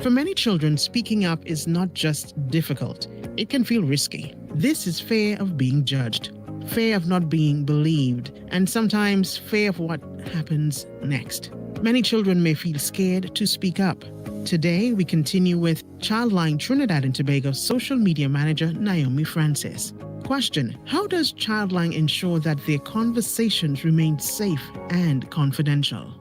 For many children, speaking up is not just difficult, it can feel risky. This is fear of being judged, fear of not being believed, and sometimes fear of what happens next. Many children may feel scared to speak up. Today, we continue with Childline Trinidad and Tobago social media manager Naomi Francis. Question: how does Childline ensure that their conversations remain safe and confidential?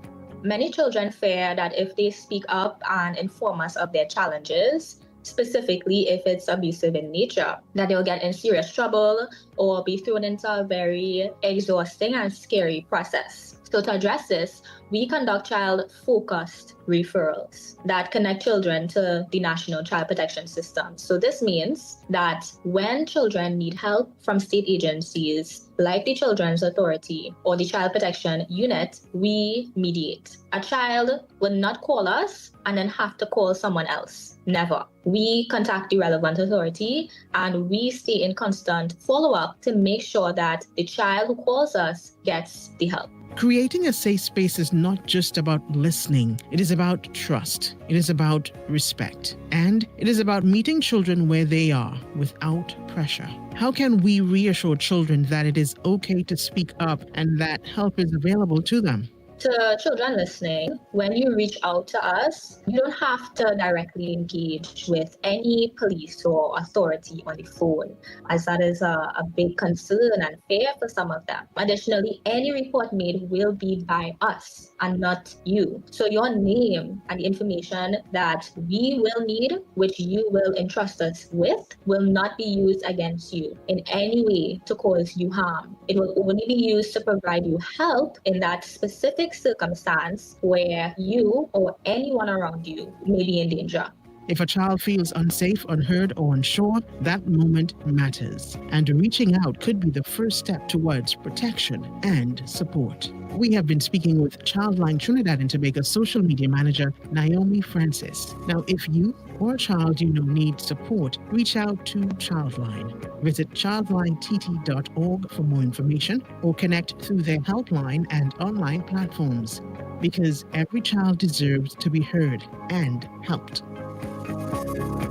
Many children fear that if they speak up and inform us of their challenges, specifically if it's abusive in nature, that they'll get in serious trouble or be thrown into a very exhausting and scary process. So to address this, we conduct child-focused referrals that connect children to the National Child Protection System. So this means that when children need help from state agencies like the Children's Authority or the Child Protection Unit, we mediate. A child will not call us and then have to call someone else. Never. We contact the relevant authority and we stay in constant follow-up to make sure that the child who calls us gets the help. Creating a safe space is not just about listening. It is about trust. It is about respect. And it is about meeting children where they are without pressure. How can we reassure children that it is okay to speak up and that help is available to them? To children listening, when you reach out to us, you don't have to directly engage with any police or authority on the phone, as that is a big concern and fear for some of them. Additionally, any report made will be by us and not you. So your name and the information that we will need, which you will entrust us with, will not be used against you in any way to cause you harm. It will only be used to provide you help in that specific circumstance where you or anyone around you may be in danger. If a child feels unsafe, unheard, or unsure, that moment matters. And reaching out could be the first step towards protection and support. We have been speaking with Childline Trinidad and Tobago social media manager Naomi Francis. Now, if you or a child you know needs support, reach out to Childline. Visit childlinett.org for more information or connect through their helpline and online platforms. Because every child deserves to be heard and helped.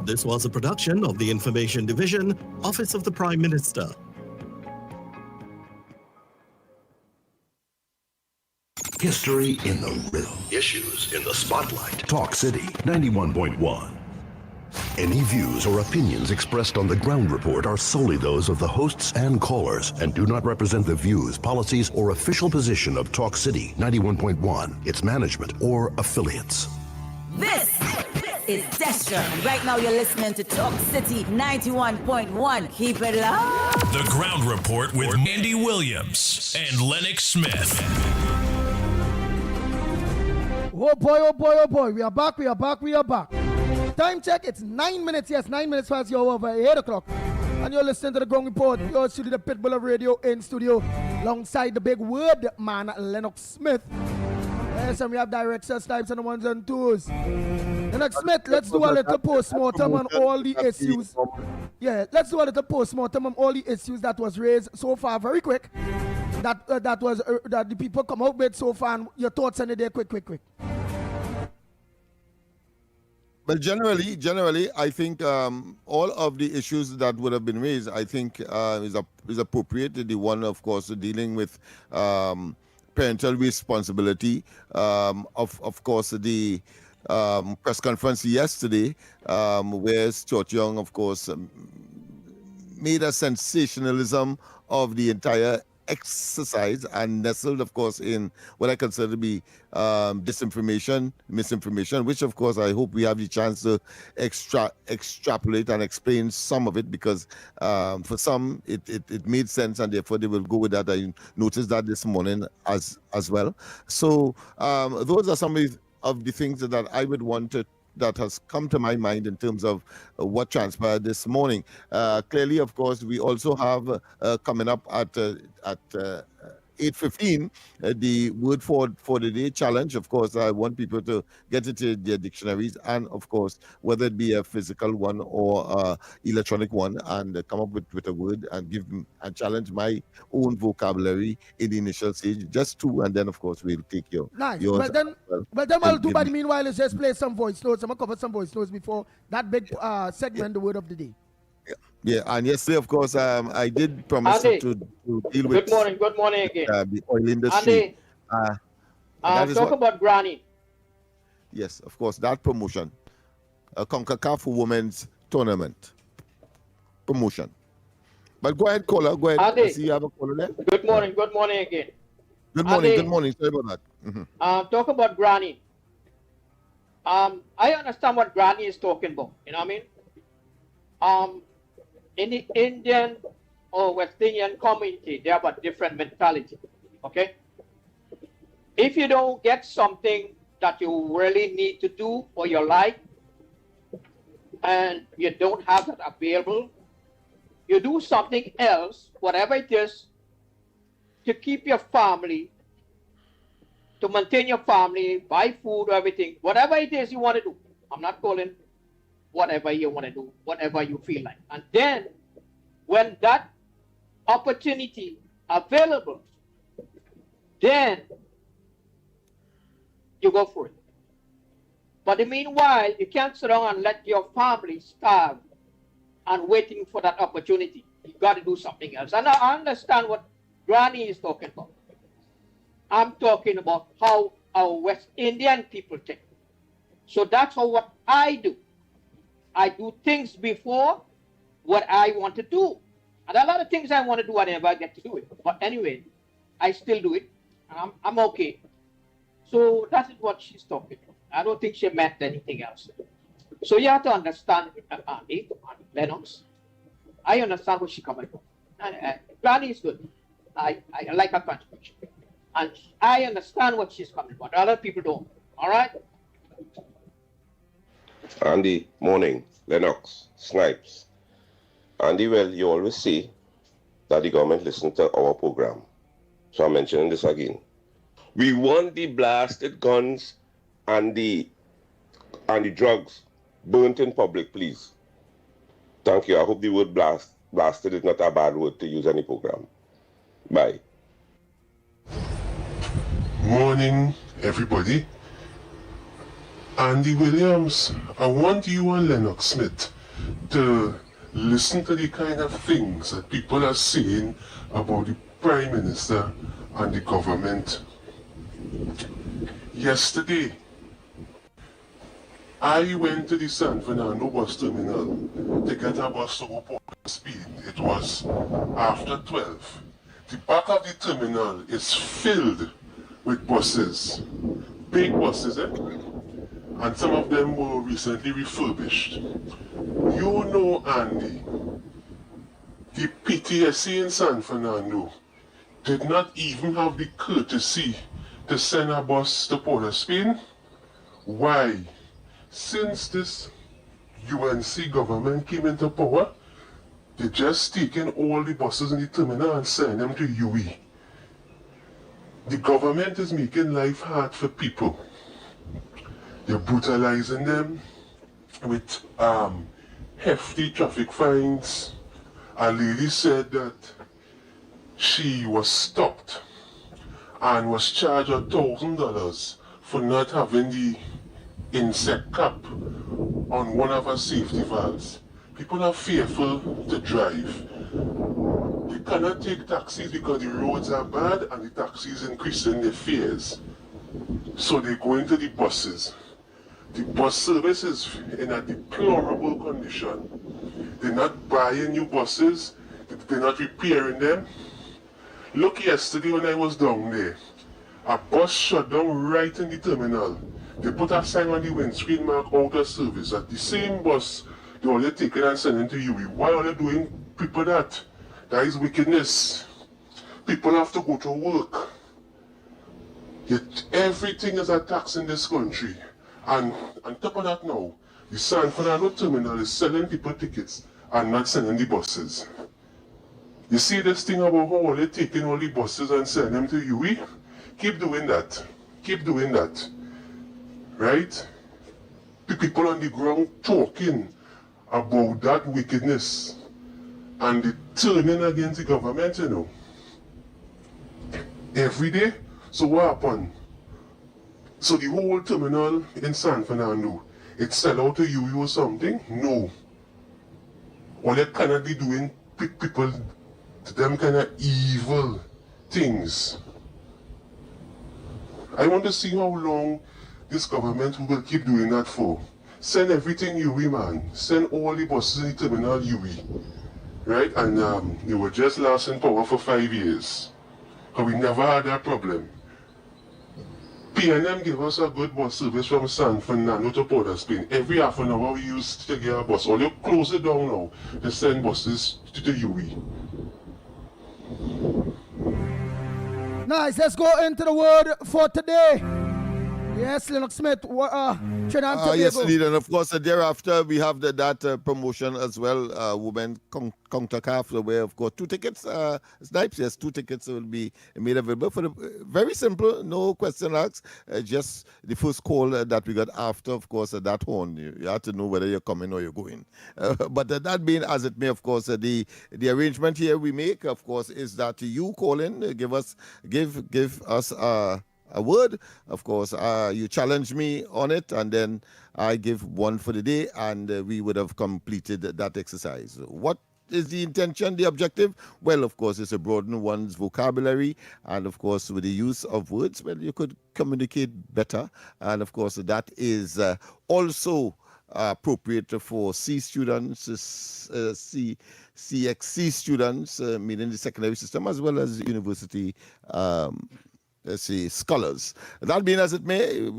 This was a production of the Information Division, Office of the Prime Minister. History in the rhythm. Issues in the spotlight. Talk City 91.1. Any views or opinions expressed on the Ground Report are solely those of the hosts and callers and do not represent the views, policies, or official position of Talk City 91.1, its management, or affiliates. This is Destra, and right now you're listening to Talk City 91.1. Keep it loud. The Ground Report with Andy Williams and Lennox Smith. Oh boy, oh boy, oh boy. We are back, we are back, we are back. Time check, it's 9 minutes. Yes, 9 minutes past your over 8 o'clock. And you're listening to the Ground Report. You're to the Pitbull of Radio in studio alongside the big word man, Lennox Smith. Yes, and we have directors, types, and the ones and twos. Lennox Smith, let's do a little post-mortem on all the issues. Yeah, let's do a little post-mortem on all the issues that was raised so far, very quick. That the people come out with so far, and your thoughts on it there, quick. Well, generally, I think all of the issues that would have been raised, I think, is appropriate. The one, of course, dealing with parental responsibility. Of course, the press conference yesterday, where Stuart Young, of course, made a sensationalism of the entire exercise and nestled, of course, in what I consider to be disinformation, misinformation, which, of course, I hope we have the chance to extrapolate and explain some of it, because for some, it made sense, and therefore they will go with that. I noticed that this morning as well. So those are some of the things that I would want to that has come to my mind in terms of what transpired this morning. Clearly, of course, we also have coming up at 8:15 the word for the day challenge. Of course, I want people to get into their dictionaries, and of course, whether it be a physical one or electronic one, and come up with a word and give and challenge my own vocabulary in the initial stage, just two, and then of course we'll take yours. Well, then I'll do. But meanwhile, is just play some voice notes. I'm gonna cover some voice notes before that big segment, the word of the day. Yeah, and yesterday, of course, I did promise to deal with. Good morning again. The oil industry. Andy, talk about Granny. Yes, of course, that promotion. A CONCACAF Women's Tournament promotion. But go ahead, caller. Go ahead. Andy, I see you have a caller there. Good morning again. Good morning. Andy, good morning. Sorry about that. Mm-hmm. Talk about Granny. I understand what Granny is talking about. You know what I mean? In the Indian or West Indian community, they have a different mentality, okay? If you don't get something that you really need to do for your life, and you don't have that available, you do something else, whatever it is, to keep your family, to maintain your family, buy food, everything, whatever it is you want to do. I'm not calling whatever you want to do, whatever you feel like. And then, when that opportunity available, then you go for it. But in the meanwhile, you can't sit down and let your family starve and waiting for that opportunity. You got to do something else. And I understand what Granny is talking about. I'm talking about how our West Indian people think. So that's what I do. I do things before what I want to do. And a lot of things I want to do, I never get to do it. But anyway, I still do it. I'm okay. So that is what she's talking about. I don't think she meant anything else. So you have to understand, Andy, Lennox. I understand what she's coming from. And Granny is good. I like her contribution. And I understand what she's coming from. Other people don't. All right? Andy, morning. Lennox, Snipes. Andy, well, you always say that the government listens to our program. So I'm mentioning this again. We want the blasted guns and the drugs burnt in public, please. Thank you. I hope the word blasted is not a bad word to use any program. Bye. Morning, everybody. Andy Williams, I want you and Lennox Smith to listen to the kind of things that people are saying about the Prime Minister and the government. Yesterday, I went to the San Fernando bus terminal to get a bus to go Port Speed. It was after 12. The back of the terminal is filled with buses, big buses, and some of them were recently refurbished. You know, Andy, the PTSC in San Fernando did not even have the courtesy to send a bus to Port of Spain. Why? Since this UNC government came into power, they just taken all the buses in the terminal and send them to UE. The government is making life hard for people. They're brutalizing them with hefty traffic fines. A lady said that she was stopped and was charged $1,000 for not having the insect cap on one of her safety valves. People are fearful to drive. They cannot take taxis because the roads are bad and the taxis increasing their fares. So they go into the buses. The bus service is in a deplorable condition. They're not buying new buses, they're not repairing them. Look, yesterday when I was down there, a bus shut down right in the terminal. They put a sign on the windscreen mark out of service. At the same bus, they only taking and sending to UE. Why are they doing people that? That is wickedness. People have to go to work. Yet everything is a tax in this country. And on top of that now, the San Fernando terminal is selling people tickets and not sending the buses. You see this thing about how they're taking all the buses and sending them to UE? Keep doing that. Keep doing that. Right? The people on the ground talking about that wickedness and the turning against the government, you know. Every day. So what happened? So the whole terminal in San Fernando, it sell out to UE or something? No. All they cannot be doing people them kind of evil things. I want to see how long this government will keep doing that for. Send everything UE, man. Send all the buses in the terminal UE. Right? And they were just last in power for 5 years. Because we never had that problem. PNM gave us a good bus service from San Fernando to Port of Spain. Every half an hour we used to get a bus. All you close it down now to send buses to the UE. Nice, let's go into the word for today. Yes, Lennox Smith, Trinidad and Tobago. Yes, indeed, and of course, thereafter we have that promotion as well, women CONCACAF, where of course 2 tickets, Snipes, yes, 2 tickets will be made available for the very simple, no question asked, just the first call that we got after, of course, that horn. You have to know whether you're coming or you're going. But that being as it may, of course, the arrangement here we make, of course, is that you call in, give us a word, of course. You challenge me on it, and then I give one for the day, and we would have completed that exercise. What is the intention, the objective? Well, of course, it's to broaden one's vocabulary, and of course, with the use of words, well, you could communicate better, and of course, that is also appropriate for C students, CXC students, meaning the secondary system, as well as university scholars. That being as it may,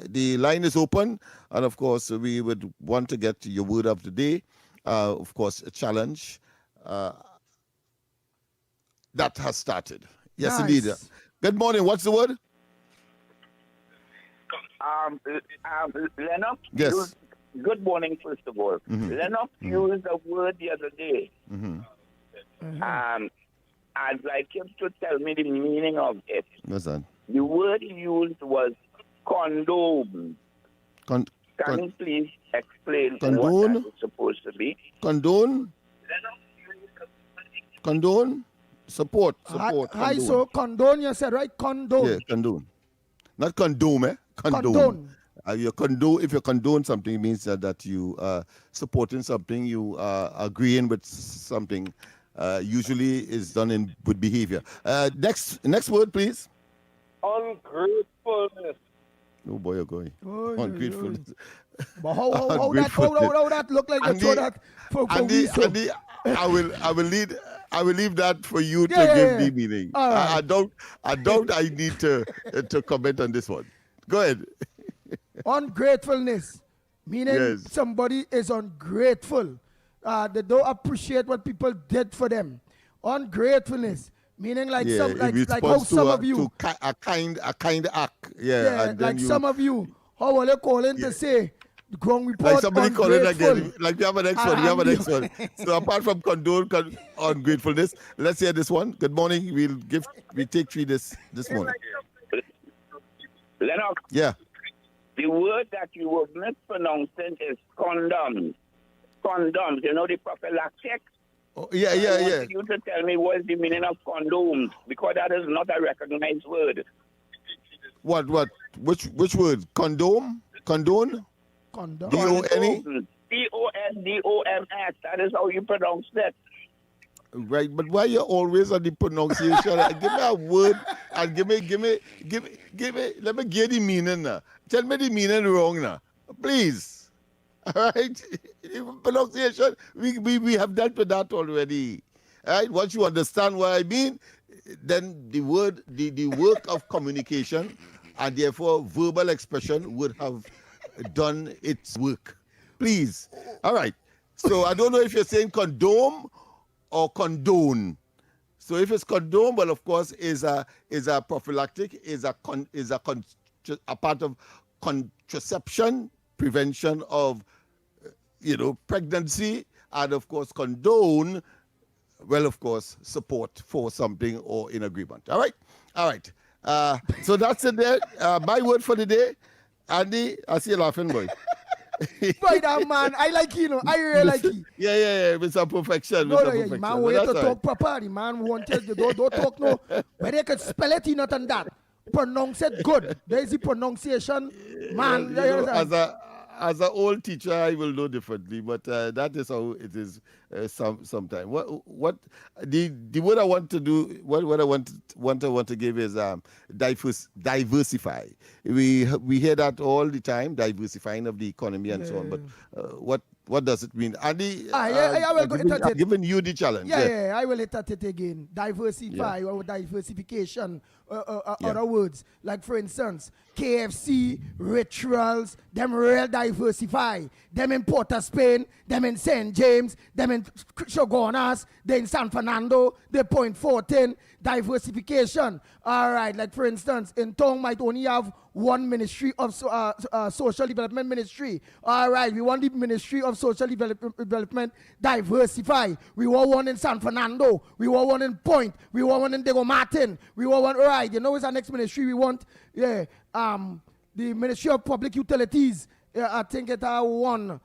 the line is open, and of course, we would want to get your word of the day. Of course, a challenge that has started. Yes, Nice. indeed. Good morning. What's the word? Lennox, Yes. good morning, first of all. Lennox used a word the other day. I'd like him to tell me the meaning of it. What's that? The word he used was condone. Can you please explain what Condone? that is supposed to be? Condone? Condone? Support. Hi, Condone. so condone, you said, right? Condone. Yeah, condone. Not condone, eh? Condone. If you condone something, it means that you are supporting something, you are agreeing with something. Usually is done in good behavior. Next word, please. Ungratefulness. Oh boy, you're going. Ungratefulness. But how that look like you throw that for Andy, I will leave that for you to give the meaning. All right. I don't I need to comment on this one. Go ahead. Ungratefulness, meaning Yes. somebody is ungrateful. They don't appreciate what people did for them. Ungratefulness, meaning like Yeah, some in like how response some to of you, a kind act. Yeah, yeah, and then like some of you, how will you call in to say, ground report like somebody calling ungrateful. again. Like you have an next one. You have a next one. So apart from condone ungratefulness, let's hear this one. Good morning. We take three this morning. Lennox, Yeah. the word that you were mispronouncing is condoms. Condoms, you know the prophylactic? Oh, yeah. I wanted you to tell me what is the meaning of condoms, because that is not a recognized word. What? Which word? Condone? Condone? Condone. D-O-N-E? C-O-N-D-O-M-S. That is how you pronounce that. Right, but why you always on the pronunciation? Give me a word and give me. Let me get the meaning now. Tell me the meaning wrong now, please. All right, pronunciation. We have dealt with that already. All right, once you understand what I mean, then the work of communication and therefore verbal expression would have done its work. Please. All right. So I don't know if you're saying condone or condone. So if it's condone, well, of course, is a prophylactic, is a part of contraception, prevention of pregnancy, and of course condone. Well, of course, support for something or in agreement. All right. So that's it there. My word for the day, Andy. I see you laughing, boy. Boy, that man, I like you, I really like you. Yeah, with some perfection. No, the man wanted to talk proper. The man wanted you don't talk no. Where they could spell it, not and that. Pronounce it good. There is the pronunciation, man. As an old teacher, I will know differently, but that is how it is sometimes. What the word I want to do, what I want to give is diversify. We hear that all the time, diversifying of the economy and so on. But what does it mean? Andy, I will go into it. Giving you the challenge. Yeah, I will hit at it again. Diversify or diversification. Other words, like for instance, KFC, rituals, them real diversify. Them in Port of Spain, them in St. James, them in Shogunas, they in San Fernando, they Point 14, diversification. All right, like for instance, in Tong might only have one ministry of social development ministry. All right, we want the ministry of social development diversify. We want one in San Fernando. We want one in Point. We want one in Diego Martin. We want one, all right, you know what's our next ministry we want? Yeah, the Ministry of Public Utilities. I think it one.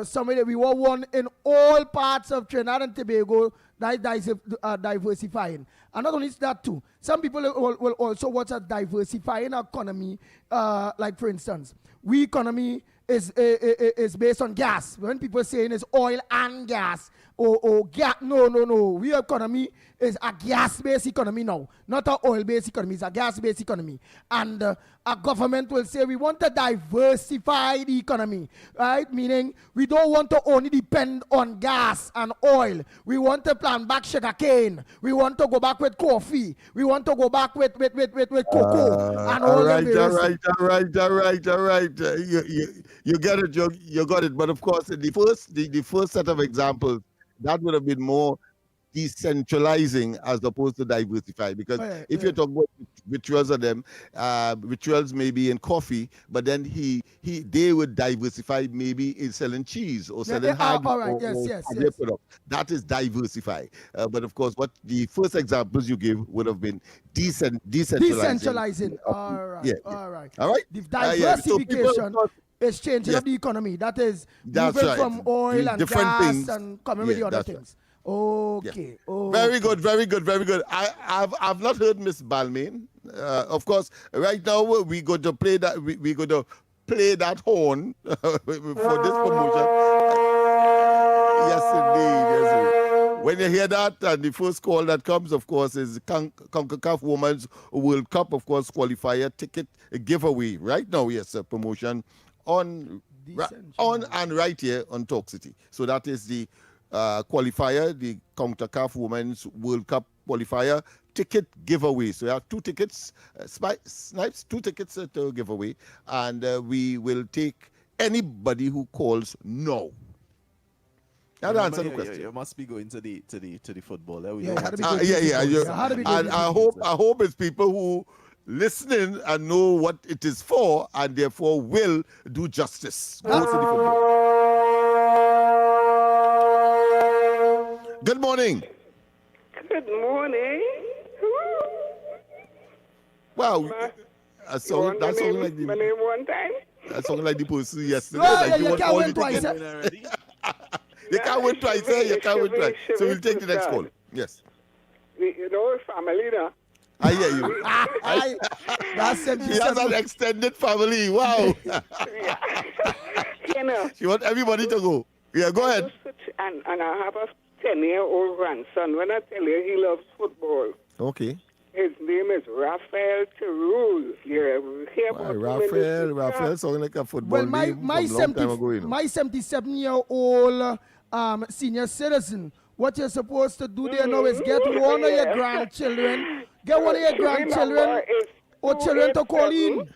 Somebody we want one in all parts of Trinidad and Tobago diversifying. And not only that too, some people will also watch a diversifying economy. Like for instance, we economy is based on gas. When people saying it's oil and gas or gas, no. We economy is a gas-based economy now, not an oil-based economy. It's a gas-based economy, and our government will say we want to diversify the economy, right? Meaning we don't want to only depend on gas and oil. We want to plant back sugarcane. We want to go back with coffee. We want to go back with cocoa and all right. You get it. You got it. But of course, the first set of examples that would have been more decentralizing as opposed to diversify, because if you talk about rituals of them, rituals maybe in coffee, but then they would diversify maybe in selling cheese or selling hard product. That is diversify. But of course, what the first examples you give would have been decentralizing. All right. The diversification is changing of the economy. That is moving from oil and gas things, and coming with the other things. Okay. Very good. I've not heard Miss Balmain. Of course, right now we going to play that. We going to play that horn for this promotion. Yes, indeed. When you hear that, and the first call that comes, of course, is CONCACAF Women's World Cup, of course, qualifier ticket giveaway. Right now, yes, a promotion on and right here on Talk City. So that is the qualifier, the CONCACAF Women's World Cup qualifier ticket giveaway. So you have 2 tickets, Snipes, 2 tickets to give away, and we will take anybody who calls no. That answer the question. You must be going to the football. And I hope it's people who listening and know what it is for, and therefore will do justice. Go to the football. Good morning. Good morning. Wow. That song like the my name one time. That song like the person yesterday. You can't win twice. You can't win twice. You can't win twice. So we'll take the next call. Yes. You know, family now. I hear you. He has an extended family. Wow. You know. She wants everybody to go. Yeah, go ahead. And I have a 10-year-old grandson. When I tell you he loves football. Okay. His name is Raphael Terul. Raphael sounding like a football name my 77-year-old senior citizen, what you're supposed to do there now is get one of your grandchildren. Get one of your grandchildren or children to call in.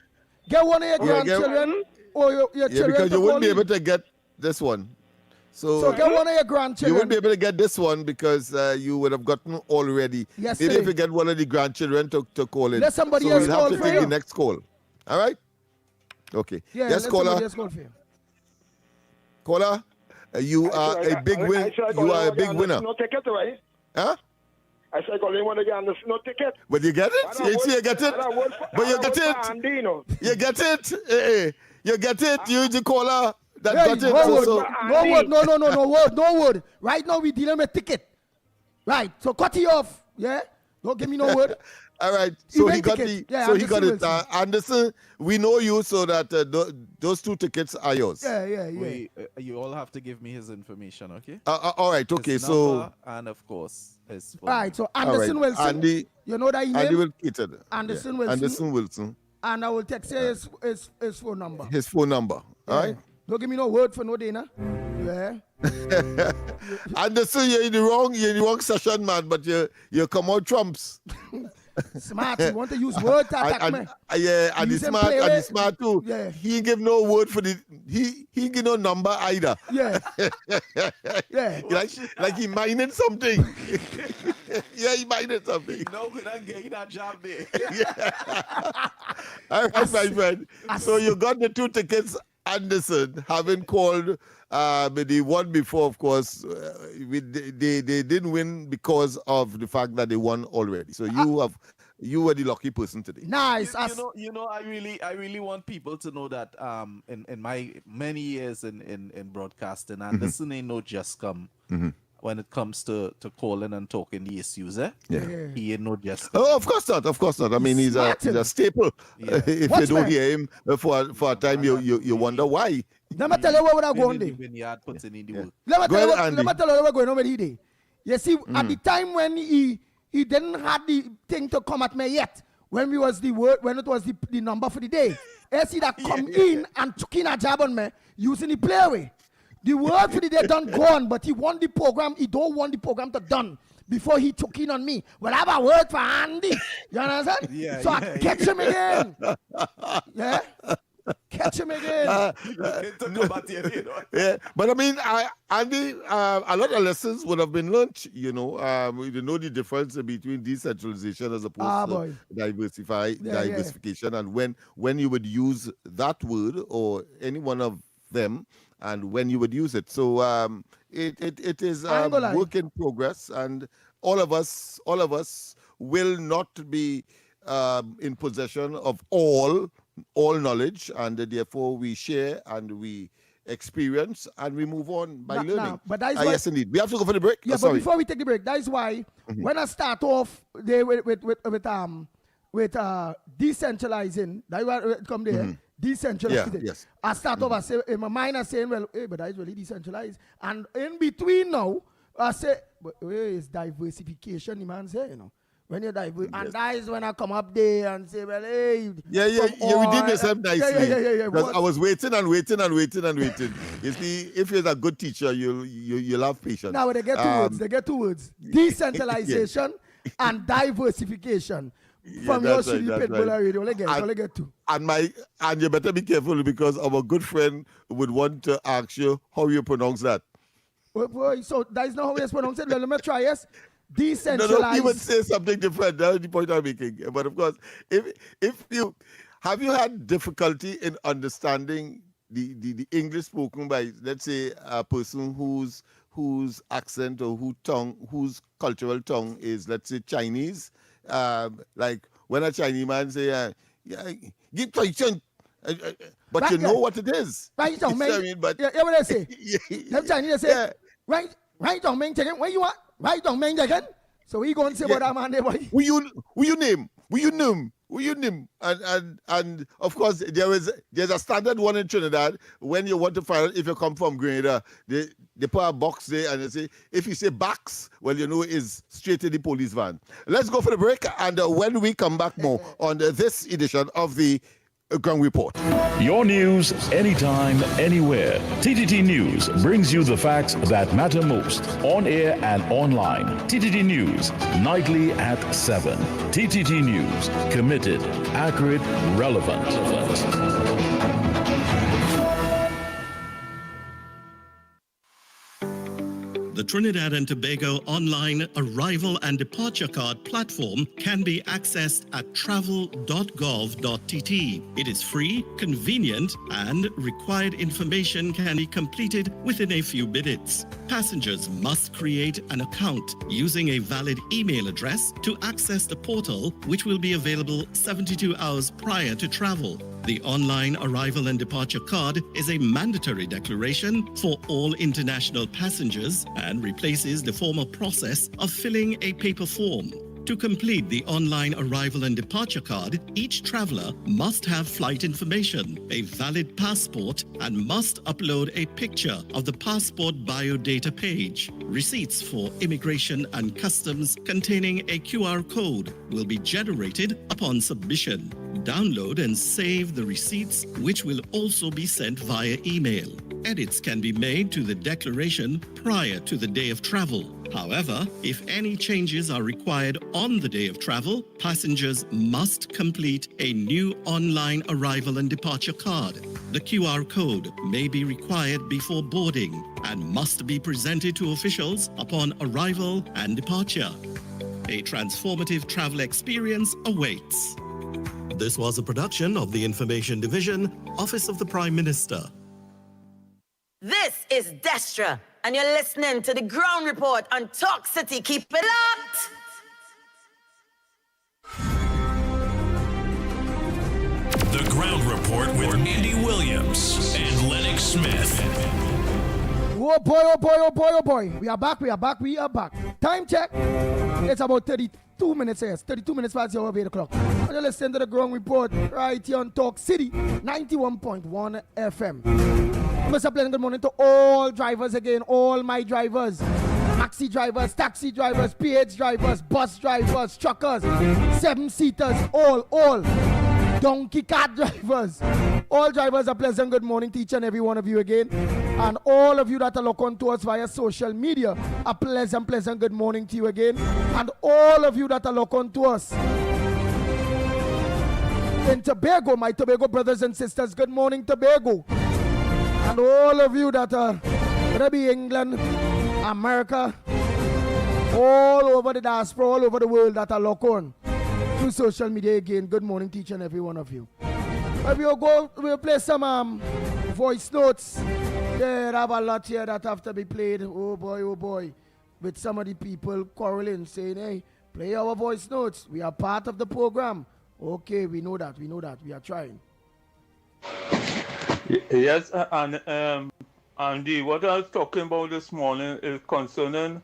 Get one of your grandchildren or your children because to you wouldn't call be in. able to get this one. So get one of your grandchildren. You wouldn't be able to get this one because you would have gotten already. Yes, maybe if you get one of the grandchildren to call in. Let somebody else we'll call have to for take you. the next call. All right? Okay. Yeah, yes, caller. Caller, you are a big win. You are a big winner. No ticket, right? Huh? I said, I want to get no ticket. But you get it? You get it? But you get it? You get it? You get it? You the caller that got it? No word. Right now we dealing with ticket. Right, so cut it off. Yeah? Don't give me no word. All right, so Event he got ticket. the. Yeah, so he got it. Wilson. Anderson, we know you, so that those 2 tickets are yours. Yeah. You all have to give me his information, okay? All right, okay. His so number and of course his phone. All right, so Anderson Wilson. Andy, you know that name? Andy will cater. Anderson Wilson. Anderson Wilson. And I will text you his phone number. His phone number. All right. Don't give me no word for no dinner. Yeah. Anderson, you're in the wrong session, man. But you come out trumps. Smart. You want to use word to attack me? Yeah, and he's smart too. Yeah. He give no word for the. He give no number either. Yeah. Yeah. like he minded something. Yeah, he minded something. No, we're not getting that job there. All right, my friend. So you got the 2 tickets. Anderson, having called the one before, of course, they didn't win because of the fact that they won already. So you were the lucky person today. Nice. You know, I really want people to know that in my many years in broadcasting, Anderson ain't no just come. when it comes to calling and talking the issues, eh? Yeah. He ain't no just. Oh, of course not. Of course not. I mean, he's a staple. Yeah. If you don't hear him for a time, you wonder why. Let me tell you what we're going Let to me tell you what we're going on with he. You see, at the time when he didn't have the thing to come at me yet, when it was the number for the day, I see that come in and took in a job on me using the playaway. The word for the day done gone, but he want the program. He don't want the program to done before he took in on me. Well, I have a word for Andy. You understand? Yeah, so I catch him again. Yeah. Catch him again. Yeah, but I mean, Andy, a lot of lessons would have been learned. You know the difference between decentralization as opposed to diversification, and when you would use that word or any one of them, and when you would use it. So it is a work in progress, and all of us will not be in possession of all knowledge, and therefore we share and we experience and we move on by learning. But that is why, yes, indeed. We have to go for the break. Yeah, but before we take the break, that is why when I start off there with decentralizing, that is why it come there. Decentralized. Yeah, yes. I start off, I say in my mind, I say, well, but that is really decentralized. And in between now, I say, but it's diversification, the man say, you know. When you're diverse, and that is when I come up there and say, well, hey. Yeah, we did yourself nicely. Yeah. I was waiting. You see, if you're a good teacher, you'll have patience. Now, they get two words. Decentralization and diversification. From your city people already, only get two. And you better be careful, because our good friend would want to ask you how you pronounce that. So that is not how you pronounce it. Let me try, yes. Decentralized. No, he would say something different. That's the point I'm making. But of course, if you had difficulty in understanding the English spoken by, let's say, a person whose accent or whose cultural tongue is, let's say, Chinese, like when a Chinese man say, but you know what it is. Right, don't make. But what they say? Them Chinese say, right, don't make chicken. What you want? Right, don't make chicken. So we going to say about that man there, boy. Will you name? And of course, there's a standard one in Trinidad. When you want to find out if you come from Grenada, they put a box there and they say, if you say box, well, you know it's straight to the police van. Let's go for the break, and when we come back more on this edition of the Ground Report. Your news, anytime, anywhere. TTT News brings you the facts that matter most, on air and online. TTT News, nightly at 7. TTT News, committed, accurate, relevant. The Trinidad and Tobago online arrival and departure card platform can be accessed at travel.gov.tt. It is free, convenient, and required information can be completed within a few minutes. Passengers must create an account using a valid email address to access the portal, which will be available 72 hours prior to travel. The online arrival and departure card is a mandatory declaration for all international passengers and replaces the former process of filling a paper form. To complete the online arrival and departure card, each traveler must have flight information, a valid passport, and must upload a picture of the passport biodata page. Receipts for immigration and customs containing a QR code will be generated upon submission. Download and save the receipts, which will also be sent via email. Edits can be made to the declaration prior to the day of travel. However, if any changes are required on the day of travel, passengers must complete a new online arrival and departure card. The QR code may be required before boarding and must be presented to officials upon arrival and departure. A transformative travel experience awaits. This was a production of the Information Division, Office of the Prime Minister. This is Destra, and you're listening to the Ground Report on Talk City. Keep it locked! The Ground Report with Andy Williams and Lennox Smith. Oh boy, oh boy, oh boy, oh boy. We are back. Time check. It's about 32 minutes, yes. 32 minutes past your 8 o'clock. And you're listening to the Ground Report right here on Talk City 91.1 FM. Mr. Pleasant, good morning to all drivers again, all my drivers. Maxi drivers, taxi drivers, PH drivers, bus drivers, truckers, 7-seaters, all. Donkey cart drivers. All drivers, a pleasant good morning to each and every one of you again. And all of you that are looking to us via social media, a pleasant good morning to you again. And all of you that are looking to us in Tobago, my Tobago brothers and sisters, good morning Tobago. And all of you that are, whether it be England, America, all over the diaspora, all over the world that are locked on through social media again, good morning to each and every one of you. We'll play some voice notes. There have a lot here that have to be played. Oh boy. With some of the people quarreling, saying, hey, play our voice notes. We are part of the program. Okay, we know that. We are trying. Yes, and Andy, what I was talking about this morning is concerning,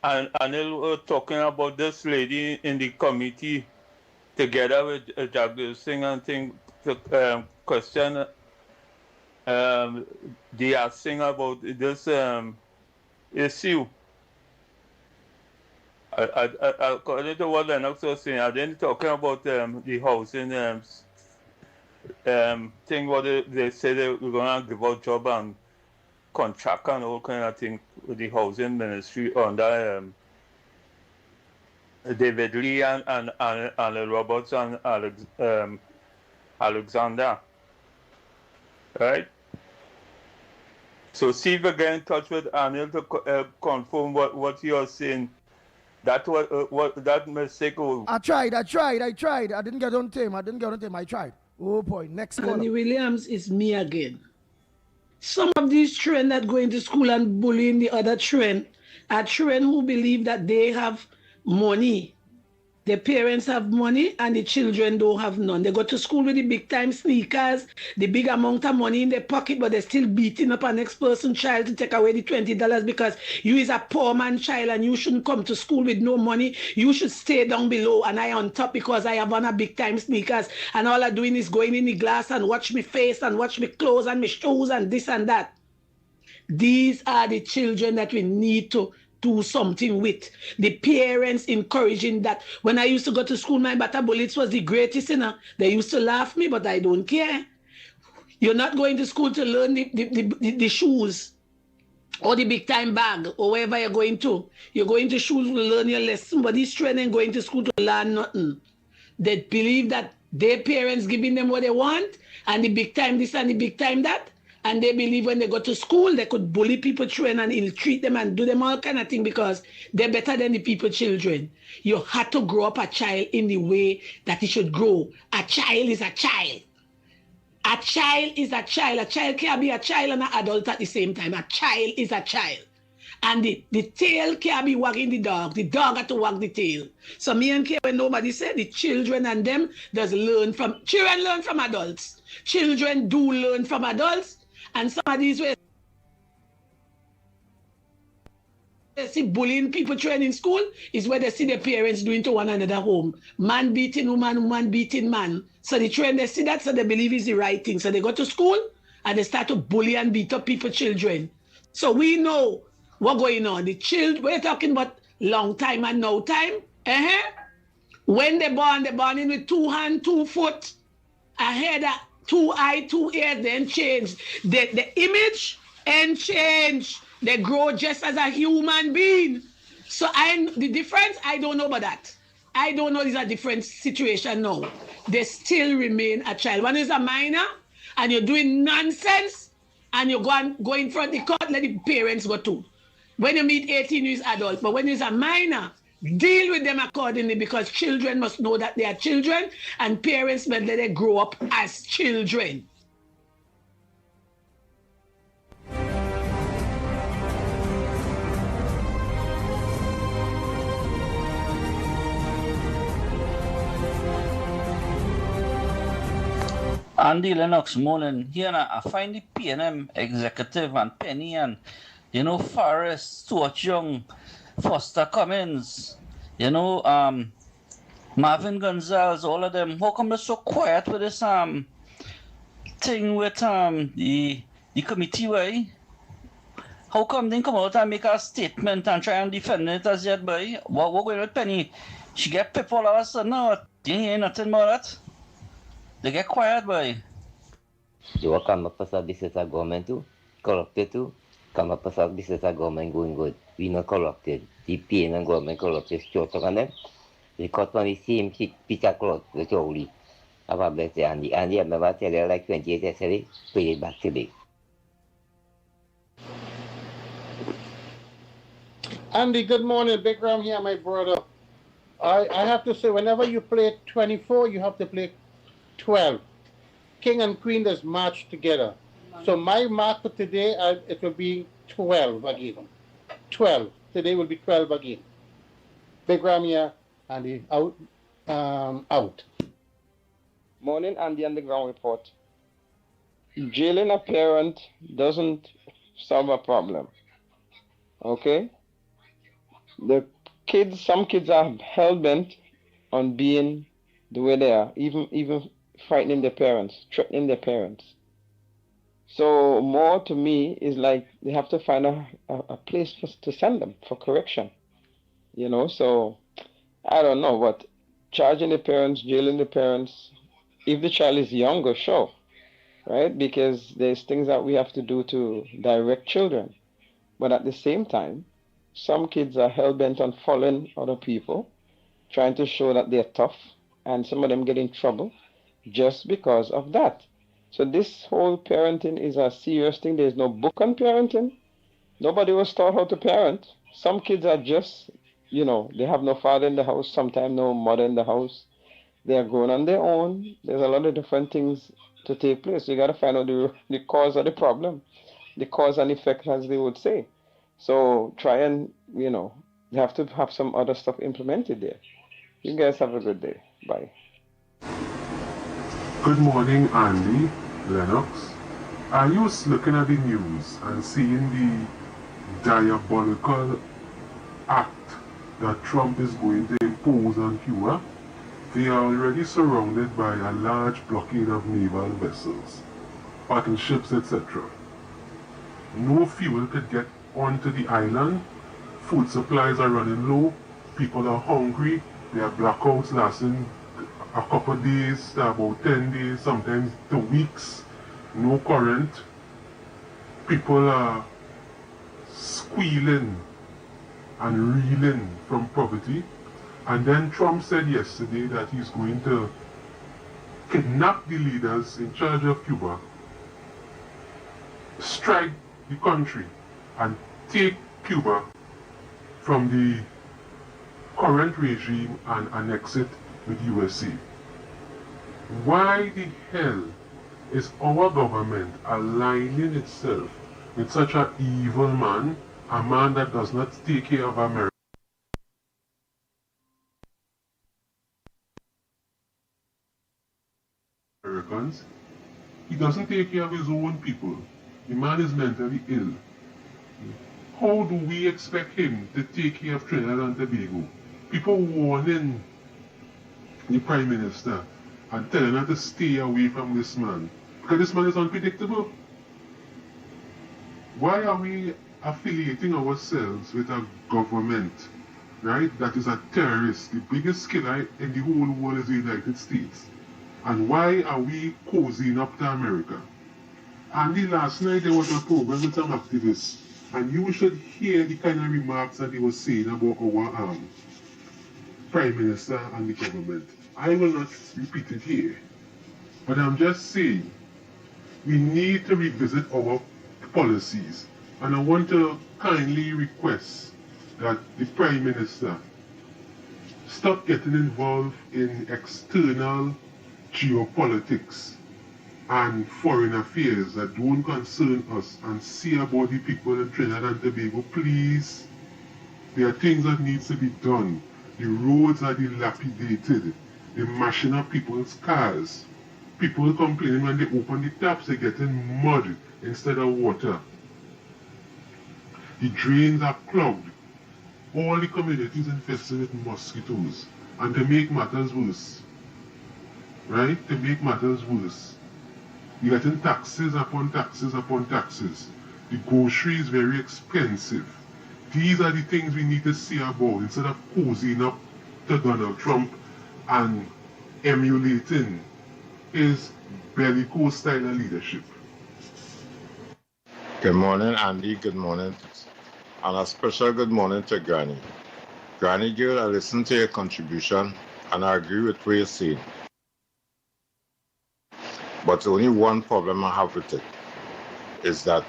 and Anil was talking about this lady in the committee together with Jagdish Singh and thing to question they are saying about this issue. According to what Lennox was saying, I didn't talking about the housing thing what they say they were going to give out job and contract and all kind of thing with the housing ministry under David Lee and Roberts and Alexander. Right? So see if we get in touch with Anil to confirm what you're saying. That what that mistake was. I tried. I didn't get on time. I tried. Oh boy, next caller. Andy Williams, is me again. Some of these children that go into school and bullying the other children are children who believe that they have money. Their parents have money and the children don't have none. They go to school with the big time sneakers, the big amount of money in their pocket, but they're still beating up a next person's child to take away the $20 because you is a poor man child and you shouldn't come to school with no money. You should stay down below and I on top because I have on a big time sneakers and all I'm doing is going in the glass and watch me face and watch me clothes and my shoes and this and that. These are the children that we need to do something with. The parents encouraging that. When I used to go to school, my butter bullets was the greatest, you know. They used to laugh me, but I don't care. You're not going to school to learn the shoes or the big time bag or wherever you're going to. You're going to school to learn your lesson, but these children ain't going to school to learn nothing. They believe that their parents giving them what they want and the big time this and the big time that. And they believe when they go to school, they could bully people children and ill-treat them and do them all kind of thing because they're better than the people children. You have to grow up a child in the way that he should grow. A child is a child. A child is a child. A child can't be a child and an adult at the same time. A child is a child. And the tail can't be wagging the dog. The dog has to wag the tail. So me and Kay, when nobody said, the children and them does learn from, children learn from adults. Children do learn from adults. And some of these ways, they see bullying people children in school is where they see their parents doing to one another home. Man beating woman, woman beating man. So the children, they see that, so they believe it's the right thing. So they go to school and they start to bully and beat up people children. So we know what's going on. The children, we're talking about long time and no time. When they're born in with 2 hands, 2 foot. I heard that. 2 eyes, 2 ears, then change. The image and change. They grow just as a human being. So the difference, I don't know about that. I don't know, it's a different situation now. They still remain a child. When it's a minor and you're doing nonsense and you're go in front of the court, let the parents go too. When you meet 18, you're adult. But when it's a minor, deal with them accordingly because children must know that they are children and parents must let them grow up as children. Andy Lennox morning. Here I find the PNM executive and Penny and you know, Forrest, Stuart Young, Foster Cummins, you know, Marvin Gonzalez, all of them. How come they're so quiet with this thing with the committee way? How come they come out and make a statement and try and defend it as yet, boy? What going with Penny? She get pip all of a sudden now. You ain't nothing about that. They get quiet, boy. You will come up with a business of government too, corrupted too. Come up with a business of government going good. We not corrupted. The PN and government corrupted short on them. They cut on the same piece of cloth, the totally. About that, Andy. Andy, I remember telling you like 28 yesterday, pay it back today. Andy, good morning. Big Ram here, my brother. I have to say, whenever you play 24, you have to play 12. King and Queen just match together. So my mark for today, it will be 12 again. 12. Today will be 12 again. Big Ram here, Andy, out. Out. Morning, Andy, and the ground report. Jailing a parent doesn't solve a problem. Okay? Some kids are hell-bent on being the way they are, even frightening their parents, threatening their parents. So more to me is like they have to find a place to send them for correction. You know, so I don't know, but charging the parents, jailing the parents, if the child is younger, sure, right? Because there's things that we have to do to direct children. But at the same time, some kids are hell-bent on following other people, trying to show that they're tough, and some of them get in trouble just because of that. So this whole parenting is a serious thing. There's no book on parenting. Nobody was taught how to parent. Some kids are just, you know, they have no father in the house, sometimes no mother in the house. They are grown on their own. There's a lot of different things to take place. You got to find out the cause of the problem, the cause and effect, as they would say. So try and, you know, you have to have some other stuff implemented there. You guys have a good day. Bye. Good morning, Andy, Lennox. I was looking at the news and seeing the diabolical act that Trump is going to impose on Cuba. They are already surrounded by a large blockade of naval vessels, battleships, etc. No fuel could get onto the island. Food supplies are running low. People are hungry. There are blackouts lasting a couple of days, about 10 days, sometimes 2 weeks. No current. People are squealing and reeling from poverty. And then Trump said yesterday that he's going to kidnap the leaders in charge of Cuba, strike the country, and take Cuba from the current regime and annex it with USA. Why the hell is our government aligning itself with such an evil man, a man that does not take care of America? Americans. He doesn't take care of his own people. The man is mentally ill. How do we expect him to take care of Trinidad and Tobago? People warning the Prime Minister and telling her to stay away from this man, because this man is unpredictable. Why are we affiliating ourselves with a government, right, that is a terrorist? The biggest killer in the whole world is the United States. And why are we cozying up to America? Andy, last night there was a program with some activists, and you should hear the kind of remarks that he was saying about our Prime Minister and the government. I will not repeat it here, but I'm just saying we need to revisit our policies. And I want to kindly request that the Prime Minister stop getting involved in external geopolitics and foreign affairs that don't concern us, and see about the people in Trinidad and Tobago. Please, there are things that needs to be done. The roads are dilapidated. They're mashing up people's cars. People complaining when they open the taps, they're getting mud instead of water. The drains are clogged. All the communities infested with mosquitoes. And to make matters worse, right? To make matters worse, you're getting taxes upon taxes upon taxes. The grocery is very expensive. These are the things we need to see about instead of cozying up to Donald Trump and emulating his bellicose style of leadership. Good morning, Andy. Good morning. And a special good morning to Granny. Granny girl, I listened to your contribution and I agree with what you're saying. But only one problem I have with it is that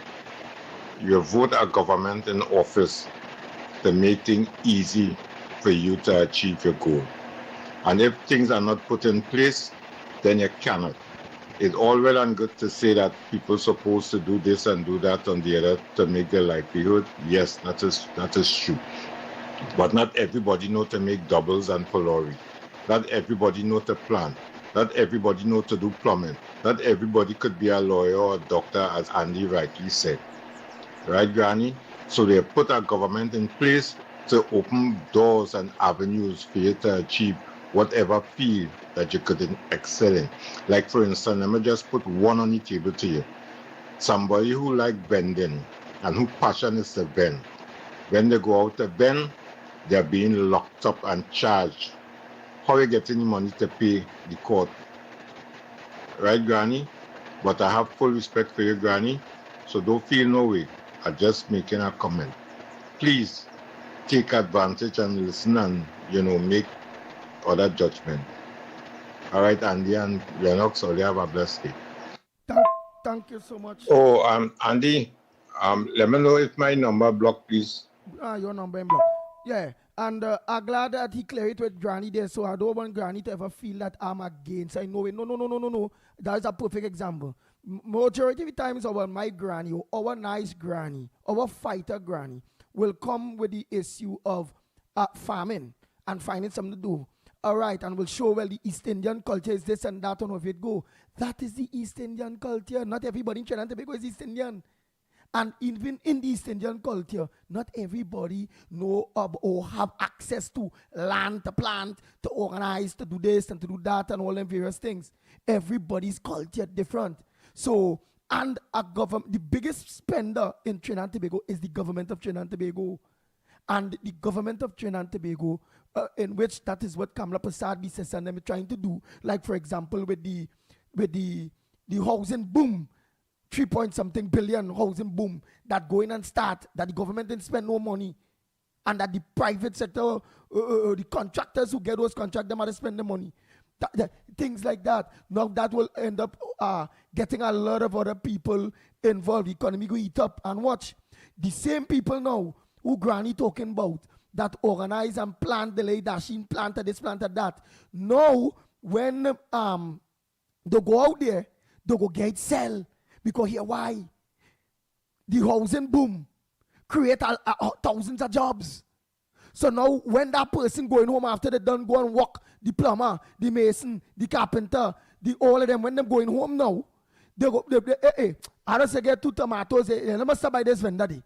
you vote a government in office to make things easy for you to achieve your goal. And if things are not put in place, then you cannot. It's all well and good to say that people are supposed to do this and do that on the other to make their livelihood. Yes, that is true. But not everybody knows to make doubles and polari. Not everybody knows to plan. Not everybody knows to do plumbing. Not everybody could be a lawyer or a doctor, as Andy rightly said. Right, Granny? So they put a government in place to open doors and avenues for you to achieve whatever field that you could excel in. Like, for instance, let me just put one on the table to you. Somebody who like vending and who passion is to vend. When they go out to vend, they're being locked up and charged. How you getting the money to pay the court? Right, Granny? But I have full respect for you, Granny, so don't feel no way. I'm just making a comment. Please take advantage and listen and, make other judgment. All right, Andy and Lennox, so they have a blessed day. Thank you so much. Oh, Andy, let me know if my number blocked, please. Your number in block. Yeah, and I'm glad that he cleared it with Granny there, so I don't want Granny to ever feel that I'm against. I know it. No. That is a perfect example. Majority of the times my granny, our nice granny, our fighter granny, will come with the issue of farming and finding something to do. All right, and we'll show, well, the East Indian culture is this and that, and off it go. That is the East Indian culture. Not everybody in Trinidad and Tobago is East Indian. And even in the East Indian culture, not everybody know or have access to land, to plant, to organize, to do this and to do that and all them various things. Everybody's culture different. So, and the biggest spender in Trinidad and Tobago is the government of Trinidad and Tobago. And the government of Trinidad and Tobago, in which that is what Kamala Prasad says and them trying to do. Like, for example, with the housing boom, 3-point-something billion housing boom that go in and start, that the government didn't spend no money, and that the private sector, the contractors who get those contracts, them have to spend the money. Things like that. Now that will end up getting a lot of other people involved. The economy go eat up. And watch, the same people now who Granny talking about that organize and plant the late dashing, planted this, planted that. Now, when they go out there, they go get sell. Because here why? The housing boom create thousands of jobs. So now when that person going home after they done go and work, the plumber, the mason, the carpenter, all of them, when them going home now, they go, I don't say get 2 tomatoes, they must buy this vendor.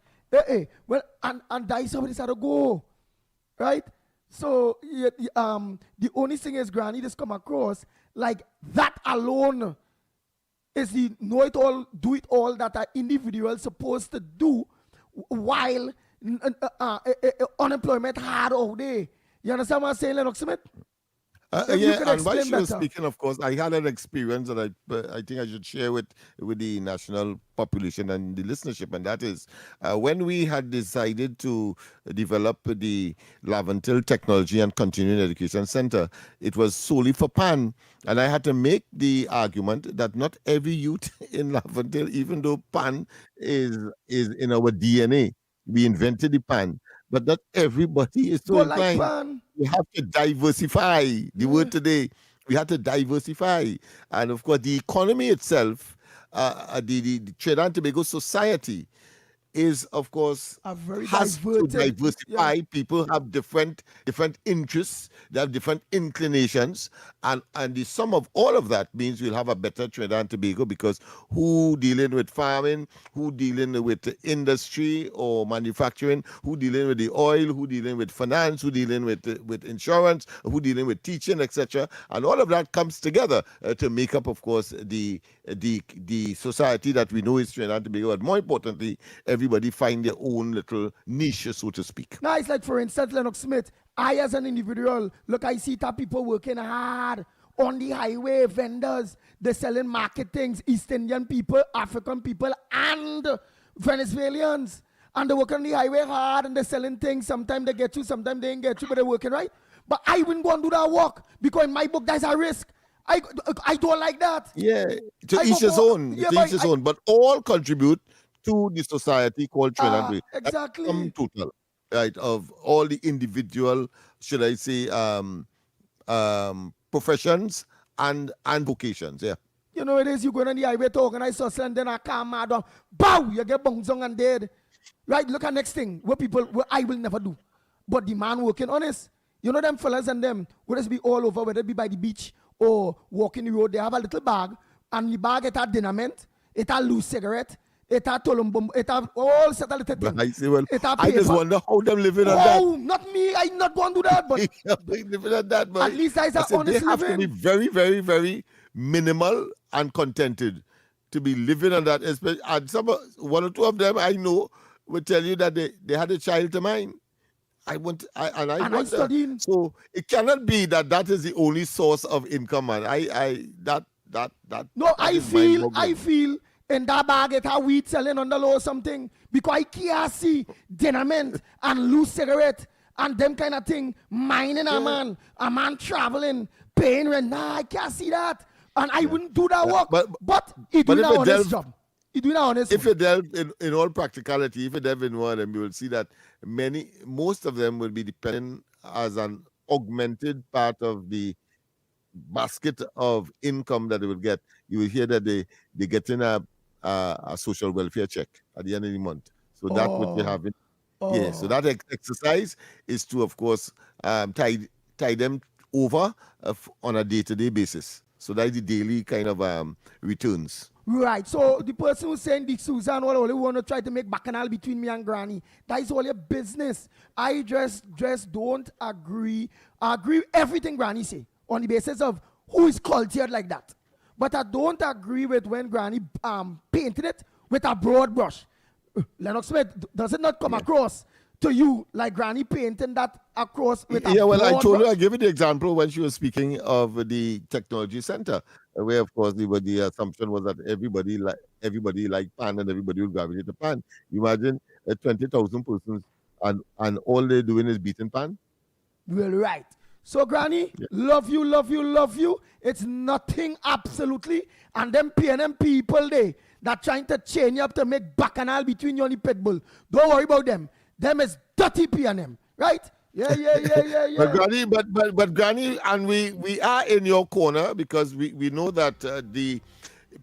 Well, and that's how this had to go. Right? So the only thing is, Granny, just come across, like that alone is the know it all, do it all that an individual supposed to do while unemployment hard all day. You understand what I'm saying, Lennox Smith? Yeah, and while she was speaking, of course, I had an experience that I think I should share with the national population and the listenership, and that is when we had decided to develop the Laventille Technology and Continuing Education Center, it was solely for PAN, and I had to make the argument that not every youth in Laventille, even though PAN is in our DNA, we invented the PAN, but not everybody is so inclined. Like we have to diversify. The word today, we have to diversify. And of course, the economy itself, the Trinidad and Tobago society is, of course, very has to diversify. People have different interests. They have different inclinations, and the sum of all of that means we'll have a better Trinidad and Tobago, because who dealing with farming, who dealing with the industry or manufacturing, who dealing with the oil, who dealing with finance, who dealing with insurance, who dealing with teaching, etc. And all of that comes together to make up, of course, the society that we know is Trinidad and Tobago. But more importantly, everybody find their own little niche, so to speak. Now, it's like, for instance, Lennox Smith, I as an individual, look, I see that people working hard on the highway, vendors, they're selling market things, East Indian people, African people, and Venezuelans. And they're working on the highway hard, and they're selling things. Sometimes they get you, sometimes they ain't get you, but they're working, right? But I wouldn't go and do that work, because in my book, there's a risk. I don't like that. Yeah, to each his own. Yeah, to each his own. But all contribute to the society called Trinidad. Exactly. That's total, right, of all the individual, should I say, professions and vocations. Yeah. You know it is, you go on the highway to organize hustle, and then I come mad on, bow, you get bounced on and dead. Right, look at next thing, what I will never do. But the man working honest, you know them fellas and them, would just be all over, whether it be by the beach or walking the road, they have a little bag, and the bag, it had dynamite, it had loose cigarette, it had tolumbum, it had all set of little things. I say, well, I just wonder how them living on that. Oh, not me, I not going to do that, but living on that, but at least I say honest they have to be very, very, very minimal and contented to be living on that. And one or two of them I know will tell you that they had a child to mind. I wonder. So it cannot be that is the only source of income, man. No, I feel in that bag it have weed selling on the low or something, because I can't see dynamite and loose cigarette and them kind of thing mining a man traveling, paying rent. Nah, I can't see that, and I wouldn't do that work. But he doing an honest job. If you delve in all practicality, if you delve in one of them, you will see that most of them will be dependent as an augmented part of the basket of income that they will get. You will hear that they get in a social welfare check at the end of the month. So that's what you have. Yeah. So that exercise is to, of course, tie them over on a day-to-day basis. So that's the daily kind of returns. Right, so the person who's saying the Susan all want to try to make bacchanal between me and Granny, that is all your business. I just don't agree. I agree with everything Granny say on the basis of who is cultured like that. But I don't agree with when Granny painted it with a broad brush. Lennox Smith, does it not come across to you like Granny painting that across with a broad I told brush? you, I gave you the example when she was speaking of the technology center, where of course the assumption was that everybody like pan and everybody will gravitate to pan. You imagine 20,000 persons and all they're doing is beating pan. Well, right. So Granny, love you. It's nothing absolutely. And them PNM people that trying to chain you up to make bacchanal between you and the pit bull. Don't worry about them. Them is dirty PNM, right? Yeah. But Granny, and we are in your corner, because we know that the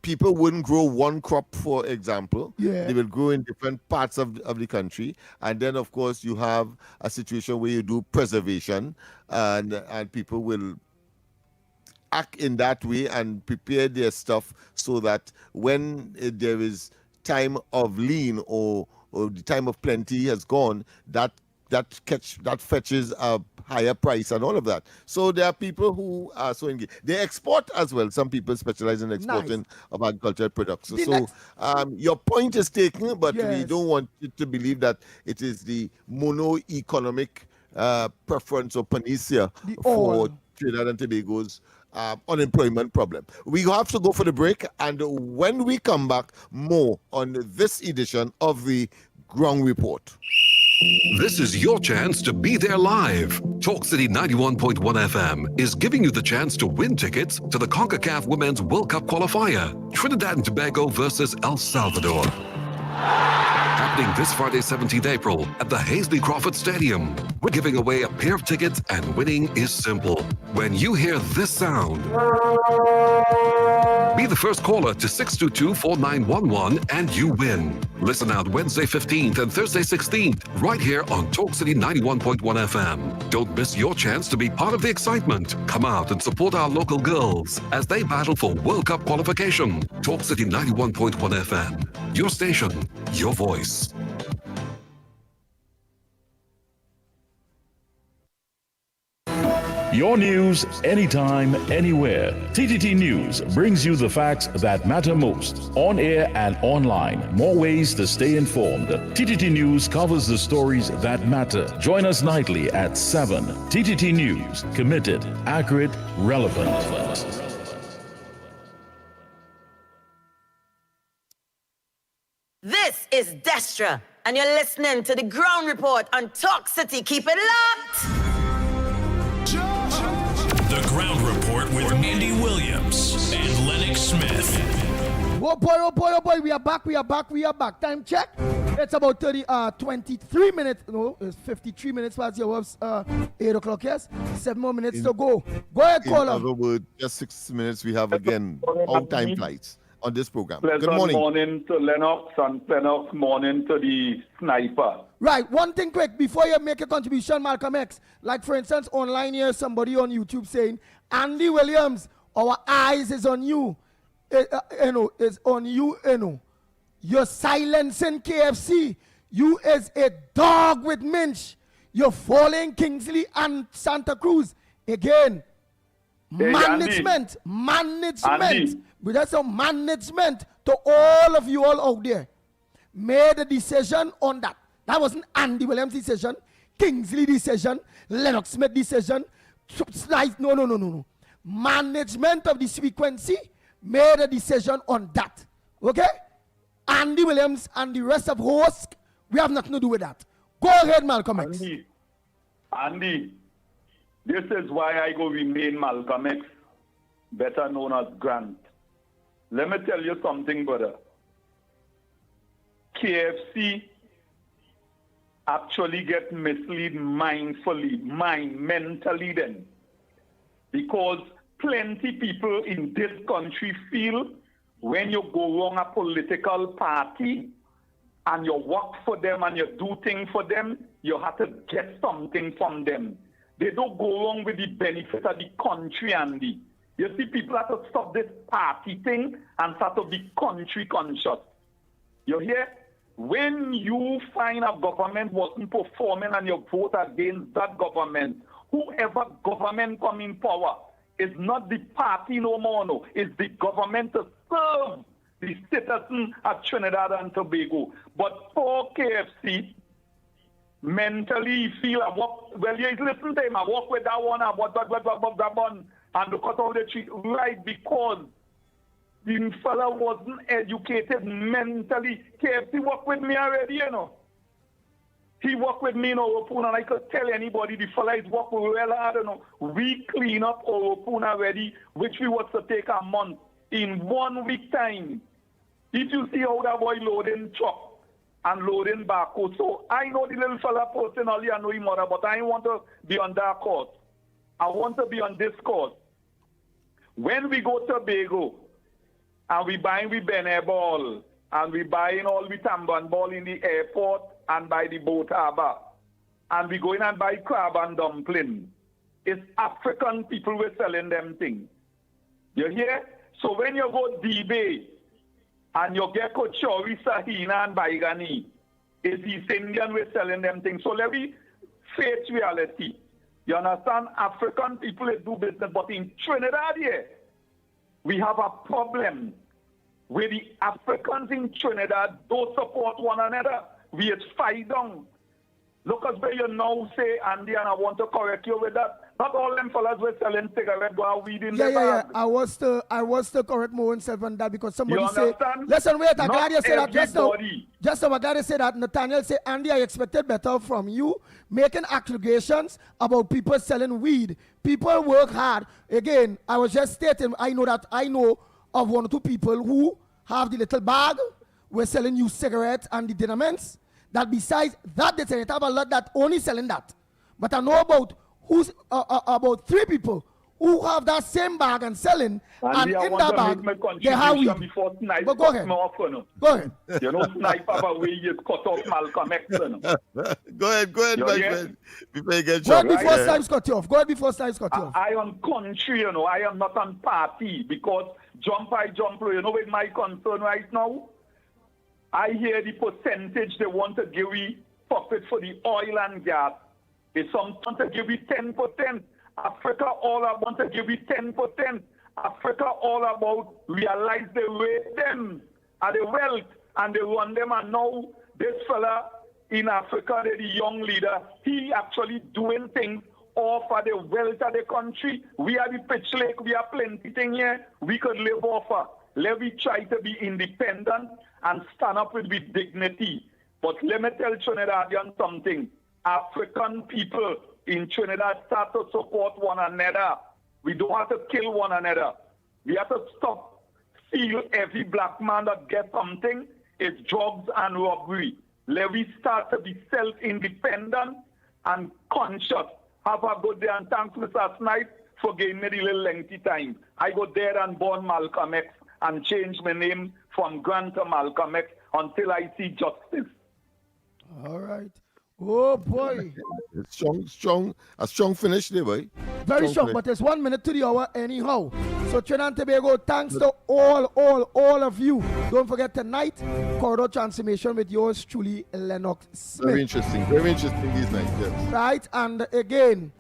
people wouldn't grow one crop, for example. Yeah. They will grow in different parts of the country. And then, of course, you have a situation where you do preservation, and people will act in that way and prepare their stuff so that when there is time of lean or the time of plenty has gone, that fetches a higher price and all of that. So there are people who are so engaged. They export as well. Some people specialize in exporting of agricultural products. So your point is taken, but we don't want you to believe that it is the mono-economic preference or panacea for Trinidad and Tobago's unemployment problem. We have to go for the break, and when we come back, more on this edition of the Ground Report. This is your chance to be there live. Talk City 91.1 FM is giving you the chance to win tickets to the CONCACAF Women's World Cup qualifier, Trinidad and Tobago versus El Salvador. Happening this Friday, 17th April at the Hazley Crawford Stadium. We're giving away a pair of tickets, and winning is simple. When you hear this sound, Be the first caller to 622-4911 and you win. Listen out Wednesday 15th and Thursday 16th right here on Talk City 91.1 FM. Don't miss your chance to be part of the excitement. Come out and support our local girls as they battle for World Cup qualification. Talk City 91.1 FM. Your station, your voice. Your news, anytime, anywhere. TTT News brings you the facts that matter most. On air and online. More ways to stay informed. TTT News covers the stories that matter. Join us nightly at 7. TTT News. Committed, accurate, relevant. This is Destra, and you're listening to the Ground Report on Talk City. Keep it locked. The Ground Report with Andy Williams and Lennox Smith. Oh boy, we are back. Time check. It's about 23 minutes. No, it's 53 minutes past your 8 o'clock, yes? 7 more minutes to go. Go ahead, caller. In other words, just 6 minutes we have again. All time flights on this program. Pleasant Good morning. morning to Lennox and Lennox morning to the sniper. Right, one thing quick before you make a contribution, Malcolm X. Like for instance, online here, somebody on YouTube saying, Andy Williams, our eyes is on you. Is on you, You're silencing KFC. You is a dog with Minch. You're following Kingsley and Santa Cruz. Again, Hey, management. Andy. But that's a management to all of you all out there. Made a decision on that. That wasn't Andy Williams' decision, Kingsley decision, Lennox Smith decision. No. Management of the frequency made a decision on that. Okay? Andy Williams and the rest of hosts, we have nothing to do with that. Go ahead, Malcolm X. Andy, this is why I go remain Malcolm X, better known as Grant. Let me tell you something, brother. KFC actually get misled mentally then. Because plenty people in this country feel when you go wrong a political party and you work for them and you do things for them, you have to get something from them. They don't go wrong with the benefit of the country, Andy. You see, people have to stop this party thing and start to be country conscious. You hear? When you find a government wasn't performing and you vote against that government, whoever government come in power is not the party no more, no. It's the government to serve the citizen of Trinidad and Tobago. But for KFC, mentally feel, well, you listen to him, I walk with that one, I walk that one, and look at how they treat, right, because the fella wasn't educated mentally. KFC worked with me already, He worked with me in Oropun, and I could tell anybody the fella is working well hard, We clean up Oropun already, which we was to take a month in 1 week time. If you see how that boy loading truck and loading barcode. So I know the little fella personally, I know him mother, but I want to be on that course. I want to be on this course. When we go to Tobago, and we buying we Benet ball, and we buying all we Tamban ball in the airport and by the boat harbor, and we go in and buy crab and dumpling. It's African people we're selling them things. You hear? So when you go D-Bay and you get Kochori, Sahina and Baigani, it's East Indian we're selling them things. So let me face reality. You understand? African people do business, but in Trinidad here, we have a problem where the Africans in Trinidad don't support one another. We is fight down. Look at where you now say, Andy, and I want to correct you with that. Not all them fellas were selling cigarettes, go out weed in the bag. I was to correct myself on that because somebody you said, listen, wait, I'm glad you said that just now. Just now, I'm glad you said that. Nathaniel said, Andy, I expected better from you, making accusations about people selling weed. People work hard. Again, I was just stating, I know of 1 or 2 people who have the little bag, were selling you cigarettes and the dynaments. That besides that, they have a lot that only selling that. But I know about about 3 people who have that same bag and selling, and I in want that to bag, make my they have contribution weed. before Snipe But go cut ahead. me off, you know. Go ahead. You know, Snipe have a way you cut off Malcolm X, you know. Go ahead, You my hear? friend. Before you get Go ahead shot. before Yeah. Snipes cut you off. Go ahead before Snipes cut you off. I am country, you know. I am not on party because jump, you know, with my concern right now, I hear the percentage they want to give me profit for the oil and gas. They some want to give me 10%. Africa all I want to give me 10%. Africa all about realize they rate them at the wealth and they run them, and now this fella in Africa, the young leader, he actually doing things off of the wealth of the country. We are the pitch lake, we have plenty thing here we could live off of. Let me try to be independent and stand up with dignity. But let me tell Trinidadians something. African people in Trinidad start to support one another. We don't have to kill one another. We have to stop feel every black man that gets something is drugs and robbery. Let me start to be self-independent and conscious. Have a good day and thanks, Mr. Snipe, for giving me the little lengthy time. I go there and born Malcolm X and change my name from Grant to Malcolm X until I see justice. All right. Oh boy. A strong finish there, boy. Very strong, finish. but it's 1 minute to the hour anyhow. So Trinidad and Tobago, thanks to all of you. Don't forget tonight, Corridor Transformation with yours truly, Lennox Smith. Very interesting these nights, yes. Right, and again,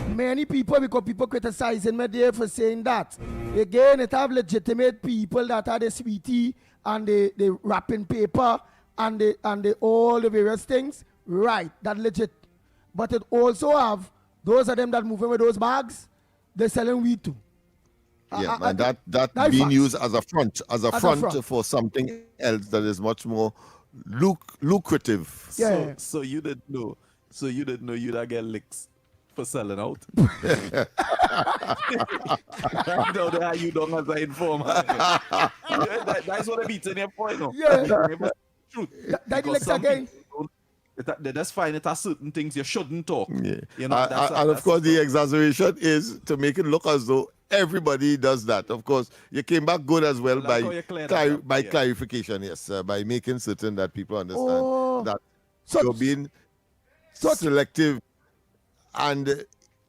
many people, because people criticizing me there for saying that. Again, it have legitimate people that are the sweetie and the wrapping paper and the all the various things. Right, that legit. But it also have those of them that moving with those bags, they're selling weed too. Yeah, and that being facts. used as a front for something else that is much more lucrative. Yeah. So you didn't know. So you didn't know you'd get licks for selling out. No, that you don't as an informer. That's what I'm beating your point. No? Yeah. Truth. That licks again. They just find it as certain things you shouldn't talk. Yeah. You know, And of course, the exaggeration is to make it look as though everybody does that. Of course, you came back good as well by clarification, yes, by making certain that people understand that you're being selective and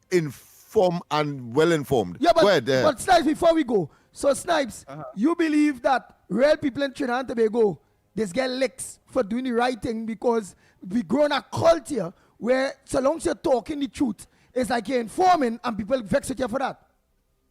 informed and well informed. Yeah, Go ahead, but Snipes, before we go, so Snipes, you believe that real people in Trinidad and Tobago, they get licks for doing the right thing because we grown a culture where so long as you're talking the truth, it's like you're informing and people vex with you for that.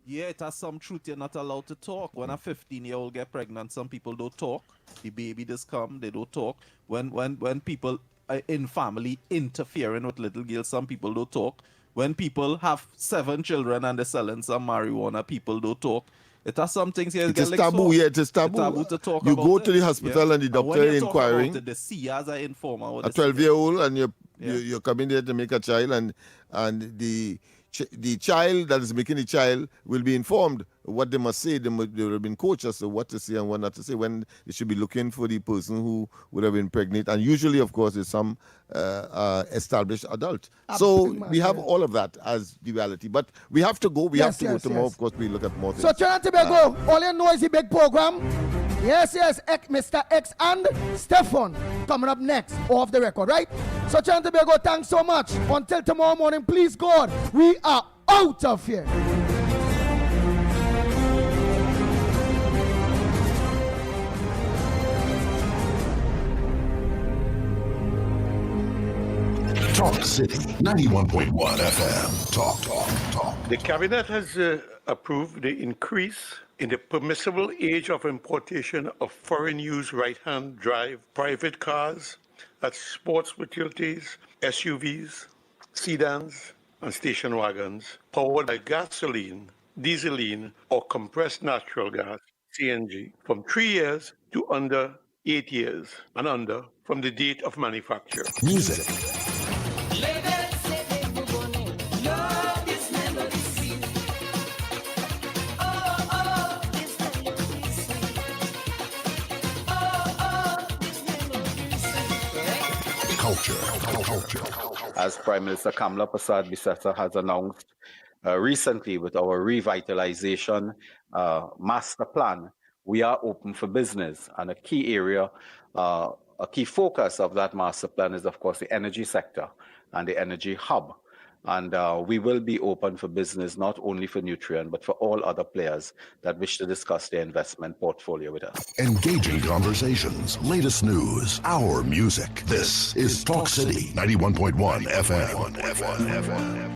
Yeah, it has some truth. You're not allowed to talk. When a 15-year-old get pregnant, some people don't talk. The baby just come, they don't talk. When people in family interfering with little girls, some people don't talk. When people have 7 children and they're selling some marijuana, people don't talk. It has some things here. It is taboo, yeah, it is taboo. Taboo to talk you about go to the it. hospital and the And when doctor you talk inquiring. about it, they see as an informer. A 12-year-old and you're coming there to make a child and the child that is making the child will be informed what they must say. They would have been coached as to what to say and what not to say, when they should be looking for the person who would have been pregnant. And usually, of course, is some established adult. So we have all of that as the reality. But we have to go. We have to go tomorrow. Of course, we look at more things. So Trinidad and Tobago, all you know is the big program. Yes, Mr. X and Stefan coming up next, off the record, right? So Trinidad and Tobago, thanks so much. Until tomorrow morning, please God, we are out of here. Talk City 91.1 FM. Talk. The cabinet has approved the increase in the permissible age of importation of foreign-use right-hand drive private cars, that's sports utilities, SUVs, sedans, and station wagons powered by gasoline, dieseline, or compressed natural gas, CNG, from 3 years to under 8 years and under from the date of manufacture. Music. Culture. As Prime Minister Kamala Prasad Bisesa has announced, recently with our revitalization master plan, we are open for business. And a key area, a key focus of that master plan is, of course, the energy sector and the energy hub. And we will be open for business, not only for Nutrien, but for all other players that wish to discuss their investment portfolio with us. Engaging conversations, latest news, our music. This is Talk City 91.1 FM.